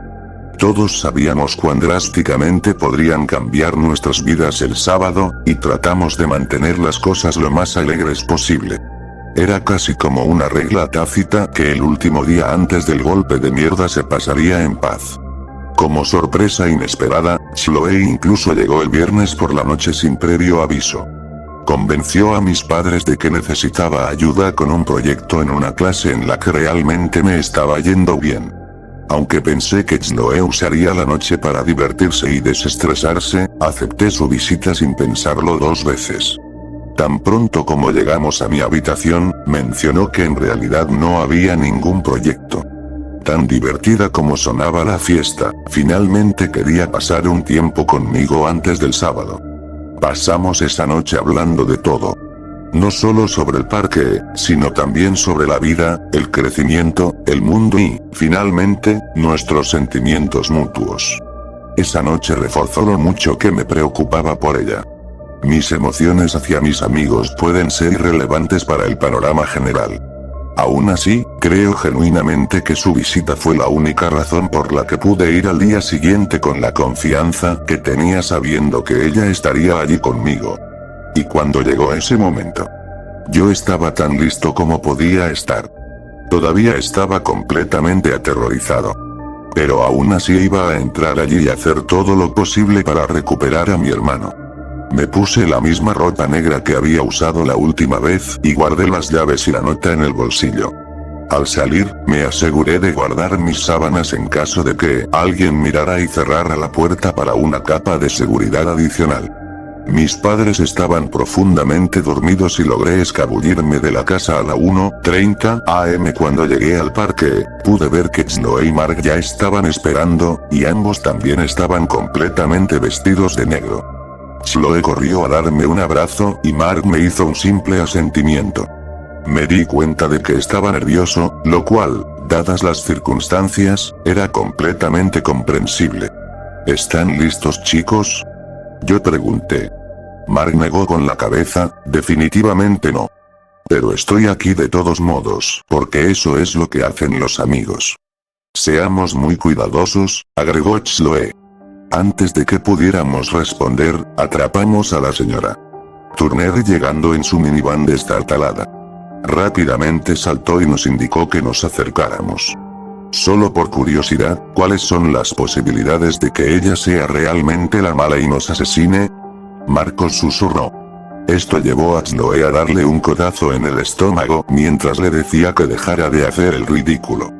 Todos sabíamos cuán drásticamente podrían cambiar nuestras vidas el sábado, y tratamos de mantener las cosas lo más alegres posible. Era casi como una regla tácita que el último día antes del golpe de mierda se pasaría en paz. Como sorpresa inesperada, Chloe incluso llegó el viernes por la noche sin previo aviso. Convenció a mis padres de que necesitaba ayuda con un proyecto en una clase en la que realmente me estaba yendo bien. Aunque pensé que Chloe usaría la noche para divertirse y desestresarse, acepté su visita sin pensarlo dos veces. Tan pronto como llegamos a mi habitación, mencionó que en realidad no había ningún proyecto. Tan divertida como sonaba la fiesta, finalmente quería pasar un tiempo conmigo antes del sábado. Pasamos esa noche hablando de todo. No solo sobre el parque, sino también sobre la vida, el crecimiento, el mundo y, finalmente, nuestros sentimientos mutuos. Esa noche reforzó lo mucho que me preocupaba por ella. Mis emociones hacia mis amigos pueden ser irrelevantes para el panorama general. Aún así, creo genuinamente que su visita fue la única razón por la que pude ir al día siguiente con la confianza que tenía sabiendo que ella estaría allí conmigo. Y cuando llegó ese momento, yo estaba tan listo como podía estar. Todavía estaba completamente aterrorizado. Pero aún así iba a entrar allí y hacer todo lo posible para recuperar a mi hermano. Me puse la misma ropa negra que había usado la última vez y guardé las llaves y la nota en el bolsillo. Al salir, me aseguré de guardar mis sábanas en caso de que alguien mirara y cerrara la puerta para una capa de seguridad adicional. Mis padres estaban profundamente dormidos y logré escabullirme de la casa a la 1:30 am. Cuando llegué al parque, pude ver que Chloe y Mark ya estaban esperando, y ambos también estaban completamente vestidos de negro. Chloe corrió a darme un abrazo y Mark me hizo un simple asentimiento. Me di cuenta de que estaba nervioso, lo cual, dadas las circunstancias, era completamente comprensible. ¿Están listos, chicos?, yo pregunté. Mark negó con la cabeza, definitivamente no. Pero estoy aquí de todos modos, porque eso es lo que hacen los amigos. Seamos muy cuidadosos, agregó Chloe. Antes de que pudiéramos responder, atrapamos a la señora Turner llegando en su minivan destartalada. Rápidamente saltó y nos indicó que nos acercáramos. Solo por curiosidad, ¿cuáles son las posibilidades de que ella sea realmente la mala y nos asesine?, Marcos susurró. Esto llevó a Chloe a darle un codazo en el estómago mientras le decía que dejara de hacer el ridículo.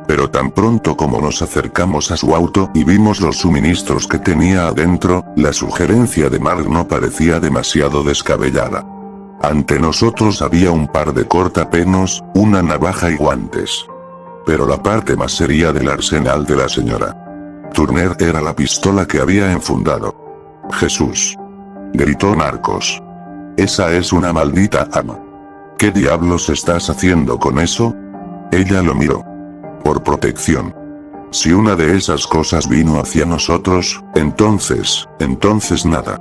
Pero tan pronto como nos acercamos a su auto y vimos los suministros que tenía adentro, la sugerencia de Mark no parecía demasiado descabellada. Ante nosotros había un par de cortapenos, una navaja y guantes. Pero la parte más seria del arsenal de la señora Turner era la pistola que había enfundado. Jesús, gritó Marcos. Esa es una maldita arma. ¿Qué diablos estás haciendo con eso? Ella lo miró. Por protección. Si una de esas cosas vino hacia nosotros, entonces nada.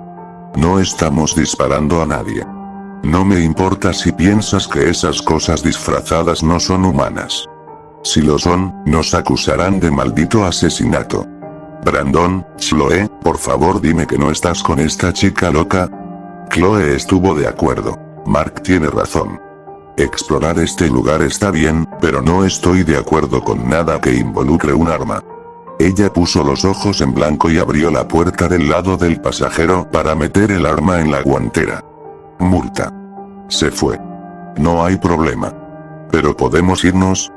No estamos disparando a nadie. No me importa si piensas que esas cosas disfrazadas no son humanas. Si lo son, nos acusarán de maldito asesinato. Brandon, Chloe, por favor dime que no estás con esta chica loca. Chloe estuvo de acuerdo. Mark tiene razón. Explorar este lugar está bien, pero no estoy de acuerdo con nada que involucre un arma. Ella puso los ojos en blanco y abrió la puerta del lado del pasajero para meter el arma en la guantera. Multa. Se fue. No hay problema. ¿Pero podemos irnos?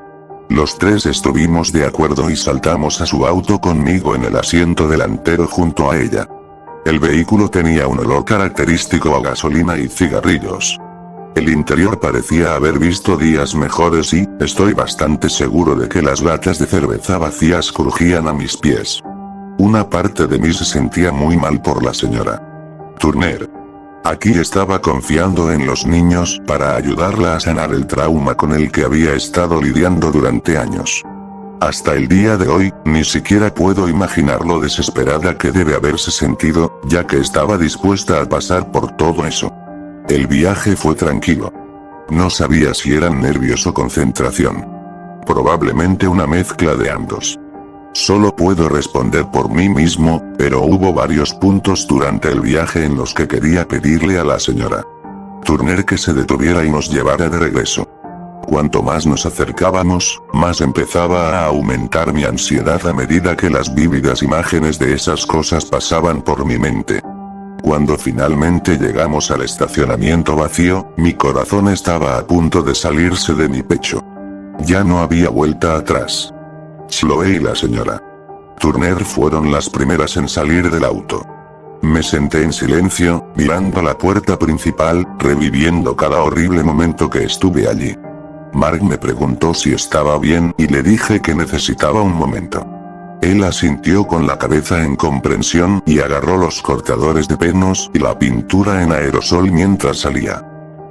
Los tres estuvimos de acuerdo y saltamos a su auto conmigo en el asiento delantero junto a ella. El vehículo tenía un olor característico a gasolina y cigarrillos. El interior parecía haber visto días mejores y, estoy bastante seguro de que las latas de cerveza vacías crujían a mis pies. Una parte de mí se sentía muy mal por la señora Turner. Aquí estaba confiando en los niños para ayudarla a sanar el trauma con el que había estado lidiando durante años. Hasta el día de hoy, ni siquiera puedo imaginar lo desesperada que debe haberse sentido, ya que estaba dispuesta a pasar por todo eso. El viaje fue tranquilo. No sabía si eran nervios o concentración. Probablemente una mezcla de ambos. Solo puedo responder por mí mismo, pero hubo varios puntos durante el viaje en los que quería pedirle a la señora Turner que se detuviera y nos llevara de regreso. Cuanto más nos acercábamos, más empezaba a aumentar mi ansiedad a medida que las vívidas imágenes de esas cosas pasaban por mi mente. Cuando finalmente llegamos al estacionamiento vacío, mi corazón estaba a punto de salirse de mi pecho. Ya no había vuelta atrás. Chloe y la señora Turner fueron las primeras en salir del auto. Me senté en silencio, mirando la puerta principal, reviviendo cada horrible momento que estuve allí. Mark me preguntó si estaba bien y le dije que necesitaba un momento. Él asintió con la cabeza en comprensión y agarró los cortadores de penos y la pintura en aerosol mientras salía.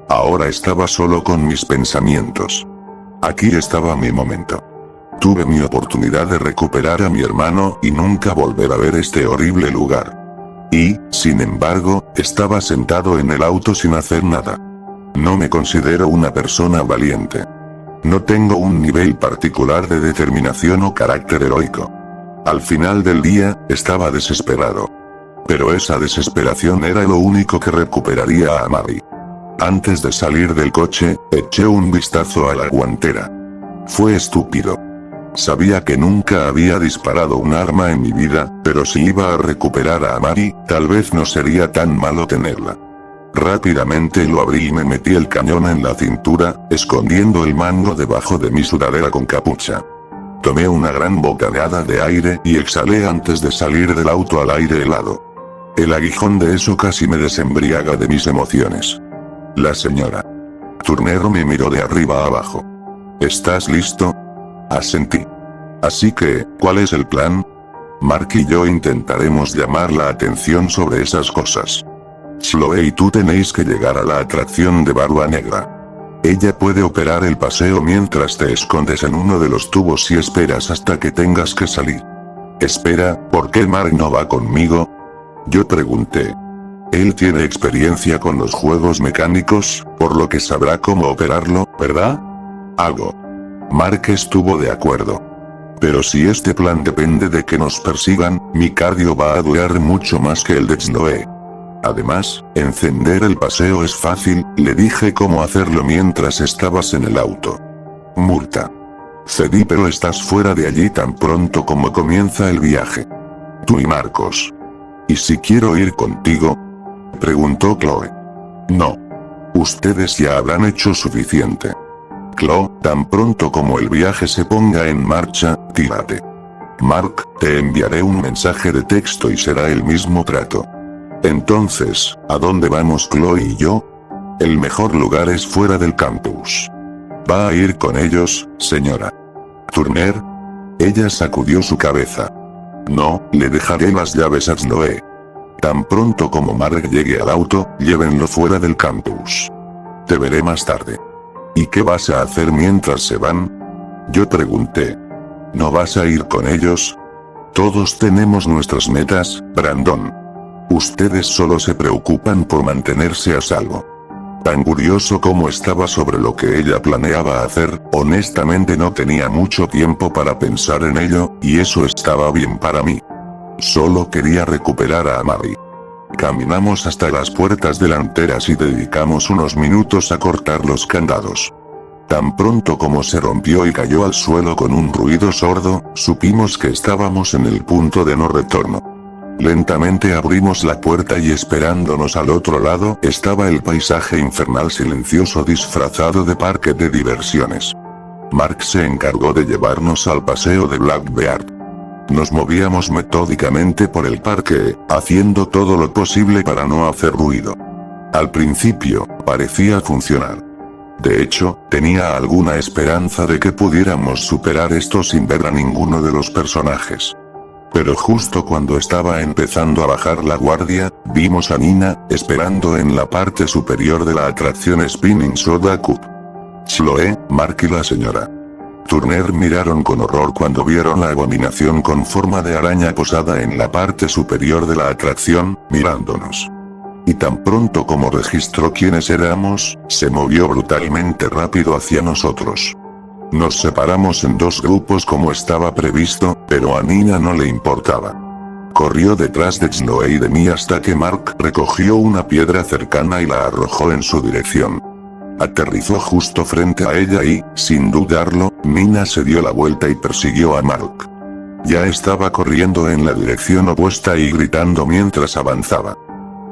Ahora estaba solo con mis pensamientos. Aquí estaba mi momento. Tuve mi oportunidad de recuperar a mi hermano y nunca volver a ver este horrible lugar. Y, sin embargo, estaba sentado en el auto sin hacer nada. No me considero una persona valiente. No tengo un nivel particular de determinación o carácter heroico. Al final del día, estaba desesperado. Pero esa desesperación era lo único que recuperaría a Mary. Antes de salir del coche, eché un vistazo a la guantera. Fue estúpido. Sabía que nunca había disparado un arma en mi vida, pero si iba a recuperar a Mari, tal vez no sería tan malo tenerla. Rápidamente lo abrí y me metí el cañón en la cintura, escondiendo el mango debajo de mi sudadera con capucha. Tomé una gran bocanada de aire y exhalé antes de salir del auto al aire helado. El aguijón de eso casi me desembriaga de mis emociones. La señora Turner me miró de arriba a abajo. ¿Estás listo? Asentí. Así que, ¿cuál es el plan? Mark y yo intentaremos llamar la atención sobre esas cosas. Chloe y tú tenéis que llegar a la atracción de Barba Negra. Ella puede operar el paseo mientras te escondes en uno de los tubos y esperas hasta que tengas que salir. Espera, ¿por qué Mark no va conmigo? Yo pregunté. Él tiene experiencia con los juegos mecánicos, por lo que sabrá cómo operarlo, ¿verdad? Hago. Mark estuvo de acuerdo. Pero si este plan depende de que nos persigan, mi cardio va a durar mucho más que el de Chloe. Además, encender el paseo es fácil, le dije cómo hacerlo mientras estabas en el auto. Multa. Cedí, pero estás fuera de allí tan pronto como comienza el viaje. Tú y Marcos. ¿Y si quiero ir contigo? Preguntó Chloe. No. Ustedes ya habrán hecho suficiente. Chloe, tan pronto como el viaje se ponga en marcha, tírate. Mark, te enviaré un mensaje de texto y será el mismo trato. Entonces, ¿a dónde vamos Chloe y yo? El mejor lugar es fuera del campus. ¿Va a ir con ellos, señora Turner? Ella sacudió su cabeza. No, le dejaré las llaves a Chloe. Tan pronto como Mark llegue al auto, llévenlo fuera del campus. Te veré más tarde. ¿Y qué vas a hacer mientras se van? Yo pregunté. ¿No vas a ir con ellos? Todos tenemos nuestras metas, Brandon. Ustedes solo se preocupan por mantenerse a salvo. Tan curioso como estaba sobre lo que ella planeaba hacer, honestamente no tenía mucho tiempo para pensar en ello, y eso estaba bien para mí. Solo quería recuperar a Mari. Caminamos hasta las puertas delanteras y dedicamos unos minutos a cortar los candados. Tan pronto como se rompió y cayó al suelo con un ruido sordo, supimos que estábamos en el punto de no retorno. Lentamente abrimos la puerta y esperándonos al otro lado estaba el paisaje infernal silencioso disfrazado de parque de diversiones. Mark se encargó de llevarnos al paseo de Blackbeard. Nos movíamos metódicamente por el parque, haciendo todo lo posible para no hacer ruido. Al principio, parecía funcionar. De hecho, tenía alguna esperanza de que pudiéramos superar esto sin ver a ninguno de los personajes. Pero justo cuando estaba empezando a bajar la guardia, vimos a Nina, esperando en la parte superior de la atracción Spinning Soda Cup. Chloe, Mark y la señora Turner miraron con horror cuando vieron la abominación con forma de araña posada en la parte superior de la atracción, mirándonos. Y tan pronto como registró quiénes éramos, se movió brutalmente rápido hacia nosotros. Nos separamos en dos grupos como estaba previsto, pero a Nina no le importaba. Corrió detrás de Chloe y de mí hasta que Mark recogió una piedra cercana y la arrojó en su dirección. Aterrizó justo frente a ella y, sin dudarlo, Nina se dio la vuelta y persiguió a Mark. Ya estaba corriendo en la dirección opuesta y gritando mientras avanzaba.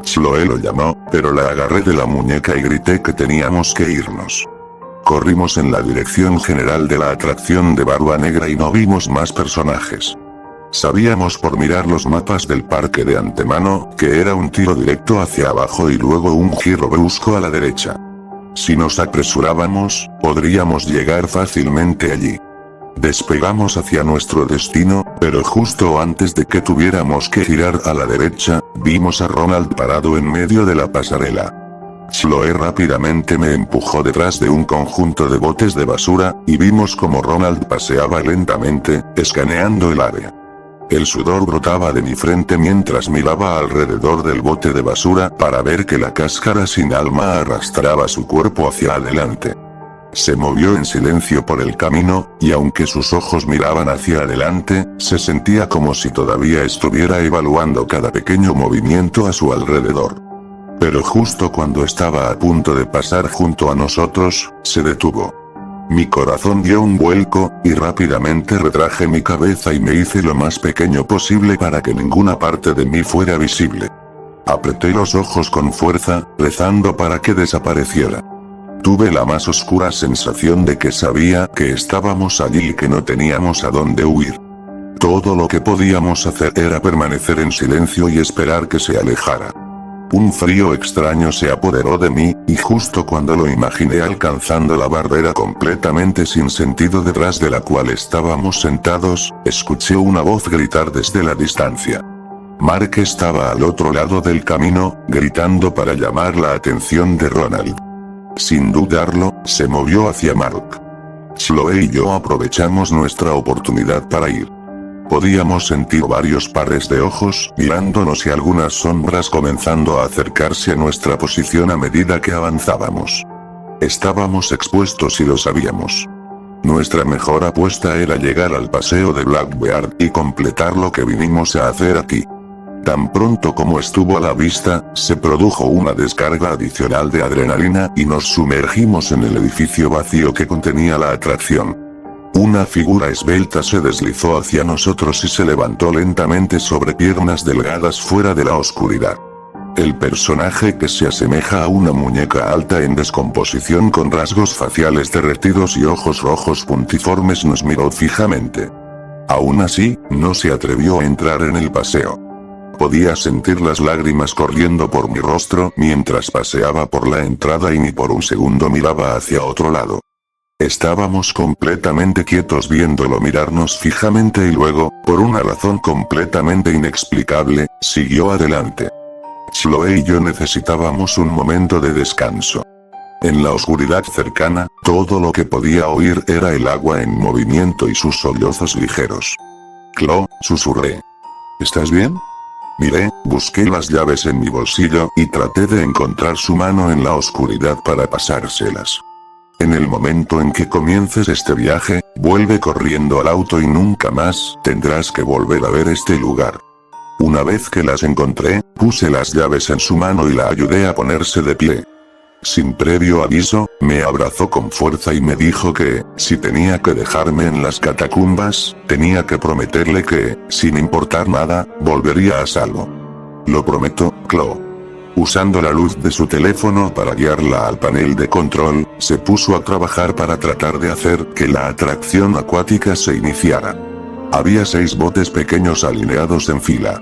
Chloe lo llamó, pero la agarré de la muñeca y grité que teníamos que irnos. Corrimos en la dirección general de la atracción de Barba Negra y no vimos más personajes. Sabíamos por mirar los mapas del parque de antemano, que era un tiro directo hacia abajo y luego un giro brusco a la derecha. Si nos apresurábamos, podríamos llegar fácilmente allí. Despegamos hacia nuestro destino, pero justo antes de que tuviéramos que girar a la derecha, vimos a Ronald parado en medio de la pasarela. Chloe rápidamente me empujó detrás de un conjunto de botes de basura, y vimos como Ronald paseaba lentamente, escaneando el área. El sudor brotaba de mi frente mientras miraba alrededor del bote de basura para ver que la cáscara sin alma arrastraba su cuerpo hacia adelante. Se movió en silencio por el camino, y aunque sus ojos miraban hacia adelante, se sentía como si todavía estuviera evaluando cada pequeño movimiento a su alrededor. Pero justo cuando estaba a punto de pasar junto a nosotros, se detuvo. Mi corazón dio un vuelco, y rápidamente retraje mi cabeza y me hice lo más pequeño posible para que ninguna parte de mí fuera visible. Apreté los ojos con fuerza, rezando para que desapareciera. Tuve la más oscura sensación de que sabía que estábamos allí y que no teníamos a dónde huir. Todo lo que podíamos hacer era permanecer en silencio y esperar que se alejara. Un frío extraño se apoderó de mí, y justo cuando lo imaginé alcanzando la barrera completamente sin sentido detrás de la cual estábamos sentados, escuché una voz gritar desde la distancia. Mark estaba al otro lado del camino, gritando para llamar la atención de Ronald. Sin dudarlo, se movió hacia Mark. Chloe y yo aprovechamos nuestra oportunidad para ir. Podíamos sentir varios pares de ojos mirándonos y algunas sombras comenzando a acercarse a nuestra posición a medida que avanzábamos. Estábamos expuestos y lo sabíamos. Nuestra mejor apuesta era llegar al paseo de Blackbeard y completar lo que vinimos a hacer aquí. Tan pronto como estuvo a la vista, se produjo una descarga adicional de adrenalina y nos sumergimos en el edificio vacío que contenía la atracción. Una figura esbelta se deslizó hacia nosotros y se levantó lentamente sobre piernas delgadas fuera de la oscuridad. El personaje, que se asemeja a una muñeca alta en descomposición con rasgos faciales derretidos y ojos rojos puntiformes, nos miró fijamente. Aún así, no se atrevió a entrar en el paseo. Podía sentir las lágrimas corriendo por mi rostro mientras paseaba por la entrada y ni por un segundo miraba hacia otro lado. Estábamos completamente quietos viéndolo mirarnos fijamente y luego, por una razón completamente inexplicable, siguió adelante. Chloe y yo necesitábamos un momento de descanso. En la oscuridad cercana, todo lo que podía oír era el agua en movimiento y sus sollozos ligeros. Chloe, susurré. ¿Estás bien? Miré, busqué las llaves en mi bolsillo y traté de encontrar su mano en la oscuridad para pasárselas. En el momento en que comiences este viaje, vuelve corriendo al auto y nunca más tendrás que volver a ver este lugar. Una vez que las encontré, puse las llaves en su mano y la ayudé a ponerse de pie. Sin previo aviso, me abrazó con fuerza y me dijo que, si tenía que dejarme en las catacumbas, tenía que prometerle que, sin importar nada, volvería a salvo. Lo prometo, Chloe. Usando la luz de su teléfono para guiarla al panel de control, se puso a trabajar para tratar de hacer que la atracción acuática se iniciara. Había 6 botes pequeños alineados en fila.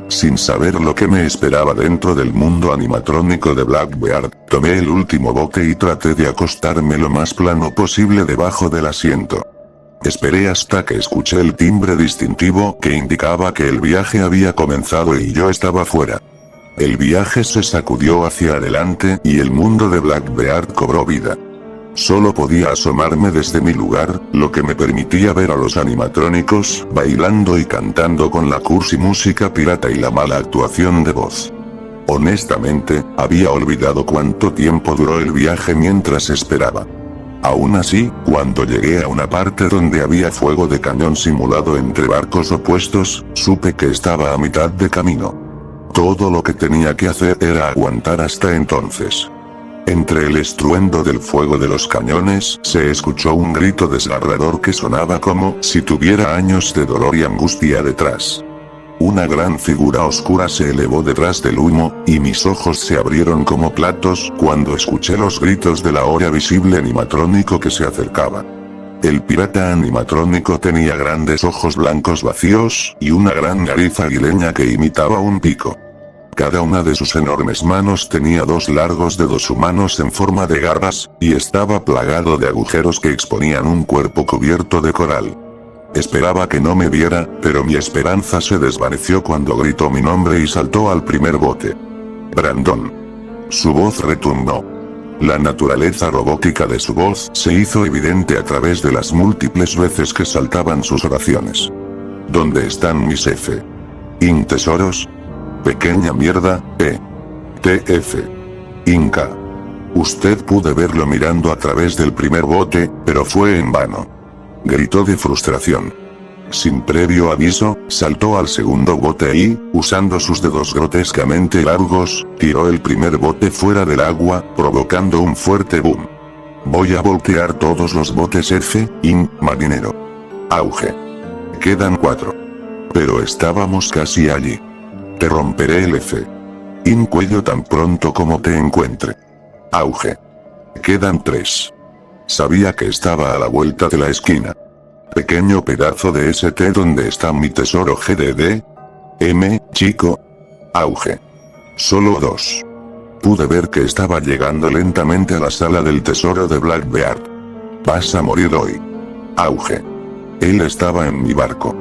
Sin saber lo que me esperaba dentro del mundo animatrónico de Blackbeard, tomé el último bote y traté de acostarme lo más plano posible debajo del asiento. Esperé hasta que escuché el timbre distintivo que indicaba que el viaje había comenzado y yo estaba fuera. El viaje se sacudió hacia adelante y el mundo de Blackbeard cobró vida. Solo podía asomarme desde mi lugar, lo que me permitía ver a los animatrónicos bailando y cantando con la cursi música pirata y la mala actuación de voz. Honestamente, había olvidado cuánto tiempo duró el viaje mientras esperaba. Aún así, cuando llegué a una parte donde había fuego de cañón simulado entre barcos opuestos, supe que estaba a mitad de camino. Todo lo que tenía que hacer era aguantar hasta entonces. Entre el estruendo del fuego de los cañones, se escuchó un grito desgarrador que sonaba como si tuviera años de dolor y angustia detrás. Una gran figura oscura se elevó detrás del humo, y mis ojos se abrieron como platos cuando escuché los gritos de la ahora visible animatrónico que se acercaba. El pirata animatrónico tenía grandes ojos blancos vacíos, y una gran nariz aguileña que imitaba un pico. Cada una de sus enormes manos tenía 2 largos dedos humanos en forma de garras, y estaba plagado de agujeros que exponían un cuerpo cubierto de coral. Esperaba que no me viera, pero mi esperanza se desvaneció cuando gritó mi nombre y saltó al primer bote. Brandon. Su voz retumbó. La naturaleza robótica de su voz se hizo evidente a través de las múltiples veces que saltaban sus oraciones. ¿Dónde están mis F? ¿In tesoros? Pequeña mierda, TF. Inca. Usted pude verlo mirando a través del primer bote, pero fue en vano. Gritó de frustración. Sin previo aviso, saltó al segundo bote y, usando sus dedos grotescamente largos, tiró el primer bote fuera del agua, provocando un fuerte boom. Voy a voltear todos los botes marinero. Auge. Quedan 4. Pero estábamos casi allí. Te romperé el cuello tan pronto como te encuentre. Auge. Quedan 3. Sabía que estaba a la vuelta de la esquina. Pequeño pedazo de donde está mi tesoro chico. Auge. Solo 2. Pude ver que estaba llegando lentamente a la sala del tesoro de Blackbeard. Vas a morir hoy. Auge. Él estaba en mi barco.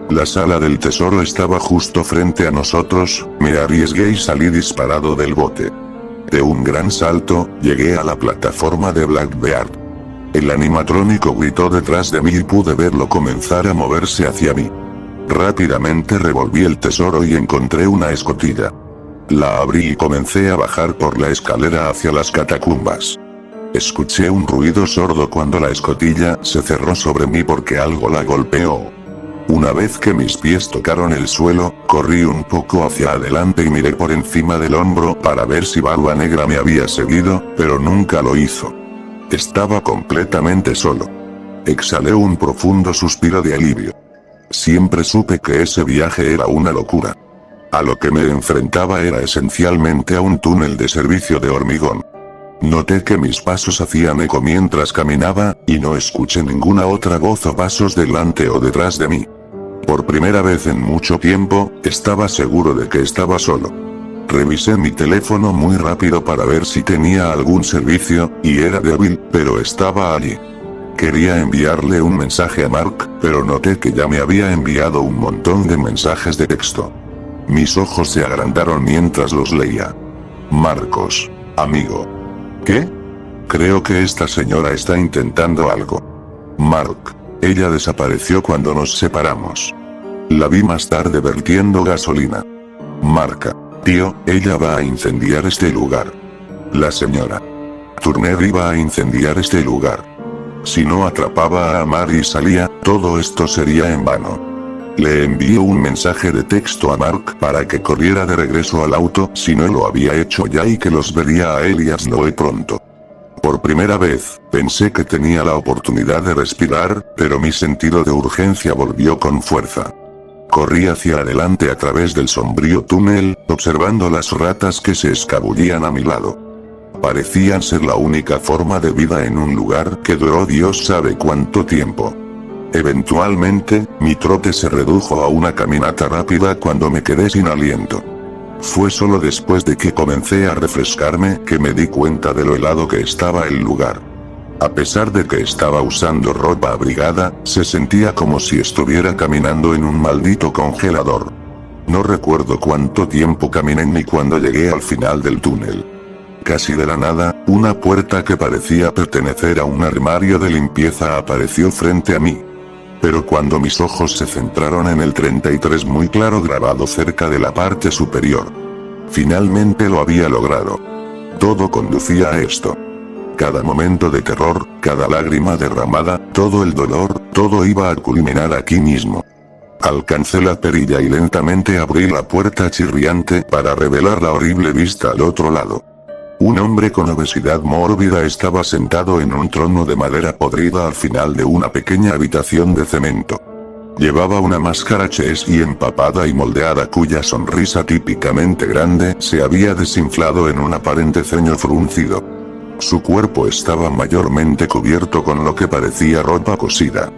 La sala del tesoro estaba justo frente a nosotros, me arriesgué y salí disparado del bote. De un gran salto, llegué a la plataforma de Blackbeard. El animatrónico gritó detrás de mí y pude verlo comenzar a moverse hacia mí. Rápidamente revolví el tesoro y encontré una escotilla. La abrí y comencé a bajar por la escalera hacia las catacumbas. Escuché un ruido sordo cuando la escotilla se cerró sobre mí porque algo la golpeó. Una vez que mis pies tocaron el suelo, corrí un poco hacia adelante y miré por encima del hombro para ver si Barba Negra me había seguido, pero nunca lo hizo. Estaba completamente solo. Exhalé un profundo suspiro de alivio. Siempre supe que ese viaje era una locura. A lo que me enfrentaba era esencialmente a un túnel de servicio de hormigón. Noté que mis pasos hacían eco mientras caminaba, y no escuché ninguna otra voz o pasos delante o detrás de mí. Por primera vez en mucho tiempo, estaba seguro de que estaba solo. Revisé mi teléfono muy rápido para ver si tenía algún servicio, y era débil, pero estaba allí. Quería enviarle un mensaje a Mark, pero noté que ya me había enviado un montón de mensajes de texto. Mis ojos se agrandaron mientras los leía. Marcos, amigo. ¿Qué? Creo que esta señora está intentando algo. Mark. Ella desapareció cuando nos separamos. La vi más tarde vertiendo gasolina. Marca. Tío, ella va a incendiar este lugar. La señora Turner iba a incendiar este lugar. Si no atrapaba a Amar y salía, todo esto sería en vano. Le envié un mensaje de texto a Mark para que corriera de regreso al auto si no lo había hecho ya y que los vería a él y a Snowy pronto. Por primera vez, pensé que tenía la oportunidad de respirar, pero mi sentido de urgencia volvió con fuerza. Corrí hacia adelante a través del sombrío túnel, observando las ratas que se escabullían a mi lado. Parecían ser la única forma de vida en un lugar que duró Dios sabe cuánto tiempo. Eventualmente, mi trote se redujo a una caminata rápida cuando me quedé sin aliento. Fue solo después de que comencé a refrescarme que me di cuenta de lo helado que estaba el lugar. A pesar de que estaba usando ropa abrigada, se sentía como si estuviera caminando en un maldito congelador. No recuerdo cuánto tiempo caminé ni cuando llegué al final del túnel. Casi de la nada, una puerta que parecía pertenecer a un armario de limpieza apareció frente a mí. Pero cuando mis ojos se centraron en el 33 muy claro grabado cerca de la parte superior. Finalmente lo había logrado. Todo conducía a esto. Cada momento de terror, cada lágrima derramada, todo el dolor, todo iba a culminar aquí mismo. Alcancé la perilla y lentamente abrí la puerta chirriante para revelar la horrible vista al otro lado. Un hombre con obesidad mórbida estaba sentado en un trono de madera podrida al final de una pequeña habitación de cemento. Llevaba una máscara ches y empapada y moldeada cuya sonrisa típicamente grande se había desinflado en un aparente ceño fruncido. Su cuerpo estaba mayormente cubierto con lo que parecía ropa cosida.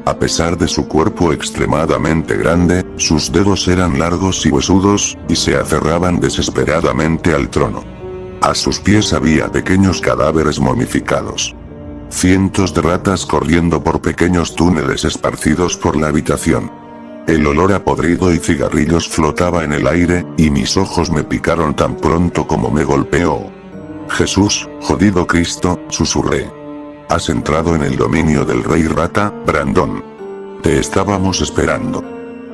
A pesar de su cuerpo extremadamente grande, sus dedos eran largos y huesudos, y se aferraban desesperadamente al trono. A sus pies había pequeños cadáveres momificados. Cientos de ratas corriendo por pequeños túneles esparcidos por la habitación. El olor a podrido y cigarrillos flotaba en el aire, y mis ojos me picaron tan pronto como me golpeó. Jesús, jodido Cristo, susurré. Has entrado en el dominio del rey rata, Brandon. Te estábamos esperando.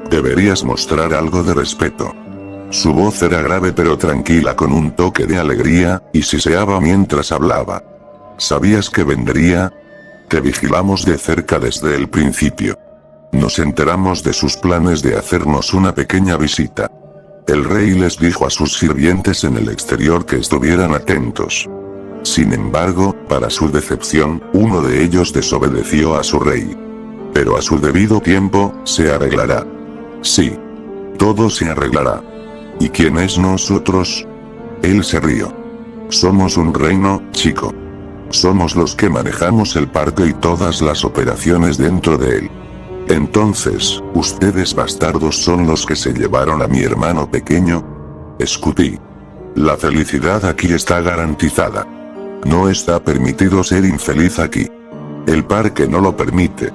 Deberías mostrar algo de respeto. Su voz era grave pero tranquila con un toque de alegría, y siseaba mientras hablaba. ¿Sabías que vendría? Te vigilamos de cerca desde el principio. Nos enteramos de sus planes de hacernos una pequeña visita. El rey les dijo a sus sirvientes en el exterior que estuvieran atentos. Sin embargo, para su decepción, uno de ellos desobedeció a su rey. Pero a su debido tiempo, se arreglará. Sí. Todo se arreglará. ¿Y quién es nosotros? Él se rió. Somos un reino, chico. Somos los que manejamos el parque y todas las operaciones dentro de él. Entonces, ¿ustedes bastardos son los que se llevaron a mi hermano pequeño? Escupí. La felicidad aquí está garantizada. No está permitido ser infeliz aquí. El parque no lo permite.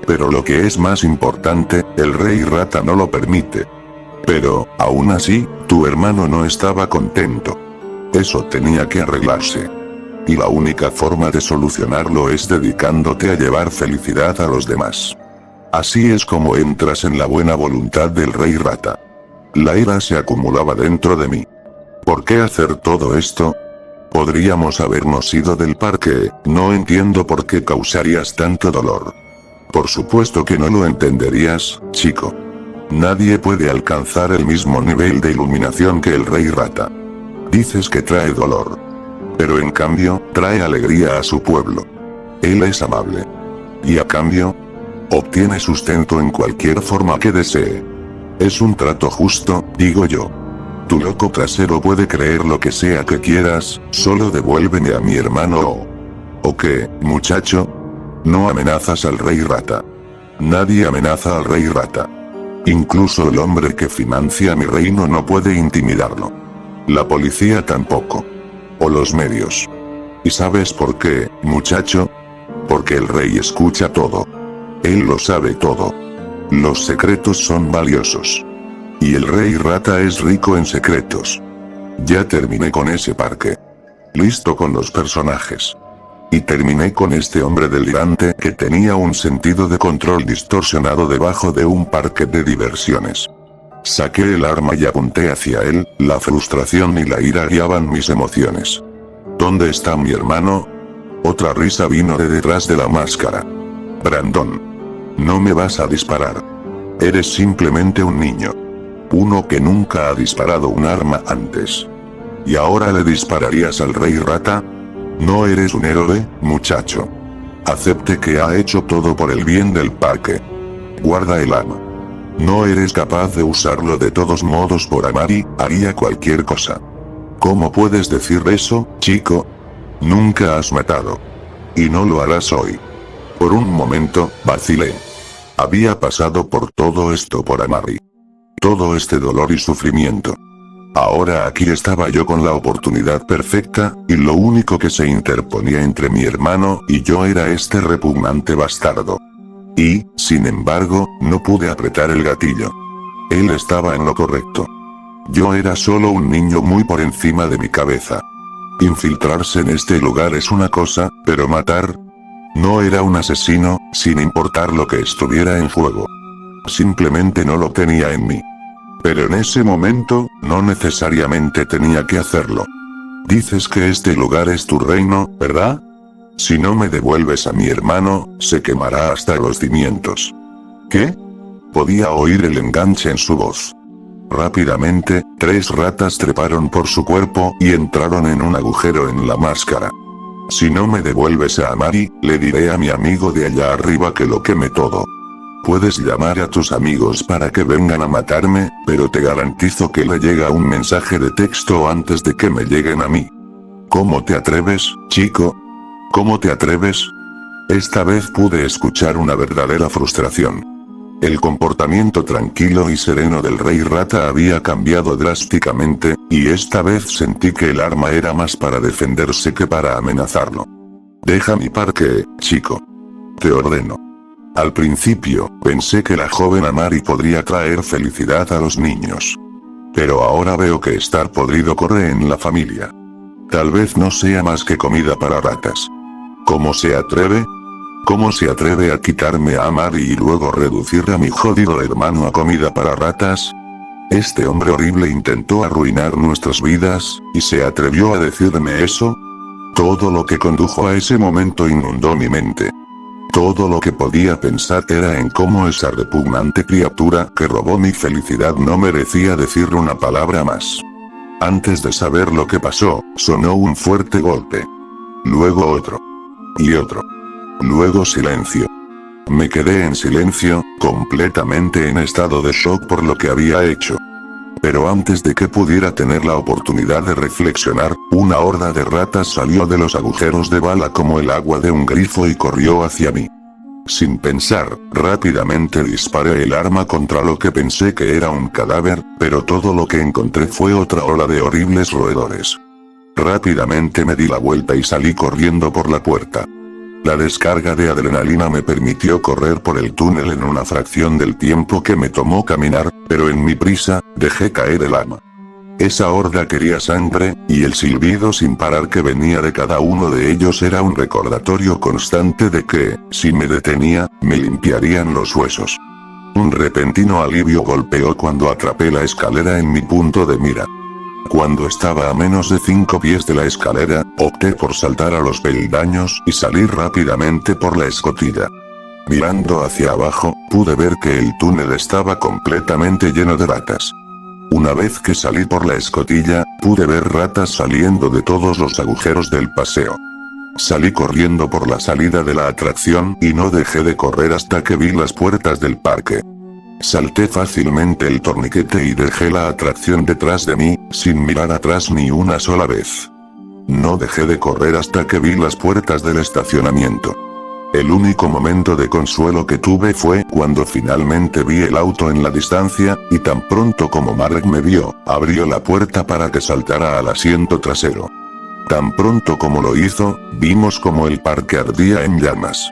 Pero lo que es más importante, el rey rata no lo permite. Pero, aún así, tu hermano no estaba contento. Eso tenía que arreglarse. Y la única forma de solucionarlo es dedicándote a llevar felicidad a los demás. Así es como entras en la buena voluntad del rey rata. La ira se acumulaba dentro de mí. ¿Por qué hacer todo esto? Podríamos habernos ido del parque, no entiendo por qué causarías tanto dolor. Por supuesto que no lo entenderías, chico. Nadie puede alcanzar el mismo nivel de iluminación que el rey rata. Dices que trae dolor. Pero en cambio, trae alegría a su pueblo. Él es amable. Y a cambio, obtiene sustento en cualquier forma que desee. Es un trato justo, digo yo. Tu loco trasero puede creer lo que sea que quieras, solo devuélveme a mi hermano ¿O qué, muchacho? No amenazas al rey rata. Nadie amenaza al rey rata. Incluso el hombre que financia mi reino no puede intimidarlo. La policía tampoco. O los medios. ¿Y sabes por qué, muchacho? Porque el rey escucha todo. Él lo sabe todo. Los secretos son valiosos. Y el rey rata es rico en secretos. Ya terminé con ese parque. Listo con los personajes. Y terminé con este hombre delirante que tenía un sentido de control distorsionado debajo de un parque de diversiones. Saqué el arma y apunté hacia él, la frustración y la ira guiaban mis emociones. ¿Dónde está mi hermano? Otra risa vino de detrás de la máscara. Brandon. No me vas a disparar. Eres simplemente un niño. Uno que nunca ha disparado un arma antes. ¿Y ahora le dispararías al rey rata? No eres un héroe, muchacho. Acepte que ha hecho todo por el bien del parque. Guarda el arma. No eres capaz de usarlo de todos modos por Amari, haría cualquier cosa. ¿Cómo puedes decir eso, chico? Nunca has matado. Y no lo harás hoy. Por un momento, vacilé. Había pasado por todo esto por Amari. Todo este dolor y sufrimiento. Ahora aquí estaba yo con la oportunidad perfecta, y lo único que se interponía entre mi hermano y yo era este repugnante bastardo. Y, sin embargo, no pude apretar el gatillo. Él estaba en lo correcto. Yo era solo un niño muy por encima de mi cabeza. Infiltrarse en este lugar es una cosa, pero matar... No era un asesino, sin importar lo que estuviera en juego. Simplemente no lo tenía en mí. Pero en ese momento, no necesariamente tenía que hacerlo. Dices que este lugar es tu reino, ¿verdad? Si no me devuelves a mi hermano, se quemará hasta los cimientos. ¿Qué? Podía oír el enganche en su voz. Rápidamente, 3 ratas treparon por su cuerpo y entraron en un agujero en la máscara. Si no me devuelves a Amari, le diré a mi amigo de allá arriba que lo queme todo. Puedes llamar a tus amigos para que vengan a matarme, pero te garantizo que le llega un mensaje de texto antes de que me lleguen a mí. ¿Cómo te atreves, chico? ¿Cómo te atreves? Esta vez pude escuchar una verdadera frustración. El comportamiento tranquilo y sereno del rey rata había cambiado drásticamente, y esta vez sentí que el arma era más para defenderse que para amenazarlo. Deja mi parque, chico. Te ordeno. Al principio, pensé que la joven Amari podría traer felicidad a los niños. Pero ahora veo que estar podrido corre en la familia. Tal vez no sea más que comida para ratas. ¿Cómo se atreve? ¿Cómo se atreve a quitarme a Amari y luego reducir a mi jodido hermano a comida para ratas? Este hombre horrible intentó arruinar nuestras vidas, y se atrevió a decirme eso. Todo lo que condujo a ese momento inundó mi mente. Todo lo que podía pensar era en cómo esa repugnante criatura que robó mi felicidad no merecía decirle una palabra más. Antes de saber lo que pasó, sonó un fuerte golpe. Luego otro. Y otro. Luego silencio. Me quedé en silencio, completamente en estado de shock por lo que había hecho. Pero antes de que pudiera tener la oportunidad de reflexionar, una horda de ratas salió de los agujeros de bala como el agua de un grifo y corrió hacia mí. Sin pensar, rápidamente disparé el arma contra lo que pensé que era un cadáver, pero todo lo que encontré fue otra ola de horribles roedores. Rápidamente me di la vuelta y salí corriendo por la puerta. La descarga de adrenalina me permitió correr por el túnel en una fracción del tiempo que me tomó caminar, pero en mi prisa, dejé caer el arma. Esa horda quería sangre, y el silbido sin parar que venía de cada uno de ellos era un recordatorio constante de que, si me detenía, me limpiarían los huesos. Un repentino alivio golpeó cuando atrapé la escalera en mi punto de mira. Cuando estaba a menos de 5 pies de la escalera, opté por saltar a los peldaños y salir rápidamente por la escotilla. Mirando hacia abajo, pude ver que el túnel estaba completamente lleno de ratas. Una vez que salí por la escotilla, pude ver ratas saliendo de todos los agujeros del paseo. Salí corriendo por la salida de la atracción y no dejé de correr hasta que vi las puertas del parque. Salté fácilmente el torniquete y dejé la atracción detrás de mí, sin mirar atrás ni una sola vez. No dejé de correr hasta que vi las puertas del estacionamiento. El único momento de consuelo que tuve fue cuando finalmente vi el auto en la distancia, y tan pronto como Marek me vio, abrió la puerta para que saltara al asiento trasero. Tan pronto como lo hizo, vimos como el parque ardía en llamas.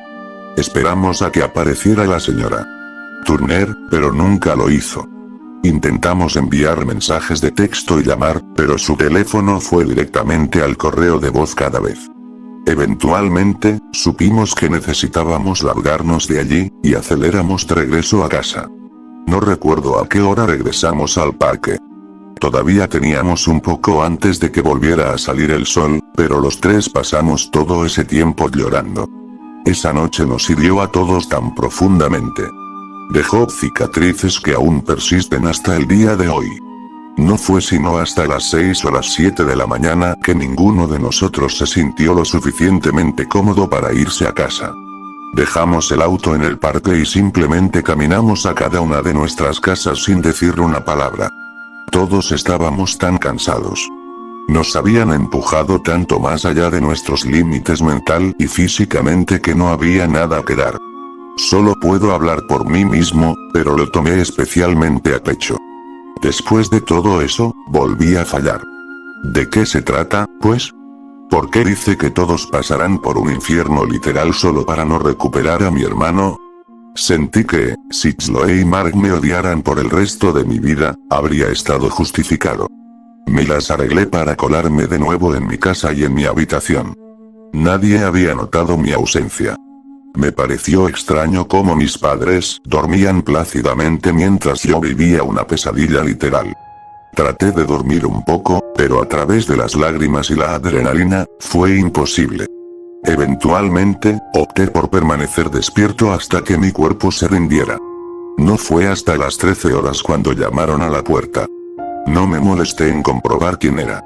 Esperamos a que apareciera la señora Turner, pero nunca lo hizo. Intentamos enviar mensajes de texto y llamar, pero su teléfono fue directamente al correo de voz cada vez. Eventualmente, supimos que necesitábamos largarnos de allí, y aceleramos de regreso a casa. No recuerdo a qué hora regresamos al parque. Todavía teníamos un poco antes de que volviera a salir el sol, pero los tres pasamos todo ese tiempo llorando. Esa noche nos hirió a todos tan profundamente. Dejó cicatrices que aún persisten hasta el día de hoy. No fue sino hasta las 6 o las 7 de la mañana que ninguno de nosotros se sintió lo suficientemente cómodo para irse a casa. Dejamos el auto en el parque y simplemente caminamos a cada una de nuestras casas sin decir una palabra. Todos estábamos tan cansados. Nos habían empujado tanto más allá de nuestros límites mental y físicamente que no había nada que dar. Solo puedo hablar por mí mismo, pero lo tomé especialmente a pecho. Después de todo eso, volví a fallar. ¿De qué se trata, pues? ¿Por qué dice que todos pasarán por un infierno literal solo para no recuperar a mi hermano? Sentí que, si Chloe y Mark me odiaran por el resto de mi vida, habría estado justificado. Me las arreglé para colarme de nuevo en mi casa y en mi habitación. Nadie había notado mi ausencia. Me pareció extraño cómo mis padres dormían plácidamente mientras yo vivía una pesadilla literal. Traté de dormir un poco, pero a través de las lágrimas y la adrenalina, fue imposible. Eventualmente, opté por permanecer despierto hasta que mi cuerpo se rindiera. No fue hasta las 13 horas cuando llamaron a la puerta. No me molesté en comprobar quién era.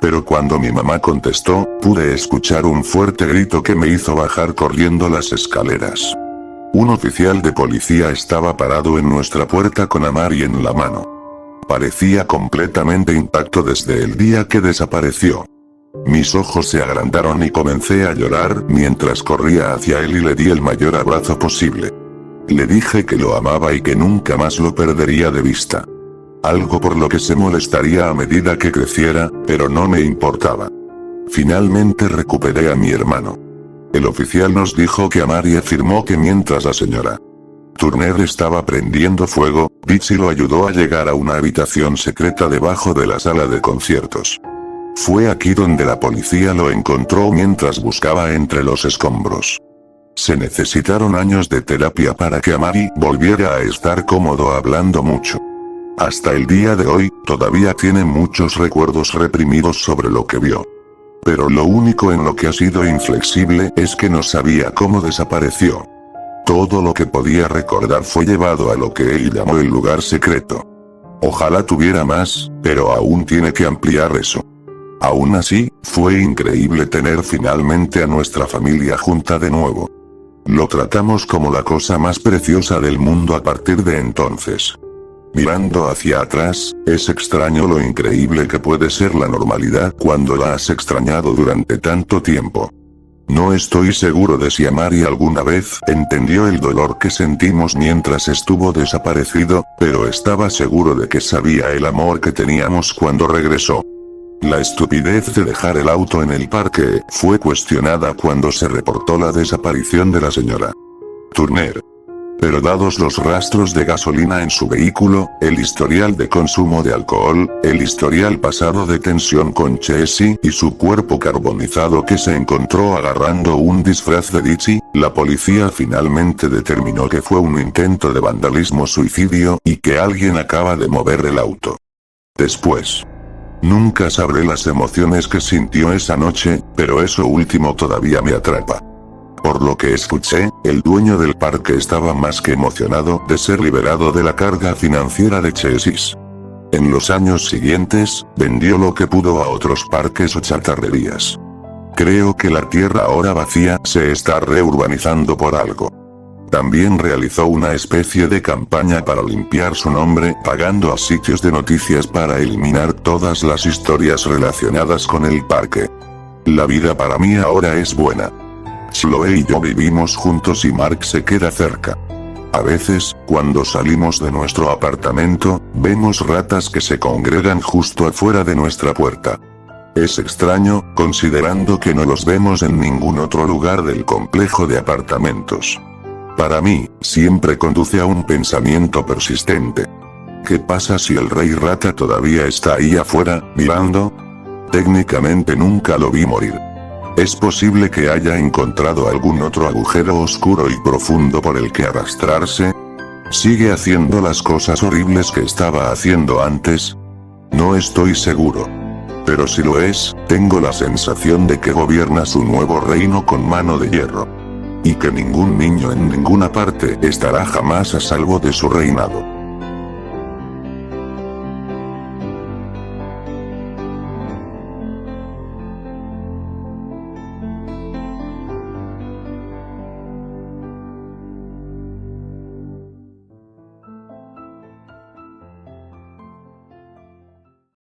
Pero cuando mi mamá contestó, pude escuchar un fuerte grito que me hizo bajar corriendo las escaleras. Un oficial de policía estaba parado en nuestra puerta con a Mari en la mano. Parecía completamente intacto desde el día que desapareció. Mis ojos se agrandaron y comencé a llorar mientras corría hacia él y le di el mayor abrazo posible. Le dije que lo amaba y que nunca más lo perdería de vista. Algo por lo que se molestaría a medida que creciera, pero no me importaba. Finalmente recuperé a mi hermano. El oficial nos dijo que Mari afirmó que mientras la señora Turner estaba prendiendo fuego, Bitsy lo ayudó a llegar a una habitación secreta debajo de la sala de conciertos. Fue aquí donde la policía lo encontró mientras buscaba entre los escombros. Se necesitaron años de terapia para que Mari volviera a estar cómodo hablando mucho. Hasta el día de hoy, todavía tiene muchos recuerdos reprimidos sobre lo que vio. Pero lo único en lo que ha sido inflexible es que no sabía cómo desapareció. Todo lo que podía recordar fue llevado a lo que él llamó el lugar secreto. Ojalá tuviera más, pero aún tiene que ampliar eso. Aún así, fue increíble tener finalmente a nuestra familia junta de nuevo. Lo tratamos como la cosa más preciosa del mundo a partir de entonces. Mirando hacia atrás, es extraño lo increíble que puede ser la normalidad cuando la has extrañado durante tanto tiempo. No estoy seguro de si Amari alguna vez entendió el dolor que sentimos mientras estuvo desaparecido, pero estaba seguro de que sabía el amor que teníamos cuando regresó. La estupidez de dejar el auto en el parque fue cuestionada cuando se reportó la desaparición de la señora Turner. Pero dados los rastros de gasolina en su vehículo, el historial de consumo de alcohol, el historial pasado de tensión con Chessie y su cuerpo carbonizado que se encontró agarrando un disfraz de Dickie, la policía finalmente determinó que fue un intento de vandalismo-suicidio y que alguien acaba de mover el auto. Después. Nunca sabré las emociones que sintió esa noche, pero eso último todavía me atrapa. Por lo que escuché, el dueño del parque estaba más que emocionado de ser liberado de la carga financiera de Chessie. En los años siguientes, vendió lo que pudo a otros parques o chatarrerías. Creo que la tierra ahora vacía se está reurbanizando por algo. También realizó una especie de campaña para limpiar su nombre, pagando a sitios de noticias para eliminar todas las historias relacionadas con el parque. La vida para mí ahora es buena. Chloe y yo vivimos juntos y Mark se queda cerca. A veces, cuando salimos de nuestro apartamento, vemos ratas que se congregan justo afuera de nuestra puerta. Es extraño, considerando que no los vemos en ningún otro lugar del complejo de apartamentos. Para mí, siempre conduce a un pensamiento persistente. ¿Qué pasa si el rey rata todavía está ahí afuera, mirando? Técnicamente nunca lo vi morir. Es posible que haya encontrado algún otro agujero oscuro y profundo por el que arrastrarse. ¿Sigue haciendo las cosas horribles que estaba haciendo antes? No estoy seguro. Pero si lo es, tengo la sensación de que gobierna su nuevo reino con mano de hierro. Y que ningún niño en ninguna parte estará jamás a salvo de su reinado.